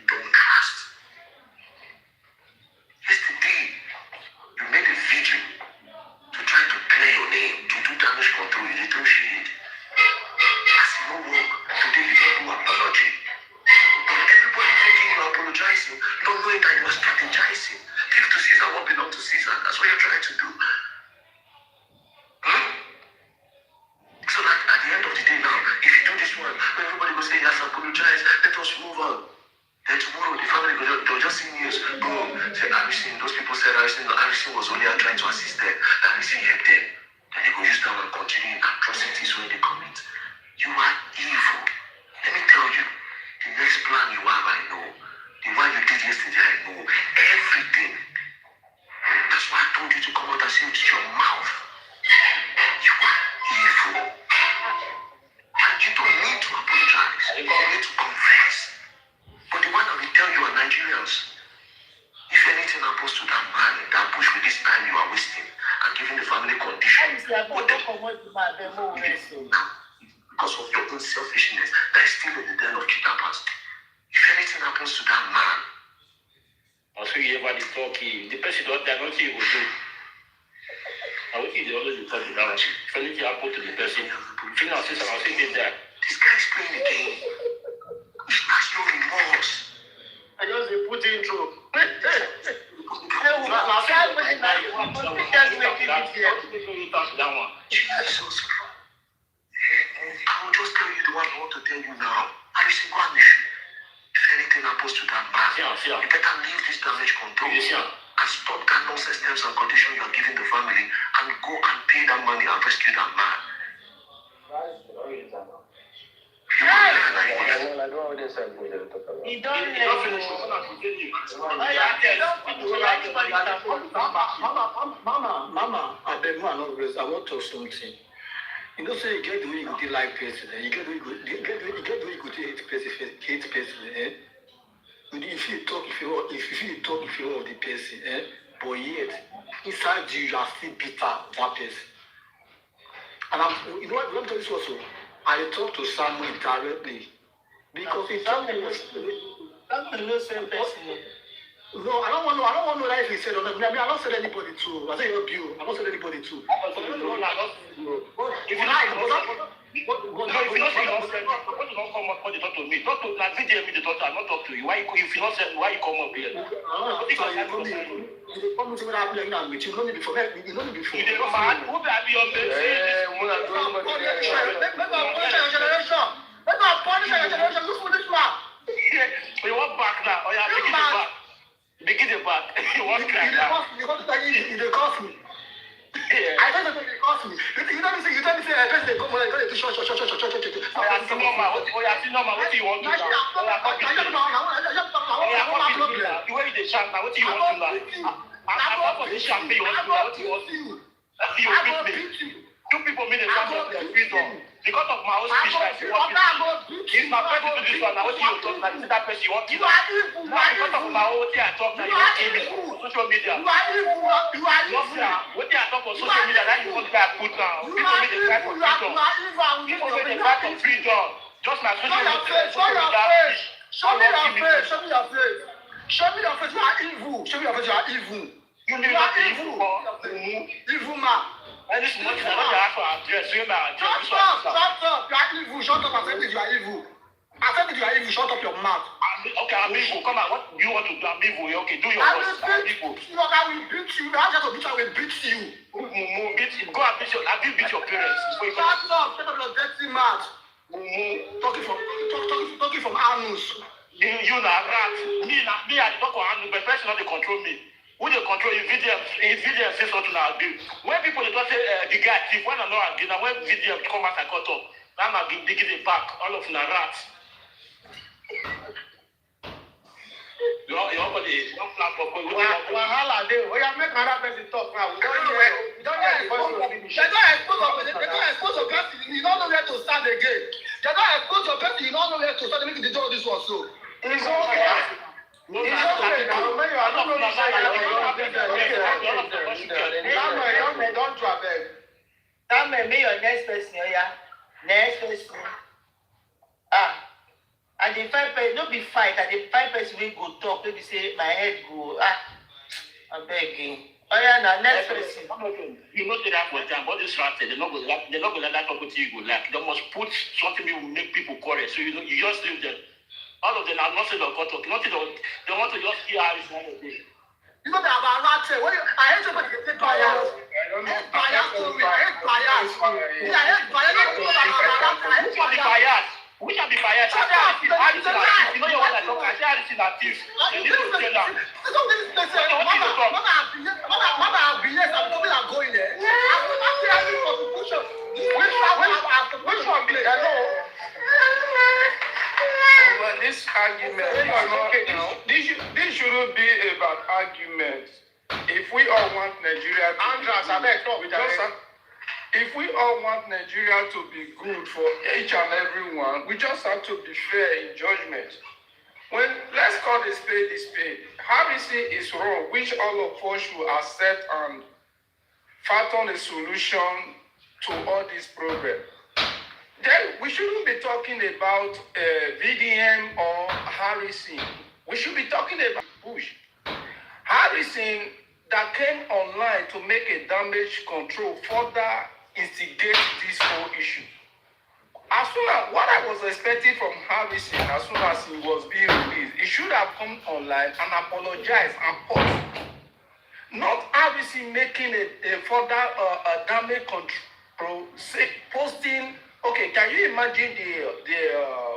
[SPEAKER 13] Don't cast. Yesterday, you made a video to try to clear your name, to do damage control, you didn't shade. As you know, today you don't do apology. But everybody thinking you are apologizing, don't knowing that you are strategizing. Give to Caesar what belongs to Caesar. That's what you're trying to do. So that at the end of the day now, if you do this one, everybody will say, yes, apologize, let us move on. Then tomorrow, the family they'll just see news. Boom, say Harrison, those people said Harrison was only trying to assist them. Harrison helped them. Then they go use that and continue atrocities when they commit. You are evil. Let me tell you, the next plan you have, I know. The one you did yesterday, I know. Everything. That's why I told you to come out and say it with your mouth. You are evil. And you don't need to apologize. You need to confess. But the one I will tell you are Nigerians. If anything happens to that man in that bush with this time you are wasting and giving the family condition, because of your own selfishness, that is still in the den of kidnappers. If anything happens to that man,
[SPEAKER 10] also you ever the talking, the person don't die, nothing will do. I will see the other talk to that one. If anything happens to the person, finances and I'll say that.
[SPEAKER 13] This guy is playing the game. He has no remorse.
[SPEAKER 9] I just put in through.
[SPEAKER 13] Jesus. I will just tell you the one I want to tell you now. Harrison, go and issue. If anything happens to that man, you better leave this damage control and stop that nonsense terms and conditions you are giving the family and go and pay that money and rescue that man.
[SPEAKER 7] Mama, I beg you, I want to something. You know, say you get the way you could like person, you get the way you could hate person, eh? If you talk, if you want of the person, eh? But yet, inside you are still bitter that person. And you know what I'm telling you also? I talk to someone directly because it's something.
[SPEAKER 1] No same person.
[SPEAKER 7] No, I don't want to know if he said or not. I mean, I don't say anybody too. I say help you. I don't say anybody too.
[SPEAKER 10] If you don't come up, talk to me. Talk to like VDM, the daughter. Not talk to you. Why if you not say why you come up here?
[SPEAKER 7] You come to me that playing and meet you. You know me before.
[SPEAKER 10] You don't man. Who be happy on this?
[SPEAKER 7] Let me punish your generation. Look for this man.
[SPEAKER 10] You want back now? Oh yeah, take it back. Begin the back. You want cry now?
[SPEAKER 7] You cost me.
[SPEAKER 10] Yeah.
[SPEAKER 7] I don't know if it cost me. You don't say I person they come on, they do short.
[SPEAKER 10] Oh, yeah, see normal. What do you want to do now? The way they shout now, what do you want to do now? I'm for this champagne, you want to do now? What do you want to do? You beat me. Two people made a sound of their freedom. Because of my own speech, like, you want me. If my person do this one, now what do you talk? Like, see that person, you want to kill her. Now, because of my own thing I talk, now you want to kill me on social media. Just now, what thing I talk on social media, that you want to put down. People made a fight for freedom. People made a fight for freedom. Just my social media.
[SPEAKER 7] Show me your face. You are evil. You are evil.
[SPEAKER 10] You are evil.
[SPEAKER 7] Evil man.
[SPEAKER 10] And this money, I don't have to address you now.
[SPEAKER 7] Shut up. You are evil. Shut up. I said you are evil. Shut up your mouth.
[SPEAKER 10] Okay, I'm evil. Come on, what do you want to do? I'm evil. Okay, do your worst. I'm evil.
[SPEAKER 7] I will beat you. I will beat you.
[SPEAKER 10] Go and beat your parents.
[SPEAKER 7] Shut up your dirty mouth. Talking from anus.
[SPEAKER 10] You na rat. Me, I talk on anus, but person not they control me. Who they control VDM say something I agree. When people they don't say the guy thief, when I know agree, now when VDM come out and cut up, now I'm digging it back, all of na rats. You don't plan for
[SPEAKER 7] Wahala dey. We are make another person talk now. We don't hear the voice of the mission. They don't expose your person. You don't know where to start again. They don't expose your person. You don't know where to start. They make the job this one so. It's okay.
[SPEAKER 6] It's okay. Now, when you are not don't travel.
[SPEAKER 1] That may be your next person, yeah. Next person. And the 5 person, don't be fight. And the 5 person will go talk. Maybe say my head go. I'm begging. Oh yeah, now next person.
[SPEAKER 10] You know that for them, but this rat, they're not going to let that talk to you go like. They must put something that will make people correct. So you just leave them. All of them are not saying they'll cut off. They want to just hear how it's one of them.
[SPEAKER 7] You know that about rats. I hate somebody to take bias. I hate bias.
[SPEAKER 10] We can be biased. You know your one I talk. I say Harrison are thieves. They need to tell them.
[SPEAKER 6] Which one be? Well, this argument this shouldn't be about arguments. If we all want Nigeria to if we all want Nigeria to be good for each and every one, we just have to be fair in judgment. Let's call the spade a spade. Harrison is wrong, which all of us should accept and fathom a solution to all this problem. Then we shouldn't be talking about VDM or Harrison. We should be talking about Bush. Harrison that came online to make a damage control further instigate this whole issue. As soon as what I was expecting from Harrison, as soon as he was being released, he should have come online and apologized and post. Not Harrison making a further damage control, posting. Okay, can you imagine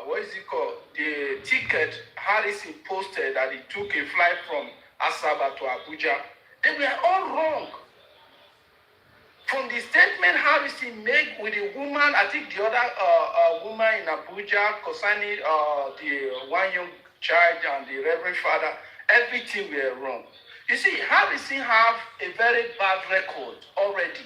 [SPEAKER 6] what is it called? The ticket Harrison posted that he took a flight from Asaba to Abuja. They were all wrong. From the statement Harrison made with the woman, I think the other woman in Abuja concerning the one young child and the Reverend Father, everything were wrong. You see, Harrison have a very bad record already.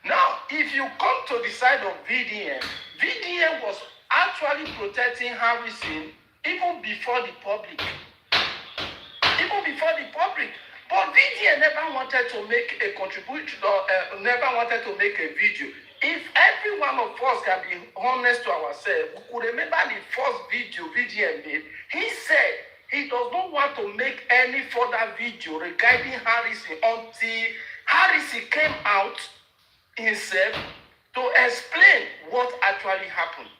[SPEAKER 6] Now, if you come to the side of VDM, VDM was actually protecting Harrison even before the public. But VDM never wanted to make a contribution or never wanted to make a video. If every one of us can be honest to ourselves, we could remember the first video VDM made. He said he does not want to make any further video regarding Harrison until Harrison came out himself to explain what actually happened.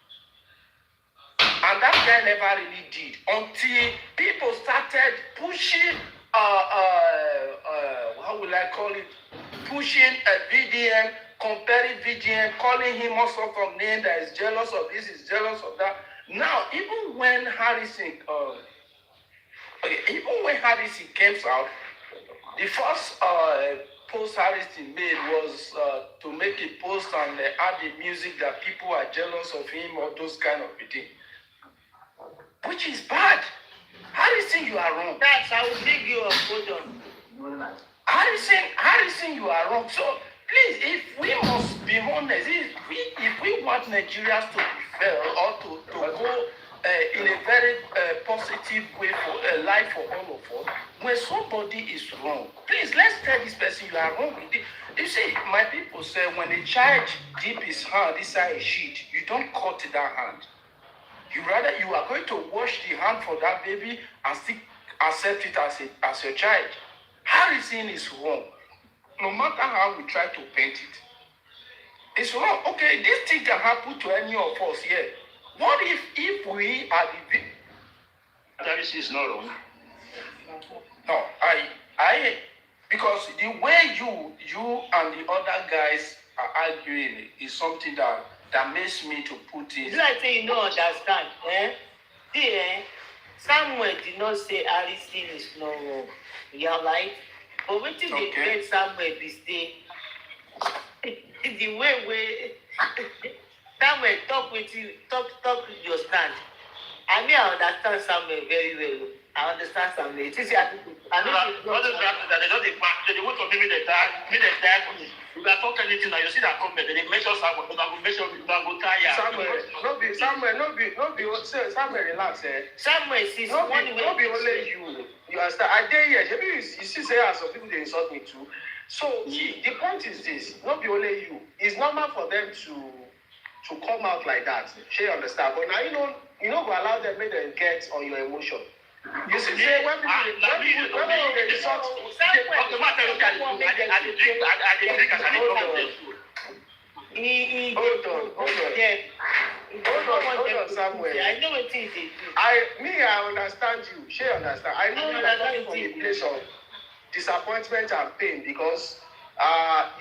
[SPEAKER 6] And that guy never really did until people started pushing how will I call it? Pushing a VDM, comparing VDM, calling him all sorts of names that is jealous of this, is jealous of that. Now, even when Harrison
[SPEAKER 14] Okay, even when Harrison came out, the first post Harrison made was to make a post and add the music that people are jealous of him or those kind of thing, which is bad. Harrison, you are wrong.
[SPEAKER 1] That's I will dig you up. Hold on.
[SPEAKER 14] Harrison, you are wrong. So please, if we must be honest, if we want Nigerians to prevail or to go in a very positive way for life for all of us, when somebody is wrong, please let's tell this person you are wrong. You see, my people say when a child dip his hand inside a sheet, you don't cut that hand. You are going to wash the hand for that baby and still accept it as your child. Harrison is wrong. No matter how we try to paint it, it's wrong. Okay, this thing can happen to any of us here. What if we are the victim?
[SPEAKER 5] Harrison is not wrong.
[SPEAKER 14] No, because the way you and the other guys are arguing is something that makes me to put it.
[SPEAKER 1] It's like say you don't understand. See, Samuel did not say Harrison is no wrong. You are right. But what did they get Samuel this day? The way Samuel talk with your stand. I mean, I understand Samuel very well. I understand Samuel. It is I know
[SPEAKER 5] they want to give me the time. You can talk anything now. You see that comment. They mention Samuel. But I will mention you go tired.
[SPEAKER 14] Samuel, relax.
[SPEAKER 1] Samuel is
[SPEAKER 14] not be only you. You understand? I dare here. You see, say some people they insult me too. So the point is this: not be only you. It's normal for them to come out like that. She understand? But now you know go allow them make them get on your emotion. You see, say when people they insult. Hold on, Samuel.
[SPEAKER 1] I know what it is.
[SPEAKER 14] I understand you. She understand. I know you are coming from a place of disappointment and pain because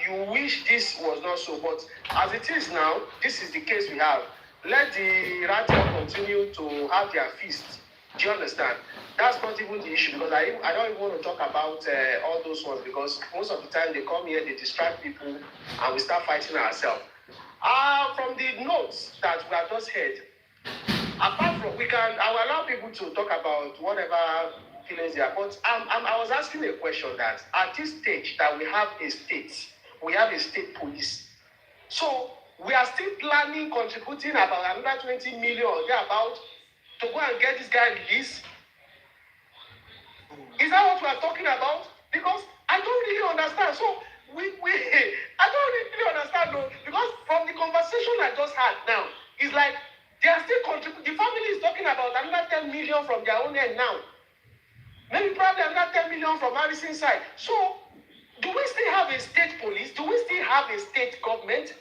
[SPEAKER 14] you wish this was not so. But as it is now, this is the case we have. Let the Raja continue to have their feast. Do you understand? That's not even the issue because I don't even want to talk about all those ones because most of the time they come here, they distract people, and we start fighting ourselves. From the notes that we have just heard, apart from I will allow people to talk about whatever feelings they are. But I was asking a question that at this stage that we have a state police. So we are still planning, contributing about another 20 million or thereabout to go and get this guy released. Is that what we are talking about? Because I don't really understand. So I don't really understand though. Because from the conversation I just had now, it's like they are still contributing. The family is talking about another 10 million from their own end now. Maybe probably another 10 million from Harrison's side. So do we still have a state police? Do we still have a state government?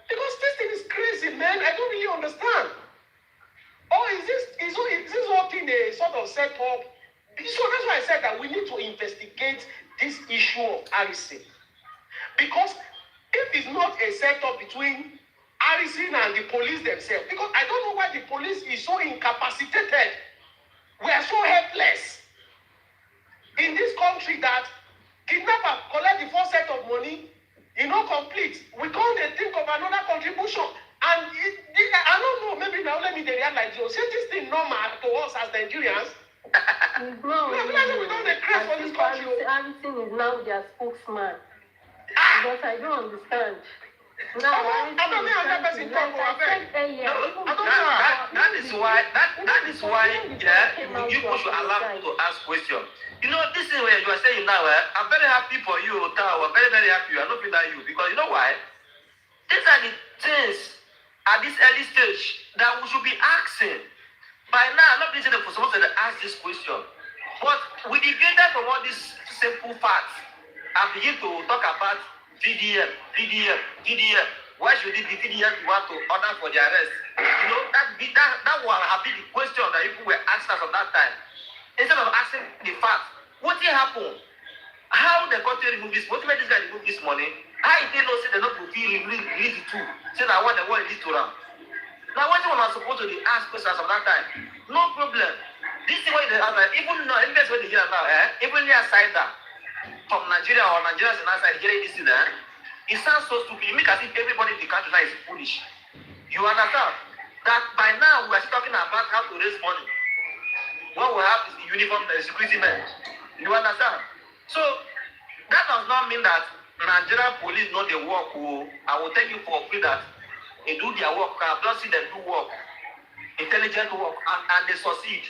[SPEAKER 14] Because this thing is crazy, man. I don't really understand. Or is this whole thing a sort of set up? So that's why I said that we need to investigate this issue of Harrison. Because if it's not a setup between Harrison and the police themselves, because I don't know why the police is so incapacitated. We are so helpless in this country that kidnapper collect the first set of money, complete. We can't think of another contribution. And I don't know, maybe now let me realize, say this thing normal to us as Nigerians.
[SPEAKER 2] No,
[SPEAKER 14] we don't declare for this country.
[SPEAKER 2] Harrison is now their spokesman. But I don't understand. Now,
[SPEAKER 5] that is why you should allow people to ask questions. This is where you are saying now, I'm very happy for you, Tao. I'm very, very happy. I'm not feeling that you. Because you know why? These are the things at this early stage that we should be asking. By now, I'm not listening for someone to ask this question. But we deviated from all these simple facts and begin to talk about VDM. Why should it be VDM you want to order for the arrest? That will have been the question that people were asking us at that time. Instead of asking the fact, what did happen? How the country remove this? What made this guy remove this money? How did they know say they're not going to release it too? Say that what release to them. Now what you are supposed to ask questions at that time? No problem.
[SPEAKER 15] This is what they have, even now, even what they hear now, even the outsider from Nigeria or Nigerians in outside hearing this thing, it sounds so stupid. You make as if everybody in the country now is foolish. You understand? That by now we are talking about how to raise money. What we have is the uniform security men. You understand? So that does not mean that Nigerian police know the work. I will tell you for free that they do their work. I've just seen them do work, intelligent work, and they succeed.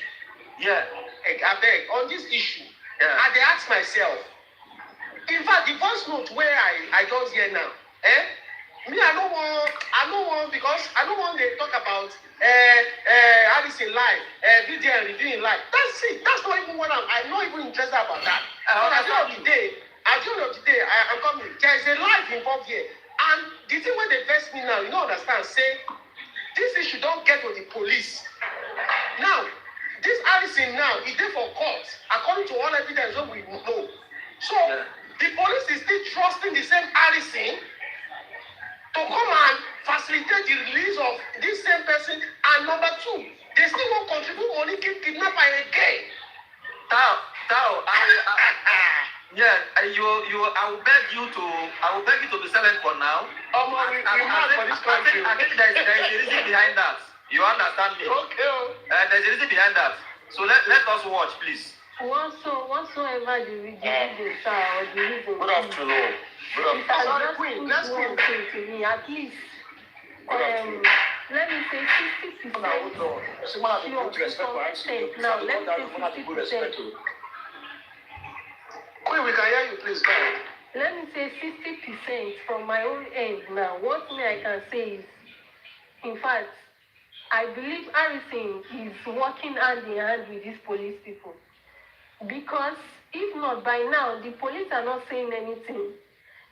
[SPEAKER 15] Yeah.
[SPEAKER 14] I beg, on this issue, I dey ask myself, in fact, the voice note where I just hear now, me, I don't want, because I don't want to talk about Harrison live, video and reviewing live. That's it. That's not even what I'm not even interested about that. But at the end of the day, I'm coming. There is a life involved here. And the thing when they vex me now, you don't understand, say, this issue don't get to the police. Now, this Harrison now is there for court, according to all evidence that we know. So, the police is still trusting the same Harrison to come and facilitate the release of this same person. And number two, they still won't contribute money, keep kidnapper again. I will beg you to be silent for now. I think there is a reason behind that. You understand me? Okay. There's a reason behind that. So let us watch, please.
[SPEAKER 2] Whatsoever the reason or the reason.
[SPEAKER 15] Good afternoon.
[SPEAKER 2] Sorry, Queen. Let's Queen. To me, at least. Let me say 60%. Now, let me say 60%.
[SPEAKER 14] Queen, we can hear you, please. Go ahead.
[SPEAKER 2] Let me say 60% from my own end now. What I can say is, in fact, I believe Harrison is working hand in hand with these police people. Because if not, by now, the police are not saying anything.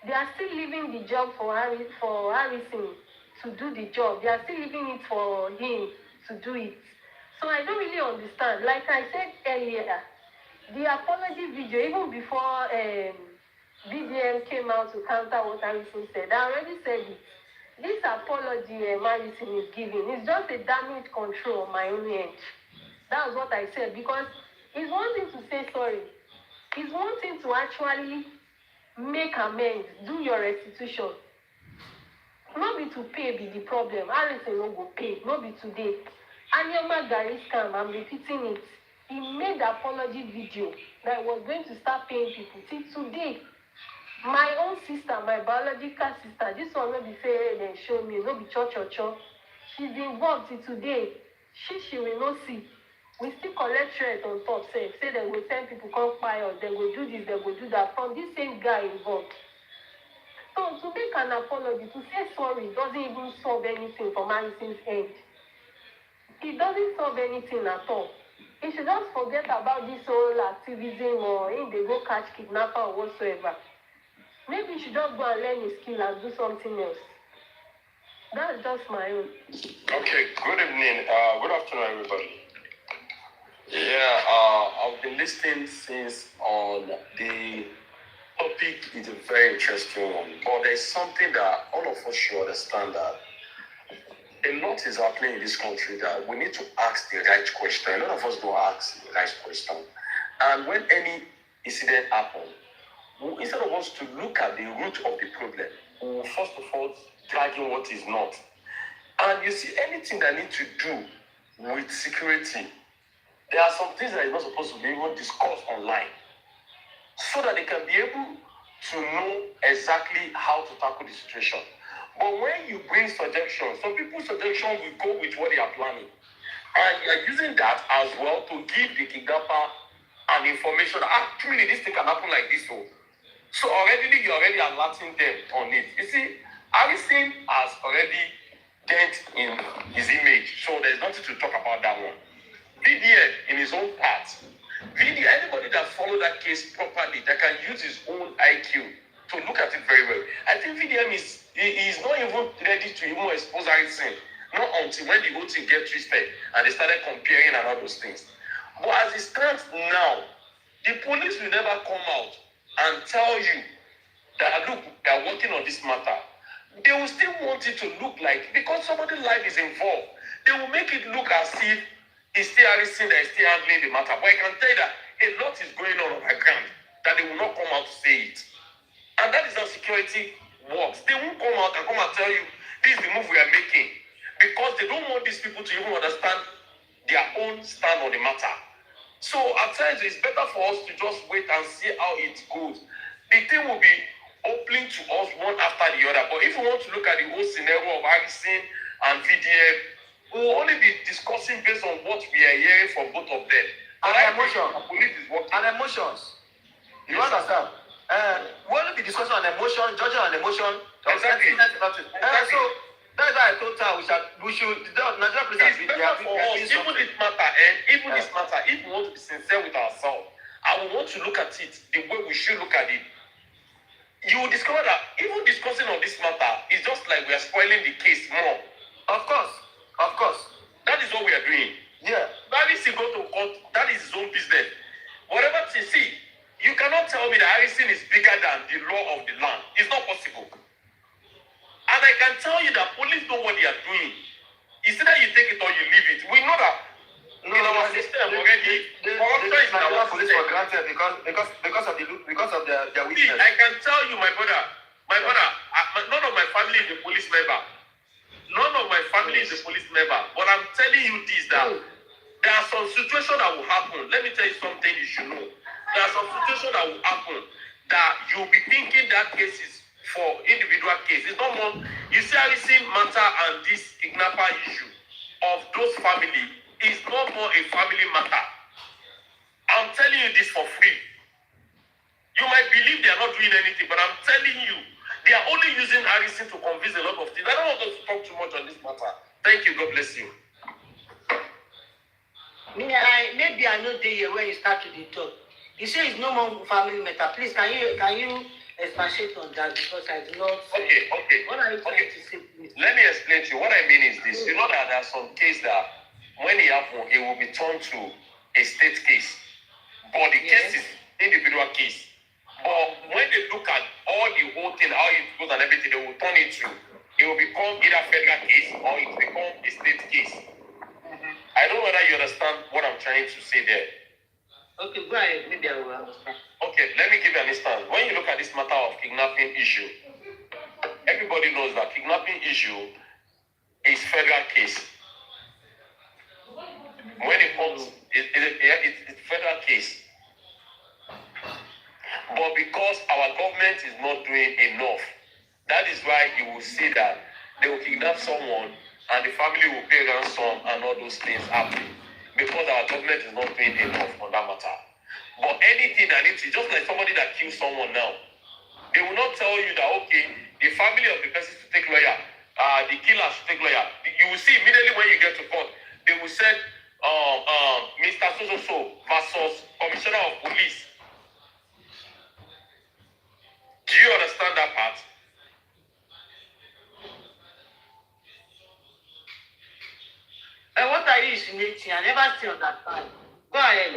[SPEAKER 2] They are still leaving the job for Harrison to do the job. They are still leaving it for him to do it. So I don't really understand. Like I said earlier, the apology video, even before BDM came out to counter what Harrison said, I already said it. This apology Harrison is giving is just a damage control on my own end. That's what I said, because it's one thing to say sorry. It's one thing to actually make amends, do your restitution. Not be to pay be the problem. Harrison no go pay, not be today. Anyama Gary scam, I'm repeating it. He made the apology video that was going to start paying people. Till today, my own sister, my biological sister, this one will be say they show me, no be church. She's involved till today. She will not see. We still collect threat on top, say they will send people come buy us, they will do this, they will do that, from this same guy involved. So to make an apology, to say sorry, doesn't even solve anything from Harrison's end. It doesn't solve anything at all. He should just forget about this whole activism or if they go catch kidnapper or whatsoever. Maybe you should just go and learn his skill and do something else. That's just my own.
[SPEAKER 16] Okay, good evening. Good afternoon, everybody. Yeah, I've been listening since on the topic. Is a very interesting one, but there's something that all of us should understand, that a lot is happening in this country that we need to ask the right question. A lot of us don't ask the right question. And when any incident happens, instead of us to look at the root of the problem, we will first of all dragging what is not. And you see, anything that needs to do with security, there are some things that are not supposed to be even discussed online, so that they can be able to know exactly how to tackle the situation. But when you bring suggestions, some people's suggestions will go with what they are planning. And you are using that as well to give the kidnapper an information. Actually, this thing can happen like this. So already you're already alerting them on it. You see, Harrison has already dent in his image. So there's nothing to talk about that one. VDM in his own part. Anybody that follow that case properly, that can use his own IQ to look at it very well. I think VDM is not even ready to even expose Harrison. Not until when the whole thing gets twisted and they started comparing and all those things. But as it stands now, the police will never come out and tell you that, look, they are working on this matter. They will still want it to look like, because somebody's life is involved, they will make it look as if It's still Harrison that is still handling the matter. But I can tell you that a lot is going on the ground that they will not come out to say it. And that is how security works. They won't come out and tell you, this is the move we are making. Because they don't want these people to even understand their own stand on the matter. So at times it's better for us to just wait and see how it goes. The thing will be opening to us one after the other. But if we want to look at the whole scenario of Harrison and VDM, we will only be discussing based on what we are hearing from both of them.
[SPEAKER 9] And emotions.
[SPEAKER 16] Police is working.
[SPEAKER 9] And emotions. You understand? We only be discussing on emotion, judging on emotion.
[SPEAKER 16] Exactly.
[SPEAKER 9] So that's why I told her we should Nigeria police
[SPEAKER 16] it's better for us, even this matter, if we want to be sincere with ourselves, and we want to look at it the way we should look at it, you will discover that even discussing on this matter is just like we are spoiling the case more.
[SPEAKER 9] Of course.
[SPEAKER 16] That is what we are doing.
[SPEAKER 9] Yeah.
[SPEAKER 16] That is to go to court, that is his own business. Whatever to see, you cannot tell me that Harrison is bigger than the law of the land. It's not possible. And I can tell you that police know what they are doing. It's either you take it or you leave it. We know that in our system already, corruption is in our
[SPEAKER 9] police for granted because of their weakness.
[SPEAKER 16] See, I can tell you, my brother, none of my family is a police member. But I'm telling you this, that there are some situations that will happen. Let me tell you something you should know. There are some situations that will happen that you'll be thinking that case is for individual case. It's not more. You see, Harrison matter and this kidnapper issue of those family is not more a family matter. I'm telling you this for free. You might believe they are not doing anything, but I'm telling you, they are only using Harrison to convince a lot of things. I don't want us to talk too much on this matter. Thank you. God bless you.
[SPEAKER 1] Maybe I know the year when you start to talk. You say it's no more family matter. Please, can you expatiate on that, because I do not.
[SPEAKER 16] Okay.
[SPEAKER 1] What are you trying to say, please?
[SPEAKER 16] Let me explain to you. What I mean is this. You know that there are some cases that when it happens, it will be turned to a state case. But the case is individual case. But when they look at all the whole thing, how it goes and everything, they will turn it to, it will become either federal case or it will become a state case. I don't know whether you understand what I'm trying to say there.
[SPEAKER 1] Okay, go ahead. Maybe I will understand.
[SPEAKER 16] Okay, let me give you an instance. When you look at this matter of kidnapping issue, everybody knows that kidnapping issue is federal case. When it comes, it's federal case. But because our government is not doing enough, that is why you will see that they will kidnap someone and the family will pay ransom and all those things happen. Because our government is not doing enough on that matter. But anything that needs to, just like somebody that kills someone now, they will not tell you that, okay, the family of the person should take lawyer, the killer should take lawyer. You will see immediately when you get to court, they will say, Mr. So-so-so versus Commissioner of Police. Do you understand that part?
[SPEAKER 1] And what are you insinuating? I never see on that part. Go ahead.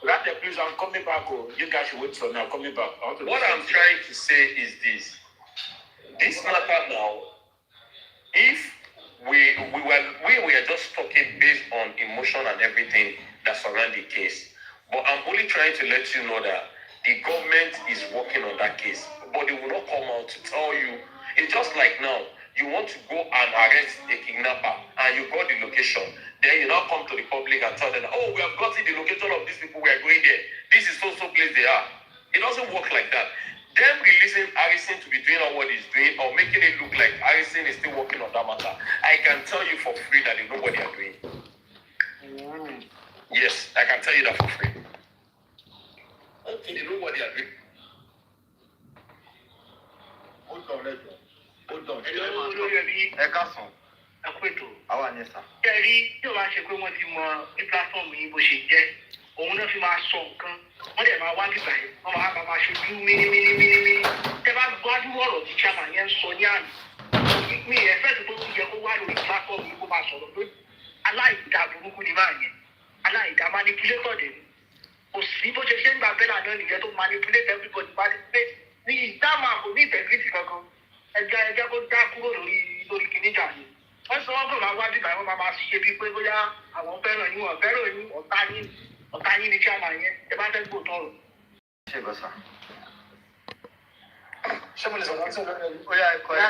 [SPEAKER 10] Rate, please, I'm coming back. Oh, you guys should wait for me. I'm coming back.
[SPEAKER 16] What I'm trying to say is this. This matter now, if we were just talking based on emotion and everything that surround the case. But I'm only trying to let you know that the government is working on that case. But they will not come out to tell you. It's just like now, you want to go and arrest a kidnapper and you got the location. Then you now come to the public and tell them, oh, we have gotten the location of these people, we are going there. This is so place they are. It doesn't work like that. Them releasing Harrison to be doing what he's doing or making it look like Harrison is still working on that matter, I can tell you for free that they know what they are doing. Yes, I can tell you that for free.
[SPEAKER 1] Okay.
[SPEAKER 16] They know what they are doing.
[SPEAKER 11] Hold on.
[SPEAKER 9] Ẹ káàsán.
[SPEAKER 11] Ẹ kú ètò.
[SPEAKER 9] Àwa ni sà.
[SPEAKER 11] Ṣé ẹ rí tí o bá ṣe pé wọ́n ti mọ ní pílátífọ̀mù yìí bó ṣe jẹ́, òun náà fi máa sọ nǹkan. Wọ́n dẹ̀ máa wá bíbà yẹn, wọ́n máa ṣojú mímímímímí. Tẹ́ bá gbádùn ọ̀rọ̀ tí chairman yẹn ń sọ ní àná. Mi ẹ̀ fẹ́ tó yẹ kó wá lórí pílátífọ̀mù yìí kó máa sọ̀rọ̀ lórí. Aláìdá burúkú ni máa yẹn. Aláìdá manipulator dẹ̀ ni. Kò sí bó ṣe ń gbà bẹ́là náà nìyẹn tó manipulate everybody manipulate. Ní ìdáàmú àpò ní integrity kankan. Ẹja kó dá kúrò lórí kìíní jà yìí. Wọ́n sọ wọ́n kò máa wá bíbá wọn máa ṣe bíi pé bóyá àwọn fẹ́ràn yín wọn fẹ́ràn yín ọ̀tá yín ní chairman yẹn ẹ bá fẹ́ gbò tọrọ.
[SPEAKER 7] ṣé bọ́ sá.
[SPEAKER 14] ṣé mo lè sọ̀rọ̀ sí ọ̀rọ̀ ó yá ẹ̀kọ́ ẹ̀.